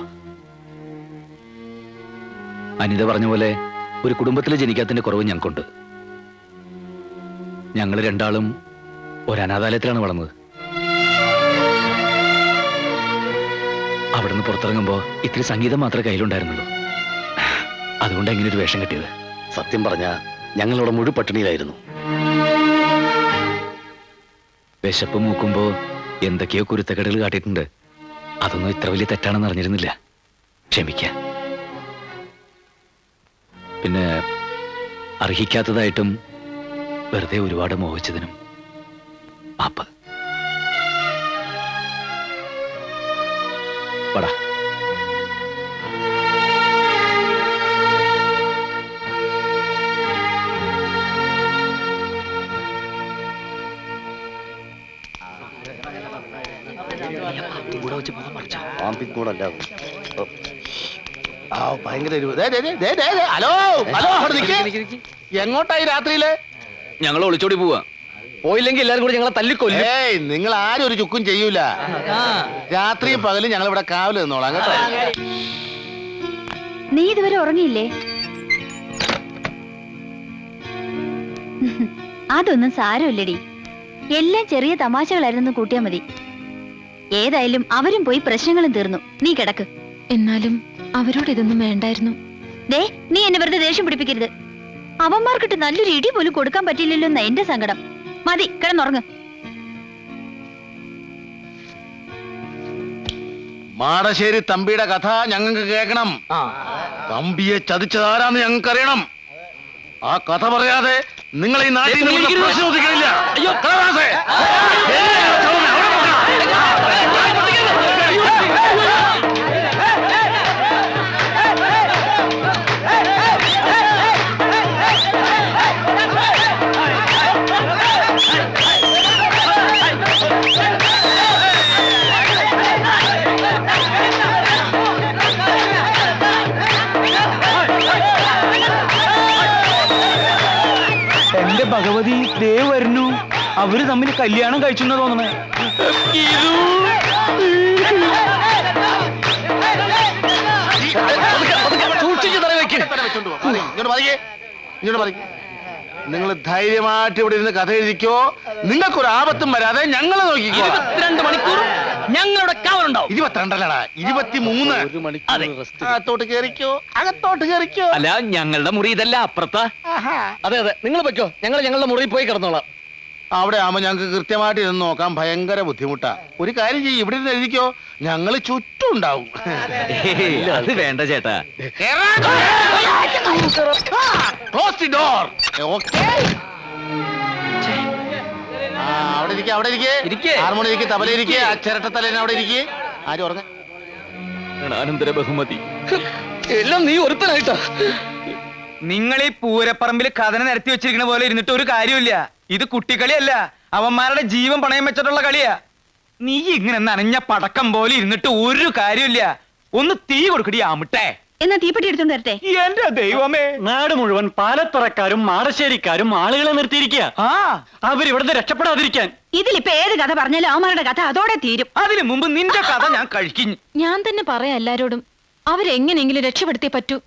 അനിത പറഞ്ഞ പോലെ ഒരു കുടുംബത്തിൽ ജനിക്കാത്തതിന്റെ കുറവ് ഞങ്ങൾക്കുണ്ട്. ഞങ്ങൾ രണ്ടാളും ഒരു അനാഥാലയത്തിലാണ് വളർന്നത്. അവിടുന്ന് പുറത്തിറങ്ങുമ്പോ ഇത്തിരി സംഗീതം മാത്രമേ കയ്യിലുണ്ടായിരുന്നുള്ളൂ. അതുകൊണ്ട് എങ്ങനെ ഒരു വേഷം കിട്ടിയത്? സത്യം പറഞ്ഞ ഞങ്ങളവിടെ മുഴുവൻ പട്ടിണിയിലായിരുന്നു. വിശപ്പ് മൂക്കുമ്പോ എന്തൊക്കെയോ കുരുത്തക്കേടുകൾ കാട്ടിയിട്ടുണ്ട്. അതൊന്നും ഇത്ര വലിയ തെറ്റാണെന്ന് അറിഞ്ഞിരുന്നില്ല. ക്ഷമിക്ക. പിന്നെ അർഹിക്കാത്തതായിട്ടും വെറുതെ ഒരുപാട് മോഹിച്ചതിനും മാപ്പ്. പടാ. എങ്ങോട്ടായി രാത്രിയില്? ഞങ്ങൾ ഒളിച്ചോടി പോവാ. പോയില്ലെങ്കിൽ എല്ലാരും കൂടി ഞങ്ങളെ തല്ലിക്കൊല്ലും. നിങ്ങൾ ആരും ഒരു ചുക്കും ചെയ്യൂല. രാത്രിയും പകലും ഞങ്ങൾ ഇവിടെ കാവല് നിന്നോളാം കേട്ടോ. നീ ഇതുവരെ ഉറങ്ങിയില്ലേ? അതൊന്നും സാരമില്ലടി. എല്ലാം ചെറിയ തമാശകളായിരുന്നു കൂട്ടിയാ മതി. ഏതായാലും അവരും പോയി പ്രശ്നങ്ങളും തീർന്നു. നീ കിടക്ക്. എന്നാലും അവരോട് ഇതൊന്നും വേണ്ടായിരുന്നു. ദേ, നീ എന്നെ വെറുതെ ദേഷ്യം പിടിപ്പിക്കരുത്. അവന്മാർക്കിട്ട് നല്ലൊരു ഇടി പോലും കൊടുക്കാൻ പറ്റില്ലല്ലോ എന്നാ എന്റെ സങ്കടം. മതി, കിടന്നുറങ്ങ്. മാടശ്ശേരി തമ്പിയുടെ കഥ ഞങ്ങൾക്ക് കേൾക്കണം. തമ്പിയെ ചതിച്ചതാരാന്ന് ഞങ്ങൾക്ക് അറിയണം. ആ കഥ പറയാതെ നിങ്ങൾ ഈ നാട്ടിൽ നിന്ന് ഒരു പ്രശ്നം ഒതുക്കണില്ല. അയ്യോ കടവാസേ. എന്റെ ഭഗവതി ദേ വരുന്നു. അവര് തമ്മിൽ കല്യാണം കഴിച്ചു തോന്നണേ. നിങ്ങൾ ധൈര്യമായിട്ട് ഇവിടെ ഇരുന്ന് കഥ എഴുതിക്കോ. നിങ്ങൾക്കൊരു ആപത്തും വരാതെ ഞങ്ങളെ നോക്കിക്കോ. 22 മണിക്കൂർ ഞങ്ങളുടെ കാവലുണ്ടാവും. 22 23. അകത്തോട്ട് കേറിക്കോ, അകത്തോട്ട് കേറിക്കോ. അല്ല ഞങ്ങളുടെ മുറി ഇതല്ല അപ്പുറത്താ. അതെ അതെ, നിങ്ങൾ വെക്കോ, ഞങ്ങളുടെ മുറിയിൽ പോയി കിടന്നോളാം. അവിടെ ആവുമ്പോ ഞങ്ങൾക്ക് കൃത്യമായിട്ട് ഇരുന്ന് നോക്കാൻ ഭയങ്കര ബുദ്ധിമുട്ടാ. ഒരു കാര്യം ചെയ്യും, ഇവിടെ ഇരുന്ന് എഴുതിക്കോ, ഞങ്ങള് ചുറ്റും ഉണ്ടാവും. അത് വേണ്ട ചേട്ടാ. Close the door. Okay? അവിടെ ഇരിക്കെ, അവിടെ ഇരിക്കെ. ഹാർമോണി ഇരിക്കെ, തബല ഇരിക്കെ, ആ ചിരട്ടത്തലേനെ അവിടെ ഇരിക്കെ. ആരും ഉറങ്ങ. അനന്തര ബഹുമതി എല്ലാം നീ ഒരുത്തനായിട്ടാ. നിങ്ങൾ ഈ പൂരപ്പറമ്പിൽ കഥന നിരത്തി വെച്ചിരിക്കുന്ന പോലെ ഇരുന്നിട്ട് ഒരു കാര്യമില്ല. ഇത് കുട്ടിക്കളിയല്ല, അവന്മാരുടെ ജീവൻ പണയം വെച്ചിട്ടുള്ള കളിയാ. നീ ഇങ്ങനെ നനഞ്ഞ പടക്കം പോലെ ഇരുന്നിട്ട് ഒരു കാര്യമില്ല. ഒന്ന് തീ കൊടുക്കടി ആമിട്ടെ. എന്നാ തീപ്പെട്ടി എടുത്തോണ്ട് വരട്ടെ. എന്റെ ദൈവമേ, നാട് മുഴുവൻ പാലത്തറക്കാരും മാടശ്ശേരിക്കാരും ആളുകളെ നിർത്തിയിരിക്കുക. അവരിവിടുന്ന് രക്ഷപ്പെടാതിരിക്കാൻ. ഇതിലിപ്പോ ഏത് കഥ പറഞ്ഞാലും അവന്മാരുടെ കഥ അതോടെ തീരും. അതിനു മുമ്പ് നിന്റെ കഥ ഞാൻ കഴിക്കുന്നു. ഞാൻ തന്നെ പറയാം എല്ലാരോടും, അവരെങ്ങനെങ്കിലും രക്ഷപ്പെടുത്തിയേ പറ്റൂ.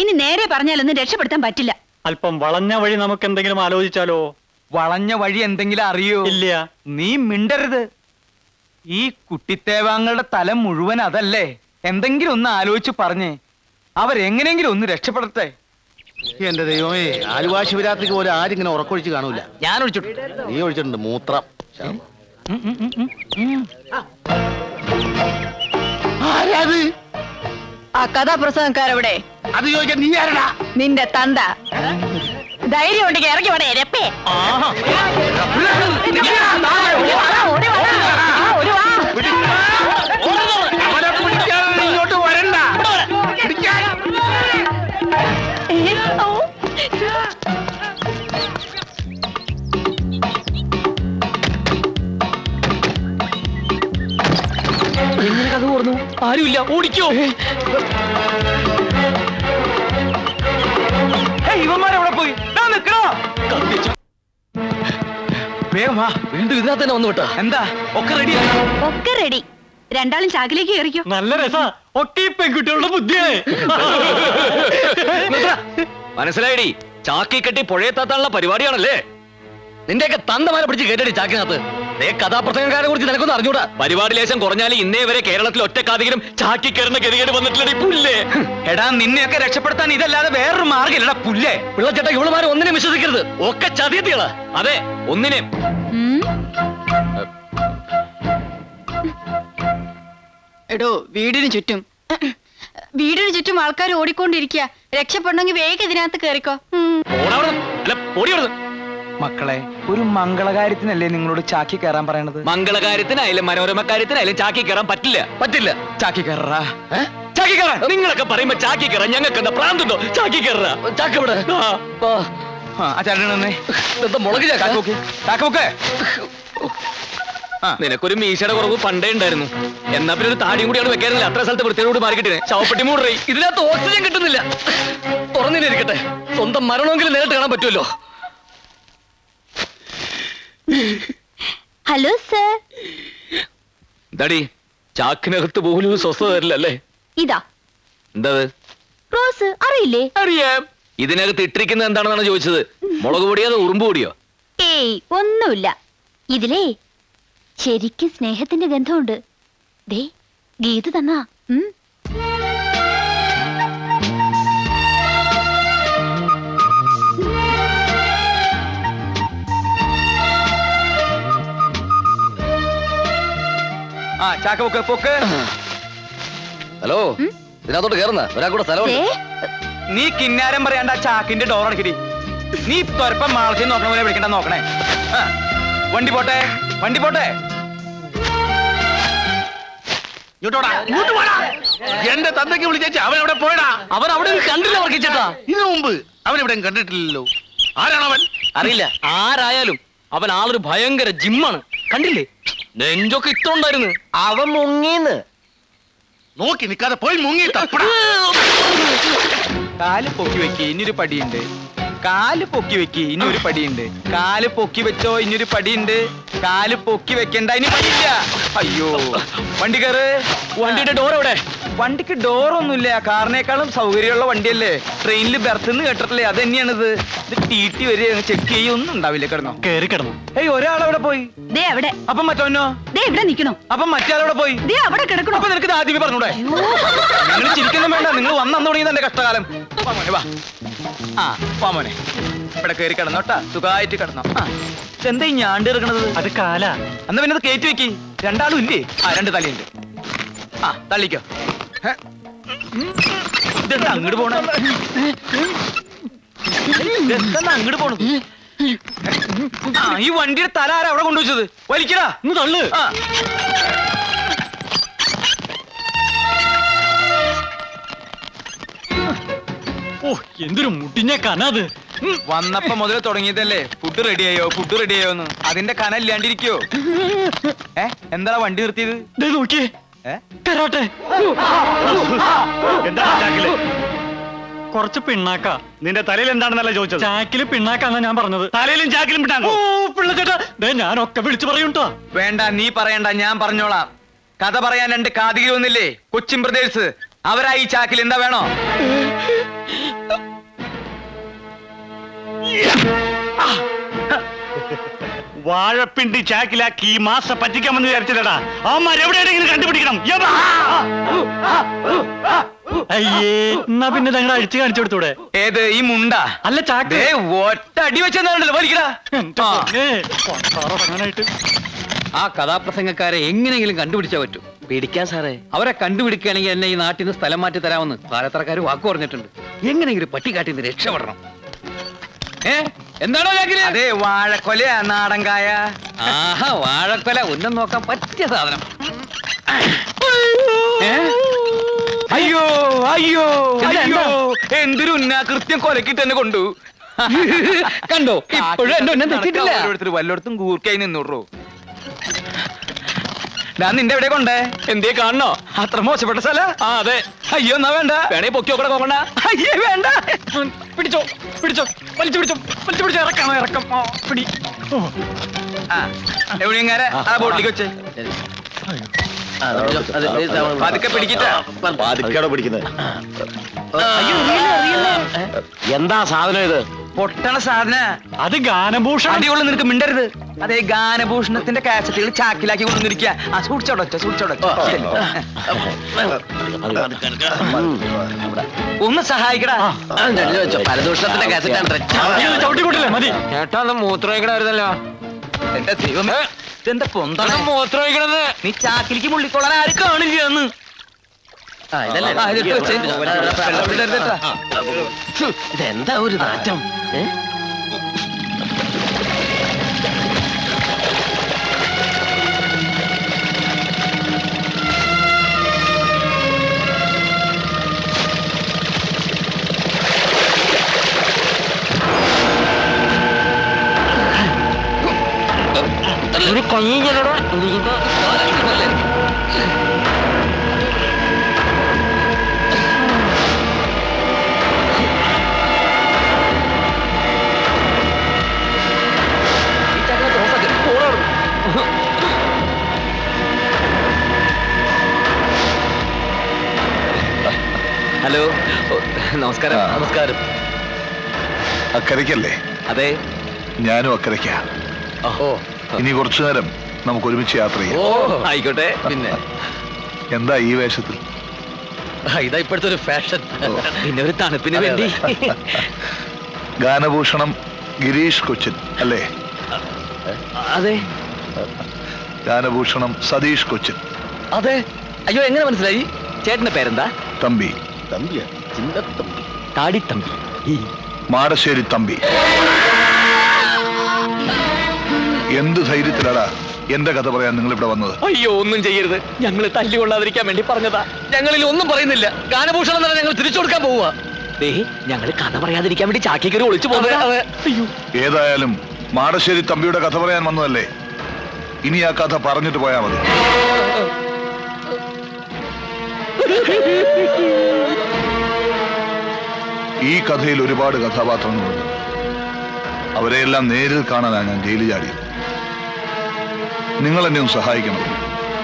ഇനി നേരെ പറഞ്ഞാലൊന്നും രക്ഷപ്പെടുത്താൻ പറ്റില്ല. അല്പം വളഞ്ഞ വഴി നമുക്ക് എന്തെങ്കിലും ആലോചിച്ചാലോ? വളഞ്ഞ വഴി എന്തെങ്കിലും അറിയോ? ഇല്ല. നീ മിണ്ടരുത്. ഈ കുട്ടിത്തേവാങ്ങളുടെ തല മുഴുവൻ അതല്ലേ. എന്തെങ്കിലും ഒന്ന് ആലോചിച്ച് പറഞ്ഞേ, അവരെങ്ങനെങ്കിലും ഒന്ന് രക്ഷപ്പെടട്ടെ. എന്റെ ദൈവമേ, ആലുവാ ശിവരാത്രിക്ക് പോലെ ആരും ഇങ്ങനെ ഉറക്കൊഴിച്ച് കാണൂല. ഞാൻ ഒഴിച്ചിട്ടുണ്ട്. നീ ഒഴിച്ചിട്ടുണ്ട് മൂത്രം. ആരാത്? ആ കഥാപ്രസംഗക്കാരെവിടെ? അത് ചോദിക്കാൻ നീ ആരടാ? നിന്റെ തന്ത. ധൈര്യം ഉണ്ടെങ്കിൽ ഇറങ്ങി വേണേ രപ്പേ. ഇങ്ങോട്ട് വരണ്ട. എങ്ങനെ കഥ ഓർന്നു? ആരുമില്ല, ഓടിക്കോ. ഇവന്മാരെവിടെ പോയി? വേഗം വാ. വീണ്ടും ഇതിനകത്ത് തന്നെ വന്നു വിട്ടാ. എന്താ ഒക്കെ റെഡിയാ? ഒക്കെ റെഡി. രണ്ടാളും ചാക്കിലേക്ക് കയറിക്കോ. നല്ല രസാ. ഒക്കെ ഈ പെൺകുട്ടികളുടെ ബുദ്ധിയായി. മനസ്സിലായിടി, ചാക്കി കെട്ടി പുഴയെത്താത്താനുള്ള പരിപാടിയാണല്ലേ. നിന്റെയൊക്കെ തന്തമാരെ പിടിച്ച് കേട്ടടി ചാക്കിനകത്ത്. കഥാപ്രസംഗക്കാരെ കുറിച്ച് നിനക്കൊന്നും അറിഞ്ഞൂടാ. പരിപാടി ലേശം കുറഞ്ഞാലും ഇന്നേ വരെ കേരളത്തിൽ ഒറ്റക്കാതെങ്കിലും ചാക്കി കയറുന്ന ഗതികേട് വന്നിട്ടില്ലടി പുല്ലേ. എടാ, നിന്നെയൊക്കെ രക്ഷപ്പെടുത്താൻ ഇതല്ലാതെ വേറൊരു മാർഗ്ഗമില്ലടാ പുല്ലേ. പിള്ളച്ചേട്ടാ, ഇവളുമാരെ ഒന്നിനും വിശ്വസിക്കരുത്. ഒക്കെ ചതിയത്തികളാ. അതെ, ഒന്നിനെ. എടോ, വീടിന് ചുറ്റും ആൾക്കാർ ഓടിക്കൊണ്ടിരിക്കുക. രക്ഷപ്പെടണമെങ്കിൽ വേഗം ഇതിനകത്ത് കേറിക്കോ. മക്കളെ, ഒരു മംഗളകാര്യത്തിനല്ലേ നിങ്ങളോട് ചാക്കി കയറാൻ പറയണത്? മംഗളകാര്യത്തിനായാലും മനോരമ കാര്യത്തിനായാലും ചാക്കി കയറാൻ പറ്റില്ല. ചാക്കി കയറാ. ചാക്കി കയറാൻ നിങ്ങളൊക്കെ പറയുമ്പോ ചാക്കി കയറാൻ ഞങ്ങൾക്ക് എന്താ പ്രാന്തുണ്ടോ? ചാക്കി കയറാ. ചാക്ക് ഇവിടെ. മുളക് ചാക്കൊക്കെ. നിനക്കൊരു മീശയുടെ കുറവ് പണ്ടേ ഉണ്ടായിരുന്നു. എന്നാ പിന്നെ ഒരു താടിയും കൂടിയാണ് വെക്കാനില്ല. അത്ര സ്ഥലത്ത് വൃത്തിയോട് മാറിക്കിട്ടേ ശവപ്പെട്ടി മൂടറേ. ഇതിനകത്ത് ഓക്സിജൻ കിട്ടുന്നില്ല. തുറന്നിരിക്കട്ടെ, സ്വന്തം മരണമെങ്കിലും നേരിട്ട് കാണാൻ പറ്റുമല്ലോ. Hello sir. എന്താടി ചാക്കിനകത്ത് പോലും സ്വസ്ഥത തരില്ലല്ലേ? ഇതാ എന്താ റോസ്, അറിയില്ലേ? അറിയാം. ഇതിനകത്ത് ഇട്ടിരിക്കുന്നത് എന്താണെന്നാണ് ചോദിച്ചത്. മുളക് പൊടിയോ അതോ ഉറുമ്പ് പൊടിയോ? ഏയ്, ഒന്നുമില്ല. ഇതിലേ ശരിക്കും സ്നേഹത്തിന്റെ ഗന്ധമുണ്ട്. ദേ, ഗീത് തന്നാ. ചാക്കൊക്കെ പൊക്ക്. ഹലോ, ഇതിനകത്തോട്ട് കയറുന്ന ഒരാൾക്കൂടെ സ്ഥലമുണ്ട്. നീ കിന്നാരം പറയാണ്ട ചാക്കിന്റെ ഡോർ അടക്കിടി. നീ തൊരപ്പം മാളത്തിൽ നോക്കണ പോലെ വിളിക്കണ്ട നോക്കണേ. ആ, വണ്ടി പോട്ടെ, വണ്ടി പോട്ടെ. എന്റെ തന്തയ്ക്ക് വിളിച്ചേച്ച് അവൻ എവിടെ പോയടാ? അവൻ അവിടെ കണ്ടില്ല വർക്കിച്ചേട്ടാ. ഇതിനു മുമ്പ് അവൻ ഇവിടെ കണ്ടിട്ടില്ലല്ലോ. ആരാണ് അവൻ? അറിയില്ല, ആരായാലും അവൻ ആളൊരു ഭയങ്കര ജിമ്മാണ്. കണ്ടില്ലേ, നെഞ്ചൊക്കെ ഇട്ടുണ്ടായിരുന്നു. അവൻ മുങ്ങീന്ന്. നോക്കി നിൽക്കാതെ പോയി മുങ്ങി തപ്പടാ. കാല് പൊക്കി വെക്ക്, ഇനിയൊരു പടിയുണ്ട്. കാല് പൊക്കി വെക്ക്, ഇനി ഒരു പടിയുണ്ട്. കാല് പൊക്കി വെച്ചോ, ഇനിയൊരു പടിയുണ്ട്. കാല് പൊക്കി വെക്കണ്ട, ഇനി പടിയില്ല. അയ്യോ, വണ്ടി കയറ്. വണ്ടിയുടെ ഡോർ എവിടെ? വണ്ടിക്ക് ഡോറൊന്നുമില്ല. കാറിനേക്കാളും സൗകര്യമുള്ള വണ്ടിയല്ലേ. ട്രെയിനിൽ ബെർത്ത് കേട്ടിട്ടില്ലേ, അത് തന്നെയാണിത്. ഇത് ടി വരെ ചെക്ക് ചെയ്യൊന്നും ഉണ്ടാവില്ല. കിടന്നോ, കേറി കിടന്നു. ഏയ് ഒരാളവിടെ പോയി. ദേ അവിടെ, അപ്പം മറ്റോനോ? ദേ ഇവിടെ നിക്കണോ. അപ്പം മറ്റേ പോയി. ദേ അവിടെ കിടക്കണോ. അപ്പൊ നിനക്ക് ഇത് ആദ്യമേ പറഞ്ഞൂടെ? നിങ്ങൾ ചിരിക്കൊന്നും വേണ്ട, നിങ്ങൾ വന്നു തുടങ്ങിയത് എന്റെ കഷ്ടകാലം. വാ മോനെ, വാ. ആ, വാ മോനെ, ഇവിടെ കയറി കിടന്നോട്ടാ, സുഖമായിട്ട് കിടന്നോ. ആ, എന്താ ഈ ഞാണ്ട് ഇറങ്ങണത്? അത് കാല. എന്നാ പിന്നെ അത് കയറ്റി വെക്കി. രണ്ടാളും ഇല്ലേ? ആ, രണ്ട് തലയുണ്ട്. ആ, തള്ളിക്കോ. ഇതെന്താ അങ്ങോട്ട് പോണ? ഇതെന്താ അങ്ങോട്ട് പോണത്? ആ, ഈ വണ്ടിയുടെ തല ആരാ അവിടെ കൊണ്ടുവച്ചത്? വലിക്കടാ, ഇന്ന് തള്ളു. ആ. ഓ, എന്തൊരു മുടിഞ്ഞ കനത്. വന്നപ്പോ മുതൽ തുടങ്ങിയതല്ലേ ഫുഡ് റെഡിയായോ, ഫുഡ് റെഡിയായോന്ന്. അതിന്റെ കന ഇല്ലാണ്ടിരിക്കോ? എന്താ വണ്ടി നിർത്തിയത്? ദേ നോക്കിയേ, കരാട്ടെ. എന്താ ചാക്കില്? കുറച്ച് പിണ്ണാക്ക. നിന്റെ തലയിൽ എന്താണെന്നല്ല ചോദിച്ചത്. ചാക്കില് പിണ്ണാക്കാന്നാ ഞാൻ പറഞ്ഞത്. തലയിലും ചാക്കിലും ഓ പിട്ടാങ്കോ? പിള്ളച്ചേട്ടാ, ദേ ഞാനൊക്കെ വിളിച്ചു പറയൂട്ടോ. വേണ്ട, നീ പറയണ്ട, ഞാൻ പറഞ്ഞോളാം. കഥ പറയാൻ രണ്ട് കാതികി ഒന്നില്ലേ, കൊച്ചിൻ ബ്രദേഴ്സ്. അവരാ ഈ ചാക്കിൽ. എന്താ വേണോ? വാഴപ്പിണ്ടി ചാക്കിലാക്കി ഈ മാസം പറ്റിക്കാമെന്ന് വിചാരിച്ചില്ലടാ. അവന്മാർ എവിടെയെങ്കിലും കണ്ടുപിടിക്കണം. യബ്ബാ! അയ്യേ, എന്നാ പിന്നെ ഞങ്ങൾ അഴിച്ചു കാണിച്ചു കൊടുത്തൂടെ? ഏത്, ഈ മുണ്ട? അല്ല, ചാക്ക്. ഒറ്റ അടി വെച്ചെന്നാണല്ലോ, വലിക്കടാ. എന്റെ പൊന്നേ, കൊണ്ടാറങ്ങാനായിട്ട്. ആ കഥാപ്രസംഗക്കാരെ എങ്ങനെയെങ്കിലും കണ്ടുപിടിച്ചാ പറ്റൂ. പേടിക്കാൻ സാറേ, അവരെ കണ്ടുപിടിക്കുകയാണെങ്കിൽ എന്നെ ഈ നാട്ടിൽ നിന്ന് സ്ഥലം മാറ്റി തരാമെന്ന് പാലത്തറക്കാർ വാക്കു പറഞ്ഞിട്ടുണ്ട്. എങ്ങനെയെങ്കിലും പട്ടിക്കാട്ടിൽ നിന്ന് രക്ഷപ്പെടണം. എന്താണോ ചാക്കില്? അതെ, വാഴക്കൊല, നാടൻകായ. ആഹാ, വാഴക്കൊല, ഉന്നം നോക്കാൻ പറ്റിയ സാധനം. അയ്യോ അയ്യോ അയ്യോ, എന്തൊരു ഉന്നാകൃത്യം കൊലക്കി തന്നെ കൊണ്ടു. കണ്ടോ, ഇപ്പോഴും എന്റെ ഉന്നം തെറ്റിട്ടില്ല. വല്ലോടത്തും കൂർക്കായി നിന്നൂറോ. ഞാൻ നിന്റെ എവിടെ കൊണ്ടേ? എന്തേ കാണണോ? അത്ര മോശപ്പെട്ട സ്ഥല? ആ അതെ. അയ്യോ, എന്നാ വേണ്ട. വേണേ പൊക്കിയോടെ നോക്കണ്ട. അയ്യേ, വേണ്ട. പിടിച്ചോ, പിടിച്ചോ, വലിച്ചു പിടിച്ചോ, വലിച്ചു പിടിച്ചോ. ഇറക്കാണോ? ഇറക്കം. പിടി. ആ, എവിടെയെങ്ങാരെ ആ ബോട്ടിലേക്ക് വെച്ചേ. പതുക്കെ പിടിക്കട്ടെ. എന്താ സാധനം ഇത്? പൊട്ടണ സാധന. അത് ഗാനഭൂഷണം. അടിയുള്ള നിനക്ക് മിണ്ടരുത്. അതേ, ഗാനഭൂഷണത്തിന്റെ കാസറ്റുകൾ ചാക്കിലാക്കി കൊണ്ടുവന്നിരിക്കുക. ആ, സൂക്ഷിച്ചോടൊച്ച, സൂക്ഷിച്ചോടൊച്ച. ഒന്ന് സഹായിക്കടാ. പരദൂഷണത്തിന്റെ ചവിട്ടിക്കൂട്ടില്ലേ? മതി. ചേട്ടാ, അത് മൂത്രമൊഴിക്കണമായിരുന്നല്ലോ. എന്റെ ദൈവമേ, ഇതെന്താ പൊന്താണ് മൂത്രമൊഴിക്കണത്? നീ ചാക്കിലേക്ക് മുള്ളിക്കൊള്ളാൻ ആരും കാണില്ല എന്ന്. ഇതെന്താ ഒരു നാറ്റം? ഒരു കയ്യിലൂടെ ഹലോ, നമസ്കാരം. നമസ്കാരം. അക്കരയ്ക്കല്ലേ? അതെ. ഞാനും അക്കരയ്ക്കാ. ഓ, ഇനി കുറച്ചു നേരം നമുക്ക് ഒരുമിച്ച് യാത്ര ചെയ്യാം. ഓ, ആയിക്കോട്ടെ. പിന്നെ എന്താ ഈ വേഷത്തിൽ? ഇതാ ഇപ്പോഴത്തെ ഒരു ഫാഷൻ. പിന്നെ ഒരു തണുപ്പിന് വേണ്ടി. ഗാനഭൂഷണം ഗിരീഷ് കൊച്ചിൻ അല്ലേ? അതെ. ഗാനഭൂഷണം സതീഷ് കൊച്ചിൻ. അതെ. അയ്യോ, എങ്ങനെ മനസ്സിലായി? ചേട്ടന്റെ പേരെന്താ? തമ്പി. തമ്പിയാ? ചിന്തത്തമ്പി, താടിത്തമ്പി. മാടശ്ശേരി തമ്പി. എന്ത് ധൈര്യത്തിലാടാ എന്റെ കഥ പറയാൻ നിങ്ങൾ ഇവിടെ വന്നത്? അയ്യോ, ഒന്നും ചെയ്യരുത്. ഞങ്ങൾ തല്ലുകൊള്ളാതിരിക്കാൻ വേണ്ടി പറഞ്ഞതാ. ഞങ്ങളിൽ ഒന്നും പറയുന്നില്ല. ഗാനഭൂഷണം തന്നെ ഞങ്ങൾ തിരിച്ചു കൊടുക്കാൻ പോവുക. ഞങ്ങൾ കഥ പറയാതിരിക്കാൻ വേണ്ടി ചാക്കിക്കറി ഒളിച്ചു പോകുന്നത്. അയ്യോ, ഏതായാലും മാടശ്ശേരി തമ്പിയുടെ കഥ പറയാൻ വന്നതല്ലേ, ഇനി ആ കഥ പറഞ്ഞിട്ട് പോയാ മതി. ഈ കഥയിൽ ഒരുപാട് കഥാപാത്രങ്ങളുണ്ട്. അവരെയെല്ലാം നേരിൽ കാണാനാണ് ഞാൻ ജയിലിൽ ചാടിയത്. നിങ്ങൾ എന്നെ ഒന്ന് സഹായിക്കണം.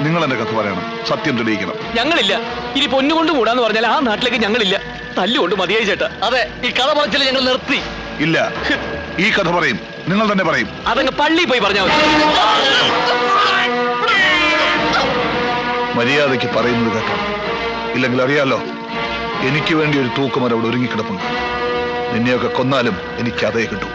നിങ്ങൾ എന്റെ കഥ പറയണം, സത്യം തെളിയിക്കണം. ഞങ്ങളില്ല. ഇനി പൊന്നുകൊണ്ട് കൂടാന്ന് പറഞ്ഞാൽ ആ നാട്ടിലേക്ക് ഞങ്ങളില്ല. തല്ലുകൊണ്ട് മതിയായി ചേട്ടാ. അതെ, ഈ കഥ പറച്ചില്ല ഞങ്ങൾ നിർത്തി. ഇല്ല, ഈ കഥ പറയും, നിങ്ങൾ തന്നെ പറയും. അതങ്ങ് പള്ളി പോയി പറഞ്ഞാൽ മതി. മര്യാദയ്ക്ക് പറയുന്നത് കേട്ടോ, ഇല്ലെങ്കിൽ അറിയാലോ, എനിക്ക് വേണ്ടി ഒരു തൂക്കുമരം അവിടെ ഒരുങ്ങിക്കിടപ്പുണ്ട്. നിന്നെയൊക്കെ കൊന്നാലും എനിക്ക് അതേ കിട്ടൂ.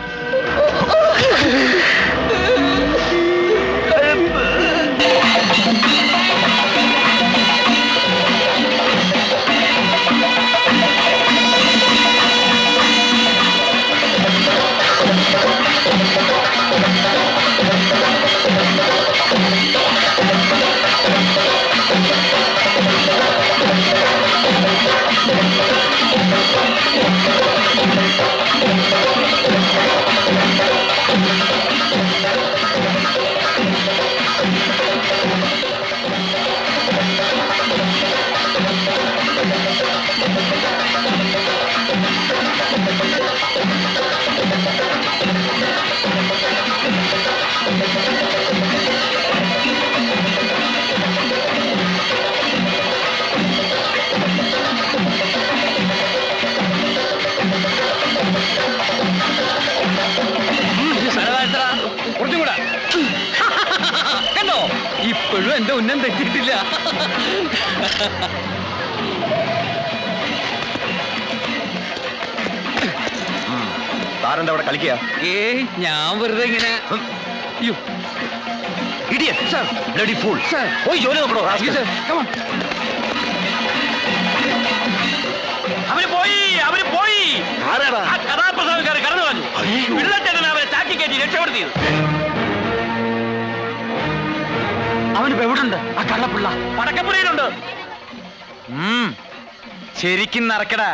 കണ്ടോ, ഇപ്പോഴും എന്റെ ഉന്നം തെറ്റിയിട്ടില്ല. താരെന്താ അവിടെ കളിക്കുക? ഞാൻ വെറുതെ ഇങ്ങനെ. പോയി ജോലി നോക്കണോ? അവര് പോയി, അവര് പോയി. ആരാടാ? ആ കഥാപ്രസംഗക്കാർ കടന്നു വന്നു. പിള്ളേട്ടനാണ് അവരെ ചാക്കി കയറ്റി രക്ഷപ്പെടുത്തിയത്. അവനിപ്പോ എവിടുണ്ട് ആ കള്ളപ്പിള്ള? പടക്കപ്പുറയിലുണ്ട്. ശരിക്കും നടക്കടാ.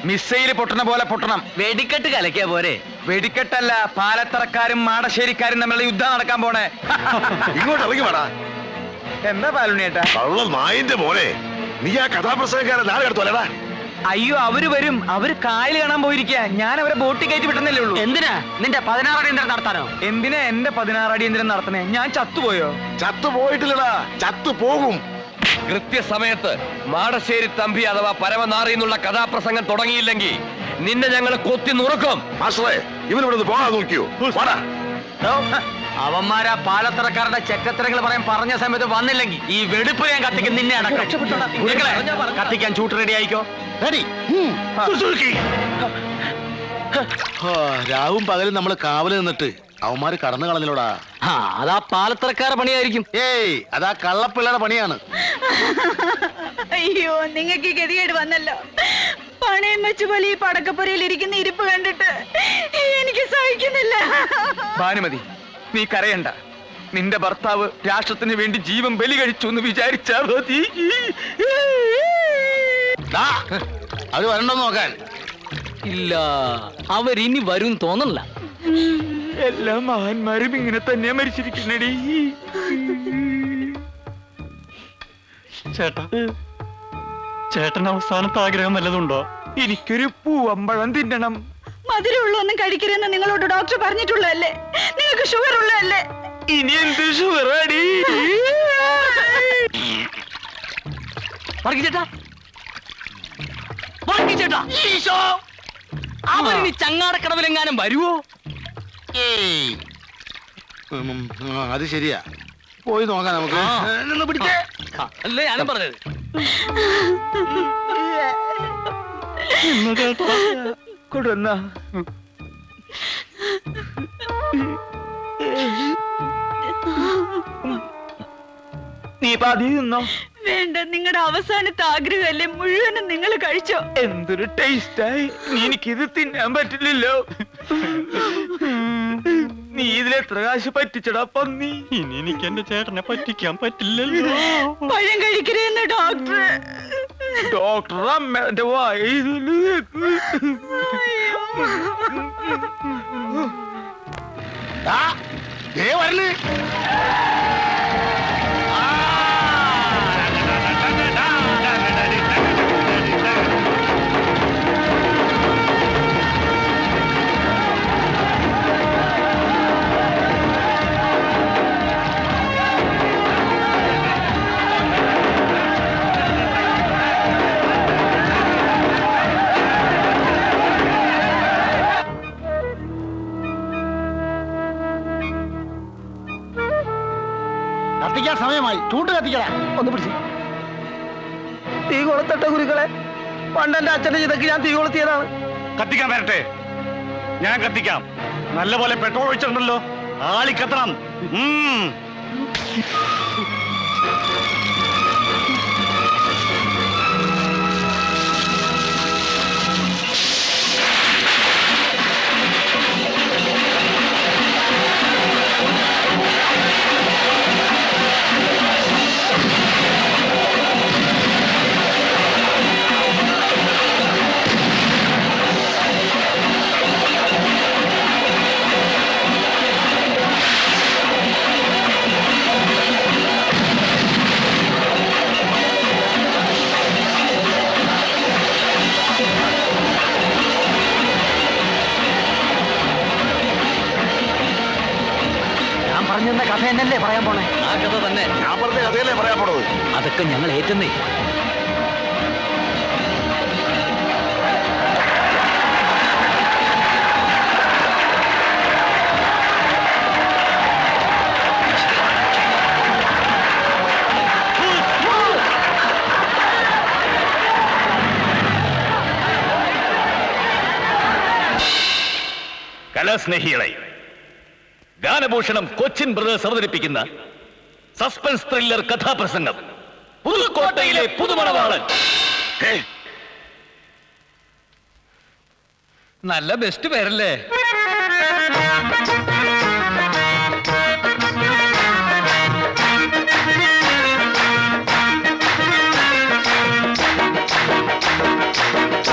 മിസൈല് പൊട്ടണ പോലെ പൊട്ടണം. വെടിക്കെട്ട് കലക്കിയ പോരെ. വെടിക്കെട്ടല്ല, പാലത്തറക്കാരും മാടശ്ശേരിക്കാരും തമ്മിലുള്ള യുദ്ധം നടക്കാൻ പോണേ. ഇങ്ങോട്ട് ഇറങ്ങി വേടാ. എന്താ പാലുണ്ണിയേട്ടാ? കള്ള നായിന്റെ മോനെ, നീ ആ കഥാപ്രസംഗക്കാരെ നാളെ എടുത്തോലേടാ. അയ്യോ, അവര് വരും. അവര് കായൽ കാണാൻ പോയിരിക്കുക. ഞാൻ അവരെ ബോട്ടിൽ കയറ്റി വിട്ടുന്നല്ലേ ഉള്ളൂ. എന്തിനാ നിന്റെ 16 അടിയന്തരം നടത്താനോ? എന്തിനാ എന്റെ 16 അടിയന്തരം നടത്തണേ? ഞാൻ ചത്തുപോയോ? ചത്തു പോയിട്ടില്ലടാ, ചത്തു പോകും. കൃത്യസമയത്ത് മാടശ്ശേരി തമ്പി അഥവാ പരമനാറി എന്നുള്ള കഥാപ്രസംഗം തുടങ്ങിയില്ലെങ്കിൽ നിന്നെ ഞങ്ങൾ കൊത്തി നുറുക്കും. മാസ്റ്ററെ, ഇവനിവിടെ നിന്ന് പോകാൻ നോക്കിയോ? വാടാ. അവന്മാരാ പാലത്തറക്കാരുടെ ചെക്കത്തരങ്ങൾ പറയാൻ പറഞ്ഞ സമയത്ത് വന്നില്ലെങ്കിൽ ഈ വെടിപ്പ് ഞാൻ കത്തിക്കും. നിന്നെ അടക്കം. കത്തിക്കാൻ ചൂട്ട് റെഡി ആയിക്കോ. രാവും പകലും നമ്മൾ കാവല് നിന്നിട്ട് അവന്മാര് കടന്നു കളഞ്ഞിലോടാ. അതാ പാലത്തറക്കാരുടെ പണിയായിരിക്കും. ഏയ്, അതാ കള്ളപ്പിള്ളയുടെ പണിയാണ്. അയ്യോ, നിങ്ങൾക്ക് ഗതികേട് വന്നല്ലോ. പണയം വെച്ച് പോലെ ഈ പടക്കപ്പുരയിൽ ഇരിക്കുന്ന ഇരിപ്പ് കണ്ടിട്ട് എനിക്ക് സഹിക്കുന്നില്ല. ഭാനുമതി, നീ കരയണ്ട. നിന്റെ ഭർത്താവ് രാഷ്ട്രത്തിന് വേണ്ടി ജീവൻ ബലി കഴിച്ചു എന്ന് വിചാരിച്ചാ മതി. അത് വരണ്ടോ നോക്കാൻ? ഇല്ല, അവരിനി വരും തോന്നണില്ല. എല്ലാ മഹാന്മാരും ഇങ്ങനെ തന്നെയാ മരിച്ചിരിക്കണേടി. ചേട്ടാ, ചേട്ടൻ അവസാനത്തെ ആഗ്രഹം വല്ലതുണ്ടോ? എനിക്കൊരു പൂവമ്പഴം തിന്നണം. മധുരമുള്ള ഒന്നും കഴിക്കരുതെന്ന് നിങ്ങളോട് ഡോക്ടർ പറഞ്ഞിട്ടുള്ളതല്ലേ? നിങ്ങൾക്ക് ഷുഗർ ഉള്ളതല്ലേ? ഇനി എന്ത് ഷുഗറാടി? ചേട്ടാ, അവരിനി ചങ്ങാടക്കടവിലെങ്ങാനും വരുവോ? അത് ശരിയാ, പോയി നോക്കാം നമുക്ക്. പിടിച്ചേ. അല്ലേ ഞാനും പറഞ്ഞത്. കൊടുന്ന നീ പാതി നിന്നോ. വേണ്ട, നിങ്ങളുടെ അവസാനത്തെ ആഗ്രഹമല്ലേ, മുഴുവനും നിങ്ങൾ കഴിച്ചോ. എന്തൊരു ടേസ്റ്റായി. എനിക്കിത് തിന്നാൻ പറ്റില്ലല്ലോ. നീ ഇതിലെത്ര കാശ് പറ്റിച്ചടാ പന്നി. ഇനി എനിക്ക് എന്റെ ചേട്ടനെ പറ്റിക്കാൻ പറ്റില്ലല്ലോ. പഴം കഴിക്കരുതെന്ന് ഡോക്ടർ. ഡോക്ടർ അമ്മേന്റെ വായ വരല്. കത്തിക്കാൻ സമയമായി. ചൂട്ട് കത്തിക്കടാ. ഒന്ന് പിടിച്ച്. തീ കൊളുത്തട്ട ഗുരുക്കളെ, പണ്ടെന്റെ അച്ഛന്റെ ചിതക്ക് ഞാൻ തീ കൊളുത്തിയതാണ്. കത്തിക്കാൻ വരട്ടെ, ഞാൻ കത്തിക്കാം. നല്ലപോലെ പെട്രോൾ ഒഴിച്ചിട്ടുണ്ടല്ലോ, ആളി കത്തണം. പറഞ്ഞെന്ന കഥ എന്നല്ലേ പറയാൻ പോണേ? ആ കഥ തന്നെ. ഞാൻ പറഞ്ഞ കഥയല്ലേ പറയാൻ പോണത്. അതൊക്കെ ഞങ്ങൾ ഏറ്റുന്നേ. കലാസ്നേഹികളെ, ഗാനഭൂഷണം കൊച്ചിൻ ബ്രദേഴ്സ് അവതരിപ്പിക്കുന്ന സസ്പെൻസ് ത്രില്ലർ കഥാപ്രസംഗം പുതുക്കോട്ടയിലെ പുതുമണവാളൻ. നല്ല ബെസ്റ്റ് പേരല്ലേ?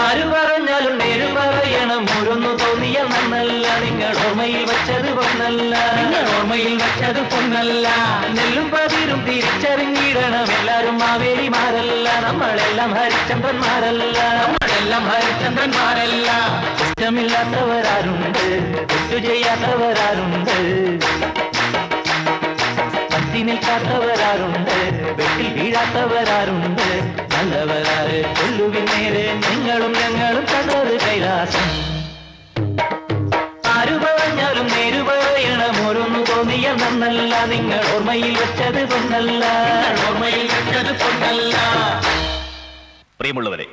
ആരു പറഞ്ഞാലും നേരു പറയണം. ഓരോന്നു തോന്നിയാൽ നന്നല്ല. നിങ്ങൾ ഓർമ്മയിൽ വെച്ചത് പൊന്നല്ല. നിങ്ങൾ ഓർമ്മയിൽ വെച്ചത് പൊന്നല്ല. നെല്ലും പതിരും തിരിച്ചറിഞ്ഞിടണം. എല്ലാരും മാവേലിമാരല്ല. നമ്മളെല്ലാം ഹരിചന്ദ്രന്മാരല്ല. നമ്മളെല്ലാം ഹരിചന്ദ്രന്മാരല്ല. കുറ്റമില്ലാത്തവരാരുണ്ട്, തെറ്റു ചെയ്യാത്തവരാരുണ്ട്, പറ്റി നിൽക്കാത്തവരാരുണ്ട്, വെട്ടിൽ വീഴാത്തവരാരുണ്ട്. നല്ലവരാറ് കൊല്ലുവിൻ നേരെ നിങ്ങളും ഞങ്ങളും കടറ് കൈലാസം. ആരു പറഞ്ഞാലും നേരു പറയണം. ഓരോന്നു തോന്നിയ നന്നല്ല. നിങ്ങൾ ഓർമ്മയിൽ വെച്ചത് പൊന്നല്ല. നിങ്ങൾ ഓർമ്മയിൽ വെച്ചത് പൊന്നല്ല. പ്രിയമുള്ളവരെ,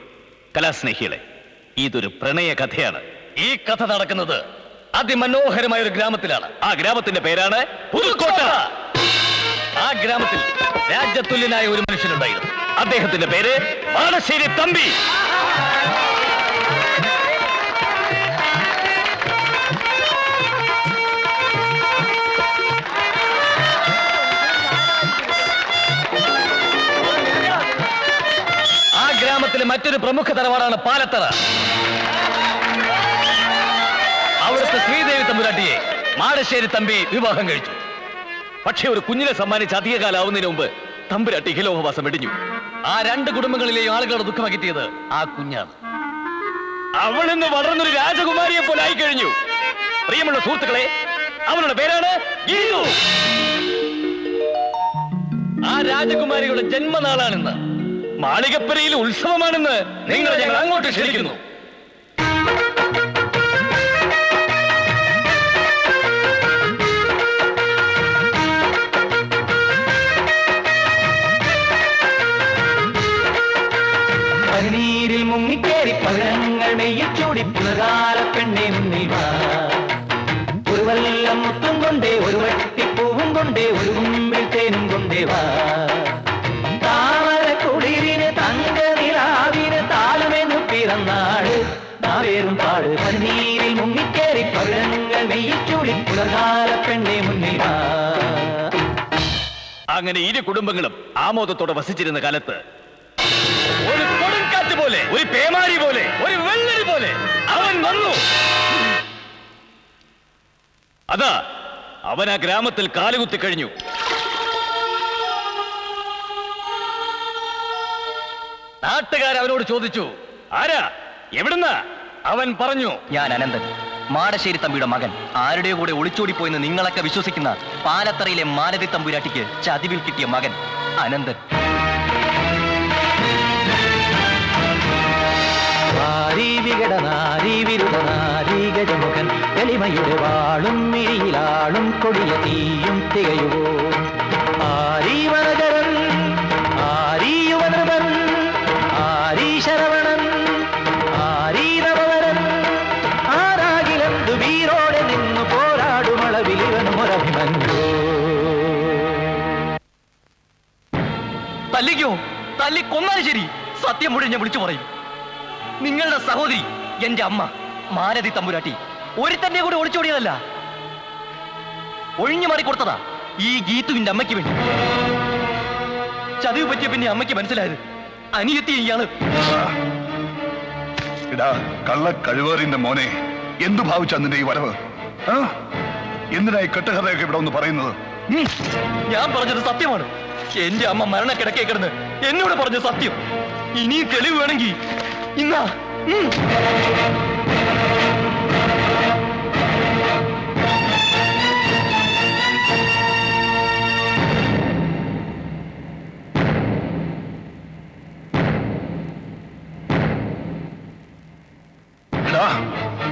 കലാസ്നേഹികളെ, ഇതൊരു പ്രണയ കഥയാണ്. ഈ കഥ നടക്കുന്നത് അതിമനോഹരമായ ഒരു ഗ്രാമത്തിലാണ്. ആ ഗ്രാമത്തിന്റെ പേരാണ് പുതുക്കോട്ട. ആ ഗ്രാമത്തിൽ രാജ്യതുല്യനായ ഒരു മനുഷ്യനുണ്ടായിരുന്നു. അദ്ദേഹത്തിന്റെ പേര് മാടശ്ശേരി തമ്പി. ആ ഗ്രാമത്തിലെ മറ്റൊരു പ്രമുഖ തറവാടാണ് പാലത്തറ. അവിടുത്തെ ശ്രീദേവി തമ്പുരാട്ടിയെ മാടശ്ശേരി തമ്പി വിവാഹം കഴിച്ചു. പക്ഷെ ഒരു കുഞ്ഞിനെ സമ്മാനിച്ച് അധികകാലാവുന്നതിന് മുമ്പ് തമ്പുരാട്ടി ഇഹലോകവാസം വെടിഞ്ഞു. ആ രണ്ട് കുടുംബങ്ങളിലെയും ആളുകളുടെ ദുഃഖം അകറ്റിയത് ആ കുഞ്ഞാണ്. അവൾ ഇന്ന് വളർന്നൊരു രാജകുമാരിയെ പോലെ ആയിക്കഴിഞ്ഞു. പ്രിയമുള്ള സുഹൃത്തുക്കളെ, അവളുടെ പേരാണ് ഗീതു. ആ രാജകുമാരിയുടെ ജന്മനാളാണെന്ന്, മാളികപ്പുരയിൽ ഉത്സവമാണെന്ന് നിങ്ങളെ ഞങ്ങൾ അങ്ങോട്ട് ക്ഷണിക്കുന്നു. പനിനീരിൽ മുങ്ങിക്കേറി പഴങ്ങൾ മെയ്യിൽ ചൂടി പുലകാല പെണ്ണെ മുന്നിൽ വാ. ഒരു വല്ലം മുത്തും കൊണ്ടേ, ഒരു വട്ടിപ്പൂവും കൊണ്ടേ, ഒരു മുമ്പിൽ തേനും കൊണ്ടേ വാ. താമര പെണ്ണെ മുന്നിൽ വാ. അങ്ങനെ ഇരു കുടുംബങ്ങളും ആമോദത്തോടെ വസിച്ചിരുന്ന കാലത്ത് ഒരു കൊടുങ്കാറ്റ് പോലെ, ഒരു പേമാരി പോലെ, ഒരു വെള്ളരി പോലെ അവൻ വന്നു. അതാ അവൻ ആ ഗ്രാമത്തിൽ കാലുകുത്തി കഴിഞ്ഞു. നാട്ടുകാർ അവനോട് ചോദിച്ചു, ആരാ, എവിടുന്ന? അവൻ പറഞ്ഞു, ഞാൻ അനന്തൻ, മാടശ്ശേരി തമ്പിയുടെ മകൻ. ആരുടെ കൂടെ ഒളിച്ചോടിപ്പോയെന്ന് നിങ്ങളൊക്കെ വിശ്വസിക്കുന്ന പാലത്തറയിലെ മാലതി തമ്പുരാട്ടിക്ക് ചതിവിൽ കിട്ടിയ മകൻ അനന്തൻ. ഗജമുഖൻ എളിമയുടെ വാളും മിഴിയിലാളും കൊടിയ തീയും തികയുവോ. ആരീവനജരൻ, ആരീയുവനൃപൻ, ആരീ ശരവണൻ, ആരീരവരൻ, ആരാകിലെന്തു വീരോടെ നിന്നു പോരാടുമളവിലിവൻ ഒരഭിമന്യോ. തല്ലിക്കോ, തല്ലി കൊന്നാലും ശരി, സത്യം മുഴുവൻ ഞാൻ വിളിച്ചു പറയും. നിങ്ങളുടെ സഹോദരി എന്റെ അമ്മ മാലതി തമ്പുരാട്ടി ഒരുത്തന്റെ കൂടെ ഒളിച്ചോടിയതല്ല, ഒഴിഞ്ഞു മാറിക്കൊടുത്തതാ ഈ ഗീതുവിന്റെ അമ്മയ്ക്ക് വേണ്ടി. ചതിവ് പറ്റിയ പിന്നെ അമ്മയ്ക്ക് മനസ്സിലായത് അനിയത്തി ഇയാള്. ഇടാ കള്ള കഴിവേറിന്റെ മോനെ, എന്തു ഭാവിച്ച നിന്റെ ഈ വരവ്? എന്തിനായി കെട്ടുകഥയൊക്കെ ഇവിടെ ഒന്ന് പറയുന്നത്? ഞാൻ പറഞ്ഞത് സത്യമാണ്. എന്റെ അമ്മ മരണക്കിടക്കേ കിടന്ന് എന്നോട് പറഞ്ഞ സത്യം. ഇനി തെളിവ് വേണമെങ്കിൽ ഇന്നാ.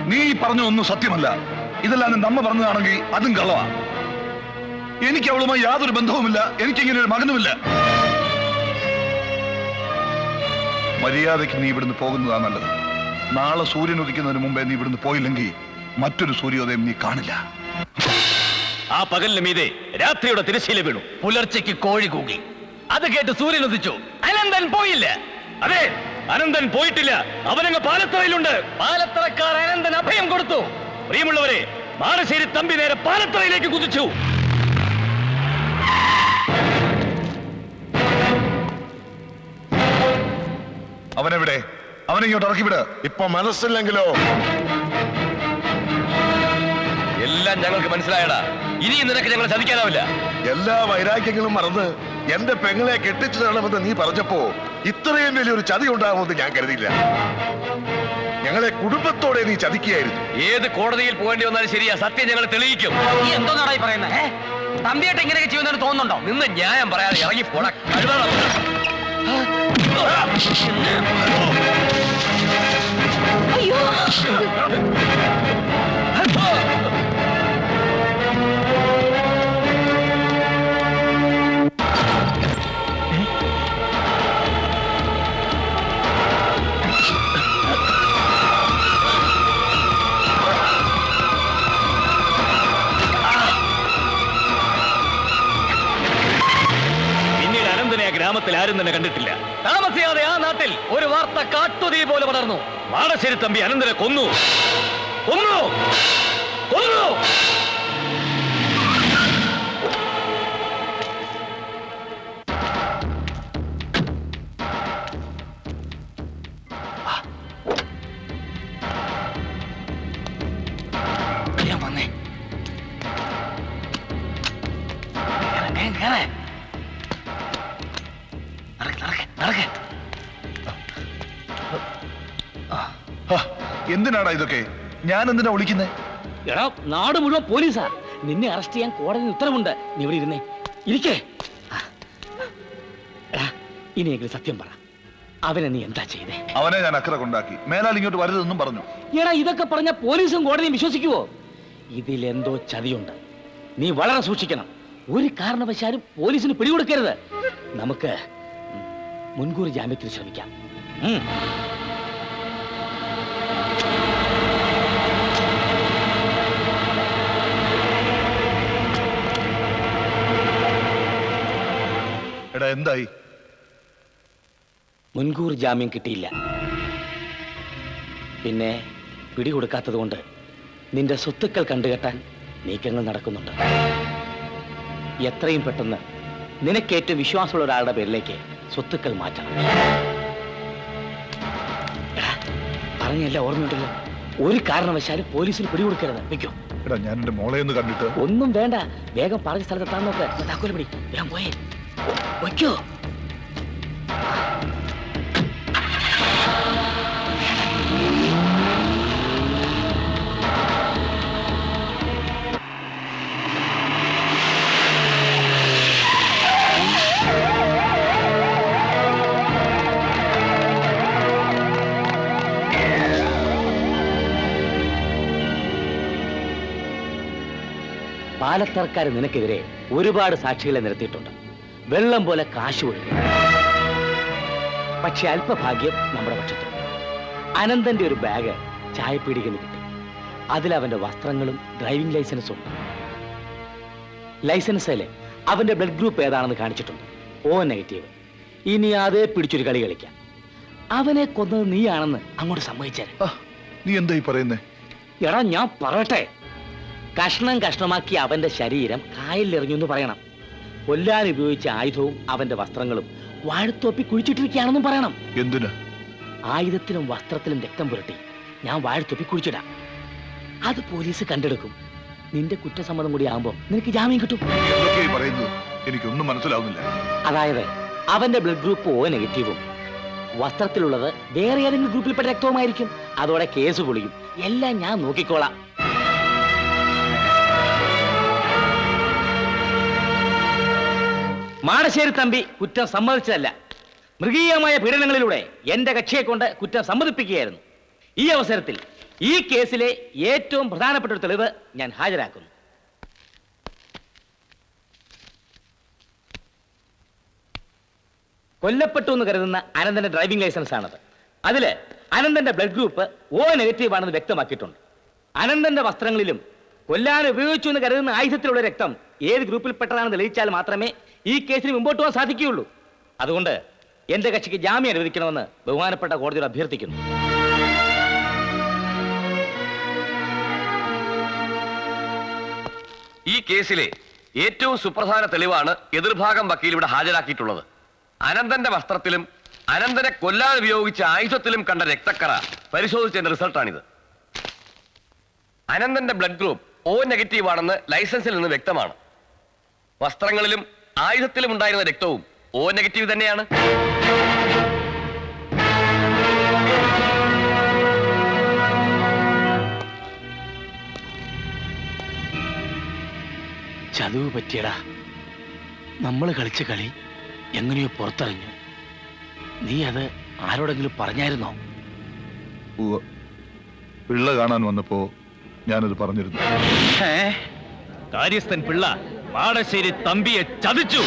നീ പറഞ്ഞതൊന്നും സത്യമല്ല. ഇതെല്ലാം നിന്റെ അമ്മ പറഞ്ഞതാണെങ്കിൽ അതും കള്ളവാ. എനിക്ക് അവളുമായി യാതൊരു ബന്ധവുമില്ല. എനിക്കിങ്ങനെ ഒരു മകനുമില്ല. മര്യാദയ്ക്ക് നീ ഇവിടുന്ന് പോകുന്നതാ നല്ലത്. നാളെ സൂര്യൻ ഉദിക്കുന്നതിന് മുമ്പേ നീ ഇവിടുന്ന് പോയില്ലെങ്കിൽ മറ്റൊരു സൂര്യോദയം നീ കാണില്ല. ആ പകലിന് മീതെ രാത്രിയുടെ തിരശ്ശീല വീണു. പുലർച്ചയ്ക്ക് കോഴി കൂകി. അത് കേട്ട് സൂര്യൻ ഉദിച്ചു. അനന്തൻ പോയില്ല. അതെ, അനന്തൻ പോയിട്ടില്ല. അവനങ്ങ് പാലത്തറയിലുണ്ട്. പാലത്തറക്കാർ അനന്തൻ അഭയം കൊടുത്തു. പ്രിയമുള്ളവരെ, മാടശ്ശേരി തമ്പി നേരെ പാലത്തറയിലേക്ക് കുതിച്ചു. അവനെവിടെ? അവനെ ഇങ്ങോട്ട് ഇറക്കിവിട്. ഇപ്പൊ മനസ്സില്ലെങ്കിലോ? എല്ലാം ഞങ്ങൾക്ക് മനസ്സിലായടാ. ഇനിയും നിനക്ക് ഞങ്ങളെ ചതിക്കാനാവില്ല. എല്ലാ വൈരാഗ്യങ്ങളും മറന്ന് എന്റെ പെങ്ങളെ കെട്ടിച്ചു തരണമെന്ന് നീ പറഞ്ഞപ്പോ ഇത്രയും വലിയൊരു ചതി ഉണ്ടാകുമെന്ന് ഞാൻ കരുതിയില്ല. ഞങ്ങളെ കുടുംബത്തോടെ നീ ചതിക്കുകയായിരുന്നു. ഏത് കോടതിയിൽ പോകേണ്ടി വന്നാലും ശരിയാ, സത്യം ഞങ്ങൾ തെളിയിക്കും. നീ എന്തോന്നാടാ ഈ പറയുന്നത്? തമ്പിയായിട്ട് ഇങ്ങനെയൊക്കെ ചെയ്യുന്നതിന് തോന്നുന്നുണ്ടോ? നിന്ന് ന്യായം പറയാതെ ഇറങ്ങി പോടാ. അയ്യോ, പിന്നീട് അനന്തനെ ആ ഗ്രാമത്തിൽ ആരും തന്നെ കണ്ടിട്ടില്ല. താമസിയാതെ ആ നാട്ടിൽ ഒരു വാർത്ത കാട്ടുതീ പോലെ പടർന്നു. മാടശ്ശേരി തമ്പി അനന്തനെ കൊന്നു. കൊന്നു, കൊന്നു. എന്തിനാടാ ഇതൊക്കെ? ഞാൻ എന്തിനാ വിളിക്കുന്നേ? എടാ, നാട് മുഴുവൻ പോലീസാ. നിന്നെ അറസ്റ്റ് ചെയ്യാൻ കോടതി ഉത്തരവുണ്ട്. നീ ഇവിടെ ഇരുന്നേ, ഇരിക്കേ. ഇനിയെങ്കിലും സത്യം പറ, അവനെ നീ എന്താ ചെയ്തേ? അവനെ ഞാൻ അക്കരെ കൊണ്ടാക്കി. മേലാൽ ഇങ്ങോട്ട് വരരുതെന്നും പറഞ്ഞു. എടാ, ഇതൊക്കെ പറഞ്ഞ പോലീസും കോടതിയും വിശ്വസിക്കുവോ? ഇതിലെന്തോ ചതിയുണ്ട്. നീ വളരെ സൂക്ഷിക്കണം. ഒരു കാരണവശാലും പോലീസിന് പിടികൊടുക്കരുത്. നമുക്ക് മുൻകൂർ ജാമ്യത്തിന് ശ്രമിക്കാം. എടാ, എന്തായി? മുൻകൂർ ജാമ്യം കിട്ടിയില്ല. പിന്നെ പിടികൊടുക്കാത്തത് കൊണ്ട് നിന്റെ സ്വത്തുക്കൾ കണ്ടുകെട്ടാൻ നീക്കങ്ങൾ നടക്കുന്നുണ്ട്. എത്രയും പെട്ടെന്ന് നിനക്കേറ്റവും വിശ്വാസമുള്ള ഒരാളുടെ പേരിലേക്ക് സ്വത്തുക്കൾ മാറ്റണം. എടാ, പറഞ്ഞല്ല ഓർമ്മയുണ്ടല്ലോ, ഒരു കാരണവശാലും പോലീസിൽ പിടികൊടുക്കരുത്. വെക്കോ. എടാ, ഞാൻ എന്റെ മോളെ ഒന്ന് കണ്ടിട്ട്. ഒന്നും വേണ്ട, വേഗം പറഞ്ഞ സ്ഥലത്തെത്താൻ നോക്ക്. താക്കോല് പിടി, വേഗം പോയേ. വയ്ക്കോ. പാലത്തറക്കാർ നിനക്കെതിരെ ഒരുപാട് സാക്ഷികളെ നിരത്തിയിട്ടുണ്ട്. വെള്ളം പോലെ കാശ് ഒഴുകി. പക്ഷെ അല്പഭാഗ്യം നമ്മുടെ പക്ഷത്തുണ്ട്. അനന്തന്റെ ഒരു ബാഗ് ചായപ്പീടികന് കിട്ടി. അതിൽ അവന്റെ വസ്ത്രങ്ങളും ഡ്രൈവിംഗ് ലൈസൻസും ഉണ്ട്. ലൈസൻസില് അവന്റെ ബ്ലഡ് ഗ്രൂപ്പ് ഏതാണെന്ന് കാണിച്ചിട്ടുണ്ട്. O negative. ഇനി അതേ പിടിച്ചൊരു കളി കളിക്കാം. അവനെ കൊന്നത് നീയാണെന്ന് അങ്ങോട്ട് സമ്മതിച്ചേ. നീ എന്തായി പറയുന്നേ? എടാ, ഞാൻ പറയട്ടെ. കഷ്ണം കഷ്ണമാക്കി അവന്റെ ശരീരം കായലിലെറിഞ്ഞു എന്ന് പറയണം. കൊല്ലാൻ ഉപയോഗിച്ച ആയുധവും അവന്റെ വസ്ത്രങ്ങളും വാഴത്തോപ്പി കുഴിച്ചിട്ടിരിക്കുകയാണെന്നും പറയണം. എന്തിനാ? ആയുധത്തിലും വസ്ത്രത്തിലും രക്തം പുരട്ടി ഞാൻ വാഴത്തോപ്പി കുഴിച്ചിടാം. അത് പോലീസ് കണ്ടെടുക്കും. നിന്റെ കുറ്റസമ്മതം കൂടി ആകുമ്പോ നിനക്ക് ജാമ്യം കിട്ടും. പറയുന്നത് എനിക്കൊന്നും മനസ്സിലാവുന്നില്ല. അതായത് അവന്റെ ബ്ലഡ് ഗ്രൂപ്പ് O നെഗറ്റീവും വസ്ത്രത്തിലുള്ളത് വേറെ ഏതെങ്കിലും ഗ്രൂപ്പിൽപ്പെട്ട രക്തവുമായിരിക്കും. അതോടെ കേസ് പൊളിയും. എല്ലാം ഞാൻ നോക്കിക്കോളാം. മാടശ്ശേരി തമ്പി കുറ്റം സമ്മതിച്ചതല്ല. മൃഗീയമായ പീഡനങ്ങളിലൂടെ എന്റെ കക്ഷിയെ കൊണ്ട് കുറ്റം സമ്മതിപ്പിക്കുകയായിരുന്നു. ഈ അവസരത്തിൽ ഈ കേസിലെ ഏറ്റവും പ്രധാനപ്പെട്ട ഒരു തെളിവ് ഞാൻ ഹാജരാക്കുന്നു. കൊല്ലപ്പെട്ടു എന്ന് കരുതുന്ന അനന്തന്റെ ഡ്രൈവിംഗ് ലൈസൻസ് ആണത്. അതില് അനന്തന്റെ ബ്ലഡ് ഗ്രൂപ്പ് O നെഗറ്റീവ് ആണെന്ന് വ്യക്തമാക്കിയിട്ടുണ്ട്. അനന്തന്റെ വസ്ത്രങ്ങളിലും കൊല്ലാൻ ഉപയോഗിച്ചു എന്ന് കരുതുന്ന ആയുധത്തിലുള്ള രക്തം ഏത് ഗ്രൂപ്പിൽപ്പെട്ടതാണെന്ന് തെളിയിച്ചാൽ മാത്രമേ ഈ കേസിന് മുമ്പോട്ട് പോകാൻ സാധിക്കുകയുള്ളൂ. അതുകൊണ്ട് എന്റെ കക്ഷിക്ക് ജാമ്യം അനുവദിക്കണമെന്ന് ബഹുമാനപ്പെട്ട കോടതിയോട് അഭ്യർത്ഥിക്കുന്നു. ഈ കേസിലെ ഏറ്റവും സുപ്രധാന തെളിവാണ് എതിർഭാഗം വക്കീൽ ഇവിടെ ഹാജരാക്കിയിട്ടുള്ളത്. അനന്തന്റെ വസ്ത്രത്തിലും അനന്തനെ കൊല്ലാൻ ഉപയോഗിച്ച ആയുധത്തിലും കണ്ട രക്തക്കറ പരിശോധിച്ചതിന്റെ റിസൾട്ടാണിത്. അനന്തന്റെ ബ്ലഡ് ഗ്രൂപ്പ് O നെഗറ്റീവ് ആണെന്ന് ലൈസൻസിൽ നിന്ന് വ്യക്തമാണ്. വസ്ത്രങ്ങളിലും ആയുധത്തിലും ഉണ്ടായിരുന്ന രക്തവും O നെഗറ്റീവ് തന്നെയാണ്. ചതുവ് പറ്റിയടാ. നമ്മൾ കളിച്ച കളി എങ്ങനെയോ പുറത്തറിഞ്ഞു. നീ അത് ആരോടെങ്കിലും പറഞ്ഞായിരുന്നോ? പിള്ള കാണാൻ വന്നപ്പോ ഞാനത് പറഞ്ഞിരുന്നു. കാര്യസ്ഥൻ പിള്ള മാടശ്ശേരി തമ്പിയെ ചതിച്ചു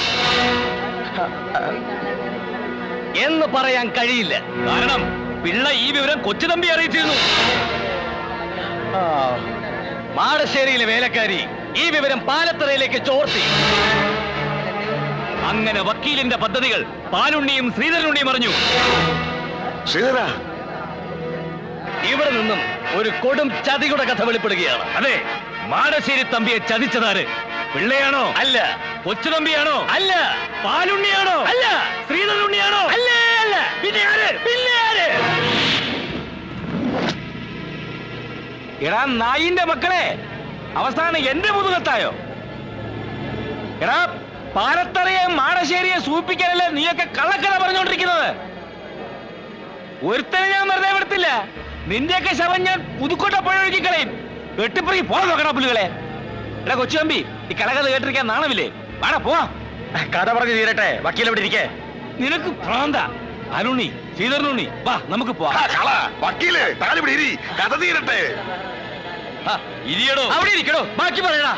എന്ന് പറയാൻ കഴിയില്ല. കാരണം പിള്ള ഈ വിവരം കൊച്ചുതമ്പി അറിയിച്ചിരുന്നു. മാടശ്ശേരിയിലെ വേലക്കാരി ഈ വിവരം പാലത്തറയിലേക്ക് ചോർത്തി. അങ്ങനെ വക്കീലിന്റെ പദ്ധതികൾ പാലുണ്ണിയും ശ്രീധരനുണ്ണിയും അറിഞ്ഞു. ശ്രീധര, ഇവിടെ നിന്നും ഒരു കൊടും ചതിയുടെ കഥ വെളിപ്പെടുകയാണ്. അതെ, മാടശ്ശേരി തമ്പിയെ ചതിച്ചതാര്? പിള്ളയാണോ? അല്ല. കൊച്ചുതമ്പിയാണോ? അല്ല. പാലുണ്ണിയാണോ? അല്ല. ശ്രീധരനുണ്ണിയാണോ? അല്ല. അല്ല. പിന്നെ ആര്? പിന്നെ ആര്? എടാ നായിന്റെ മക്കളെ, അവസാനം എന്റെ മുതുകത്തായോ? എടാ, പാലത്തറയെ മാടശ്ശേരിയെ സൂപ്പിക്കാനല്ലേ നീയൊക്കെ കള്ളക്കഥ പറഞ്ഞുകൊണ്ടിരിക്കുന്നത്? ഒരുത്തനെ ഞാൻ വെറുതെ വിടത്തില്ല. നിന്റെയൊക്കെ ശവം ഞാൻ പുതുക്കോട്ട പുഴയൊഴുക്കി കളയും. വെട്ടിപ്പറക്കി പോകാൻ നോക്കണ പുല്ലുകളെ. എടാ കൊച്ചുതമ്പി, ഈ കലകഥ കേട്ടിരിക്കാൻ നാണമില്ലേ? വേണ പോവാ. കഥ പറഞ്ഞു തീരട്ടെ, വക്കീൽ എവിടെ ഇരിക്കേ? നിനക്ക് ഭ്രാന്ത. അരുണി, ശ്രീധരനുണ്ണി, വാ നമുക്ക് പോവാം. വക്കീല് താലിവിടെ ഇരി, കഥ തീരട്ടെ. ഇരിയടോ, അവിടെ ഇരിക്കണോ? ബാക്കി പറയടാ.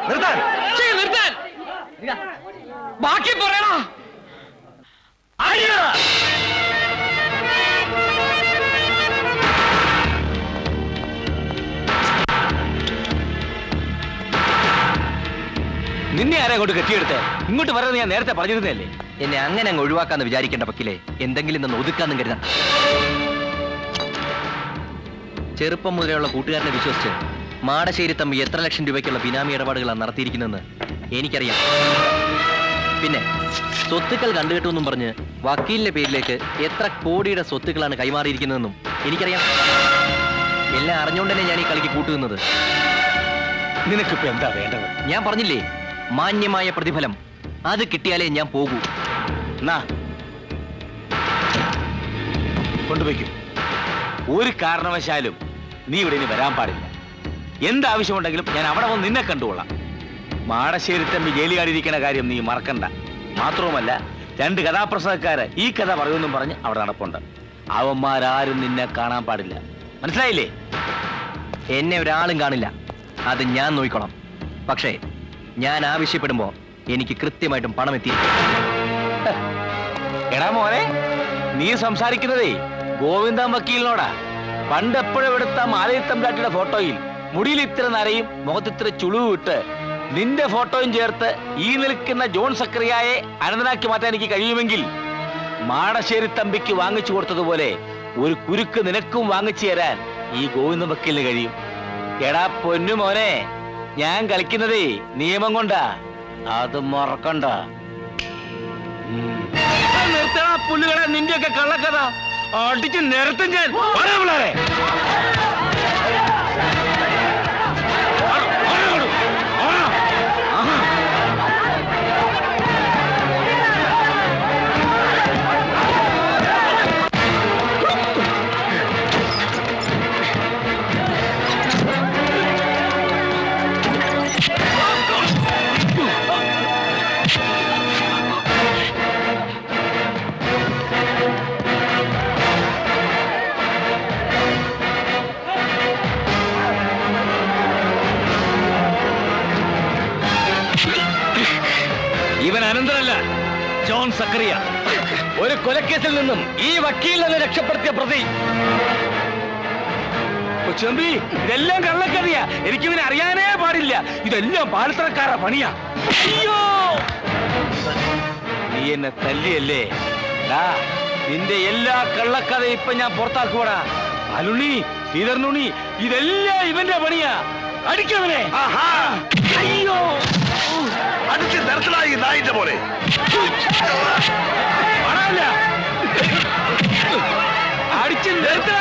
നിർത്താൻ. നിർത്താൻ. ബാക്കി പറയടാ. നിന്നെ ആരാ കൊണ്ട് കെട്ടിയെടുത്തേ? ഇങ്ങോട്ട് വരാതെ ഞാൻ നേരത്തെ പറഞ്ഞിരുന്നല്ലേ? എന്നെ അങ്ങനെ അങ്ങ് ഒഴിവാക്കാന്ന് വിചാരിക്കേണ്ട വക്കീലെ. എന്തെങ്കിലും നിന്ന് ഒതുക്കാന്നും കരുതാം. ചെറുപ്പം മുതലുള്ള കൂട്ടുകാരനെ വിശ്വസിച്ച് മാടശ്ശേരി തമ്പി എത്ര ലക്ഷം രൂപയ്ക്കുള്ള ബിനാമി ഇടപാടുകളാണ് നടത്തിയിരിക്കുന്നതെന്ന് എനിക്കറിയാം. പിന്നെ സ്വത്തുക്കൾ കണ്ടുകെട്ടുമെന്നും പറഞ്ഞ് വക്കീലിന്റെ പേരിലേക്ക് എത്ര കോടിയുടെ സ്വത്തുക്കളാണ് കൈമാറിയിരിക്കുന്നതെന്നും എനിക്കറിയാം. എല്ലാം അറിഞ്ഞുകൊണ്ട് തന്നെ ഞാൻ ഈ കളിക്ക് കൂട്ടുന്നത്. നിനക്കിപ്പോ എന്താ വേണ്ടത്? ഞാൻ പറഞ്ഞില്ലേ, മാന്യമായ പ്രതിഫലം. അത് കിട്ടിയാലേ ഞാൻ പോകൂ. എന്നാ കൊണ്ടുപോയിക്കും. ഒരു കാരണവശാലും നീ ഇവിടെ ഇനി വരാൻ പാടില്ല. എന്താവശ്യമുണ്ടെങ്കിലും ഞാൻ അവിടെ വന്ന് നിന്നെ കണ്ടുകൊള്ളാം. മാടശ്ശേരി തമ്പി ജയിലുകാരിയിരിക്കുന്ന കാര്യം നീ മറക്കണ്ട. മാത്രവുമല്ല, 2 കഥാപ്രസംഗക്കാര് ഈ കഥ പറയുമെന്നും പറഞ്ഞ് അവിടെ നടപ്പുണ്ട്. അവന്മാരാരും നിന്നെ കാണാൻ പാടില്ല. മനസ്സിലായില്ലേ? എന്നെ ഒരാളും കാണില്ല, അത് ഞാൻ നോക്കിക്കോളാം. പക്ഷേ ഞാൻ ആവശ്യപ്പെടുമ്പോ എനിക്ക് കൃത്യമായിട്ടും പണം എത്തിയിരിക്കും. എടാ മോനെ, നീ സംസാരിക്കുന്നതേ ഗോവിന്ദൻ വക്കീലിനോടാ. പണ്ട് എപ്പോഴും എടുത്ത മാലയിത്തമ്പ്രാട്ടിയുടെ ഫോട്ടോയിൽ മുടിയിൽ ഇത്ര നരയും മുഖത്തിത്ര ചുളിവ് ഇട്ട് നിന്റെ ഫോട്ടോയും ചേർത്ത് ഈ നിൽക്കുന്ന ജോൺ സക്രിയായെ അനന്തനാക്കി മാറ്റാൻ എനിക്ക് കഴിയുമെങ്കിൽ മാടശ്ശേരി തമ്പിക്ക് വാങ്ങിച്ചു കൊടുത്തതുപോലെ ഒരു കുരുക്ക് നിനക്കും വാങ്ങിച്ചു തരാൻ ഈ ഗോവിന്ദൻ വക്കീലിന് കഴിയും. എടാ പൊന്നു മോനെ, ഞാൻ കളിക്കുന്നതേ നിയമം കൊണ്ടാ, അത് മറക്കണ്ട. നിർത്തണ പുല്ലുകളെ, നിന്റെയൊക്കെ കള്ളക്കഥ അടിച്ച് നിരത്തും ഞാൻ. പിള്ളേരെ ഇവൻ അനന്തരല്ല, ജോൺ സക്കറിയ. ഒരു കൊലക്കേസിൽ നിന്നും ഈ വക്കീലിനെ രക്ഷപ്പെടുത്തിയ പ്രതി. കൊച്ചമ്പി, ഇതെല്ലാം കള്ളക്കറിയാ. എനിക്കിവനെ അറിയാനേ പാടില്ല. ഇതെല്ലാം പാലത്തറക്കാരുടെ പണിയാ. അയ്യോ, നീ എന്നെ തല്ലിയല്ലേ? നിന്റെ എല്ലാ കള്ളക്കഥയും ഇപ്പൊ ഞാൻ പുറത്താക്കുവാടാ. അലുണ്ണി, ശ്രീധരനുണ്ണി, ഇതെല്ലാം ഇവന്റെ പണിയാ. അടിക്കവനെ. അയ്യോ, അടിച്ച് നിർത്തലായി നായിന്റെ പോലെ. അടിച്ച് നിർത്തണ,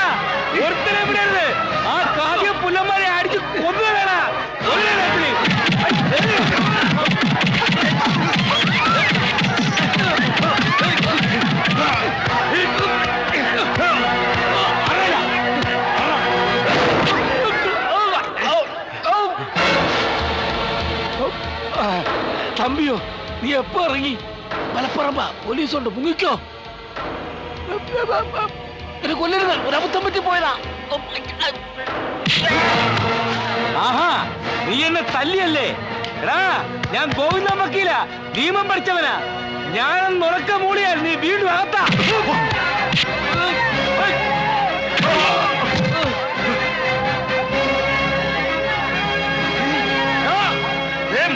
ഒരുത്തനെ വിടരുത്. ആ കാവ്യ പുല്ലന്മാരെ അടിച്ച് കൊന്നു വേണ. തമ്പിയോ, നീ എപ്പോ ഇറങ്ങി? മലപ്പുറമ്പ പോലീസുണ്ട്, മുങ്ങിക്കോ. കൊല്ലരുത്, ഒരബദ്ധം പറ്റി പോയതാ. ആഹാ, നീ എന്നെ തല്ലിയല്ലേ? എടാ, ഞാൻ ഗോവിന്ദൻ വക്കീല, നിയമം പഠിച്ചവനാ. ഞാനൊന്ന് ഉറക്ക മൂളിയാൽ നീ വീണ്ടും അകത്താ.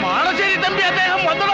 മാടശ്ശേരി തമ്പി, അദ്ദേഹം വന്നോ.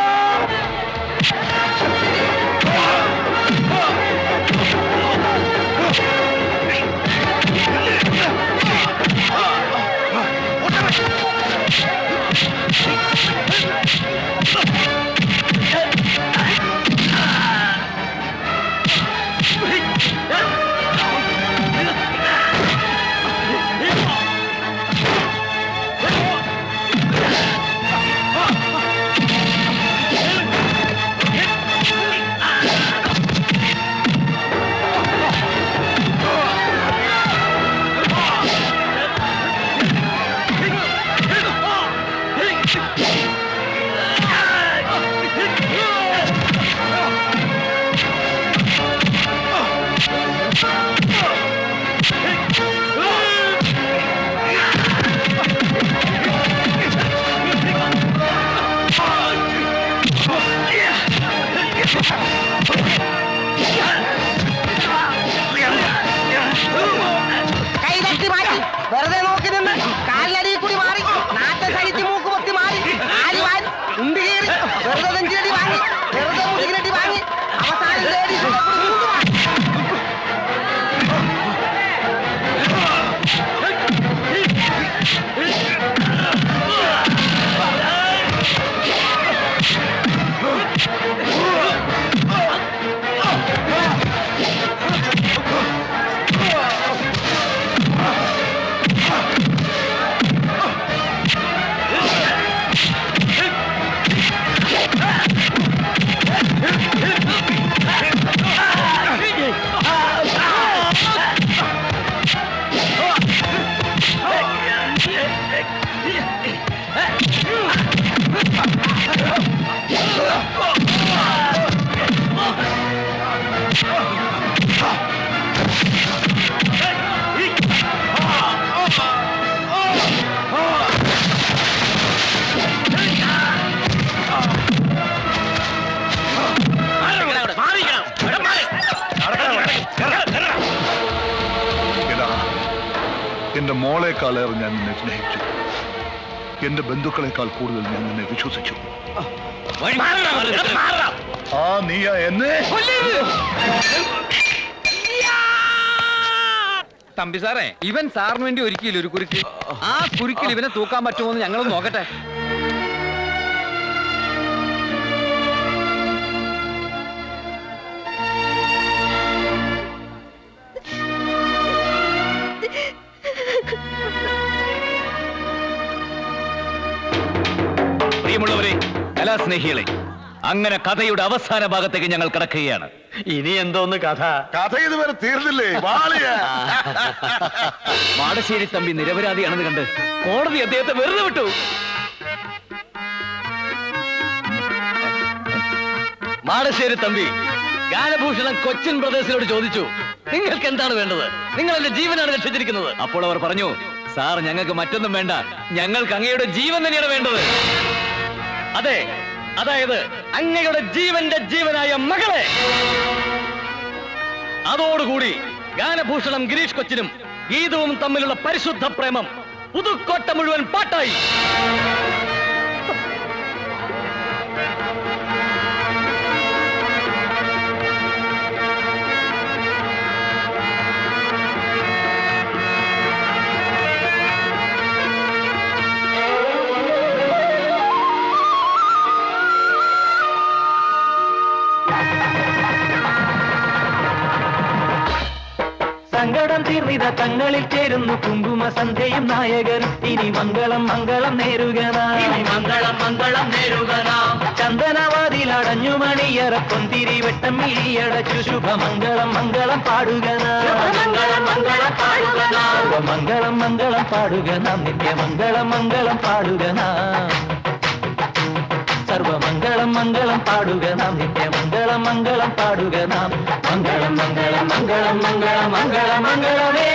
എന്റെ മോളെക്കാളേറെ ഞാൻ നിന്നെ സ്നേഹിച്ചു. എന്റെ ബന്ധുക്കളെക്കാൾ കൂടുതൽ ഞാൻ നിന്നെ വിശ്വസിച്ചു. ആ നീയാ എന്നെ തമ്പി സാറേ, ഇവൻ സാറിന് വേണ്ടി ഒരുക്കിയില്ല ഒരു കുരുക്ക്. ആ കുരുക്കിൽ ഇവനെ തൂക്കാൻ പറ്റുമോ എന്ന് ഞങ്ങൾ നോക്കട്ടെ. പ്രിയമുള്ളവരെ, കലാസ്നേഹികളെ, അങ്ങനെ കഥയുടെ അവസാന ഭാഗത്തേക്ക് ഞങ്ങൾ കടക്കുകയാണ്. ഇനി എന്തോന്ന് കഥ? കഥ ഇതുവരെ തീർന്നില്ലേ? വാളിയ മാടശ്ശേരി തമ്പി നിരപരാധിയാണെന്ന് കണ്ട് കോടതി അദ്ദേഹത്തെ വെറുതെ വിട്ടു. മാടശ്ശേരി തമ്പി ഗാനഭൂഷണം കൊച്ചിൻ ബ്രദേഴ്സിനോട് ചോദിച്ചു, നിങ്ങൾക്ക് എന്താണ് വേണ്ടത്? നിങ്ങൾ എന്റെ ജീവനാണ് രക്ഷിച്ചിരിക്കുന്നത്. അപ്പോൾ അവർ പറഞ്ഞു, സാർ ഞങ്ങൾക്ക് മറ്റൊന്നും വേണ്ട, ഞങ്ങൾക്ക് അങ്ങയുടെ ജീവൻ തന്നെയാണ് വേണ്ടത്. അതെ, അതായത് അങ്ങയുടെ ജീവന്റെ ജീവനായ മകളെ. അതോടുകൂടി ഗാനഭൂഷണം ഗിരീഷ് കൊച്ചിനും ഗീതവും തമ്മിലുള്ള പരിശുദ്ധ പ്രേമം പുതുക്കോട്ട മുഴുവൻ പാട്ടായി. സങ്കടം തീർന്നിത തങ്ങളിൽ ചേരുന്നു കുങ്കുമ സന്ധ്യയും നായകനും. ഇനി മംഗളം മംഗളം നേരുകനാം, മംഗളം മംഗളം നേരുകനാം. ചന്ദനവാതിലടഞ്ഞു മണിയറ പൊന്തിരി വെട്ടം മിഴിയടച്ചു ശുഭമംഗളം മംഗളം പാടുകനാം, മംഗളം മംഗളം പാടുകനാം. മംഗളം മംഗളം പാടുകനാം, നിത്യമംഗളം മംഗളം പാടുകനാം. സർവമംഗളം മംഗളം പാടുക നാം, നിത്യമംഗളം മംഗളം പാടുക നാം. മംഗളം മംഗളം മംഗളം മംഗളം മംഗളം മംഗളമേ.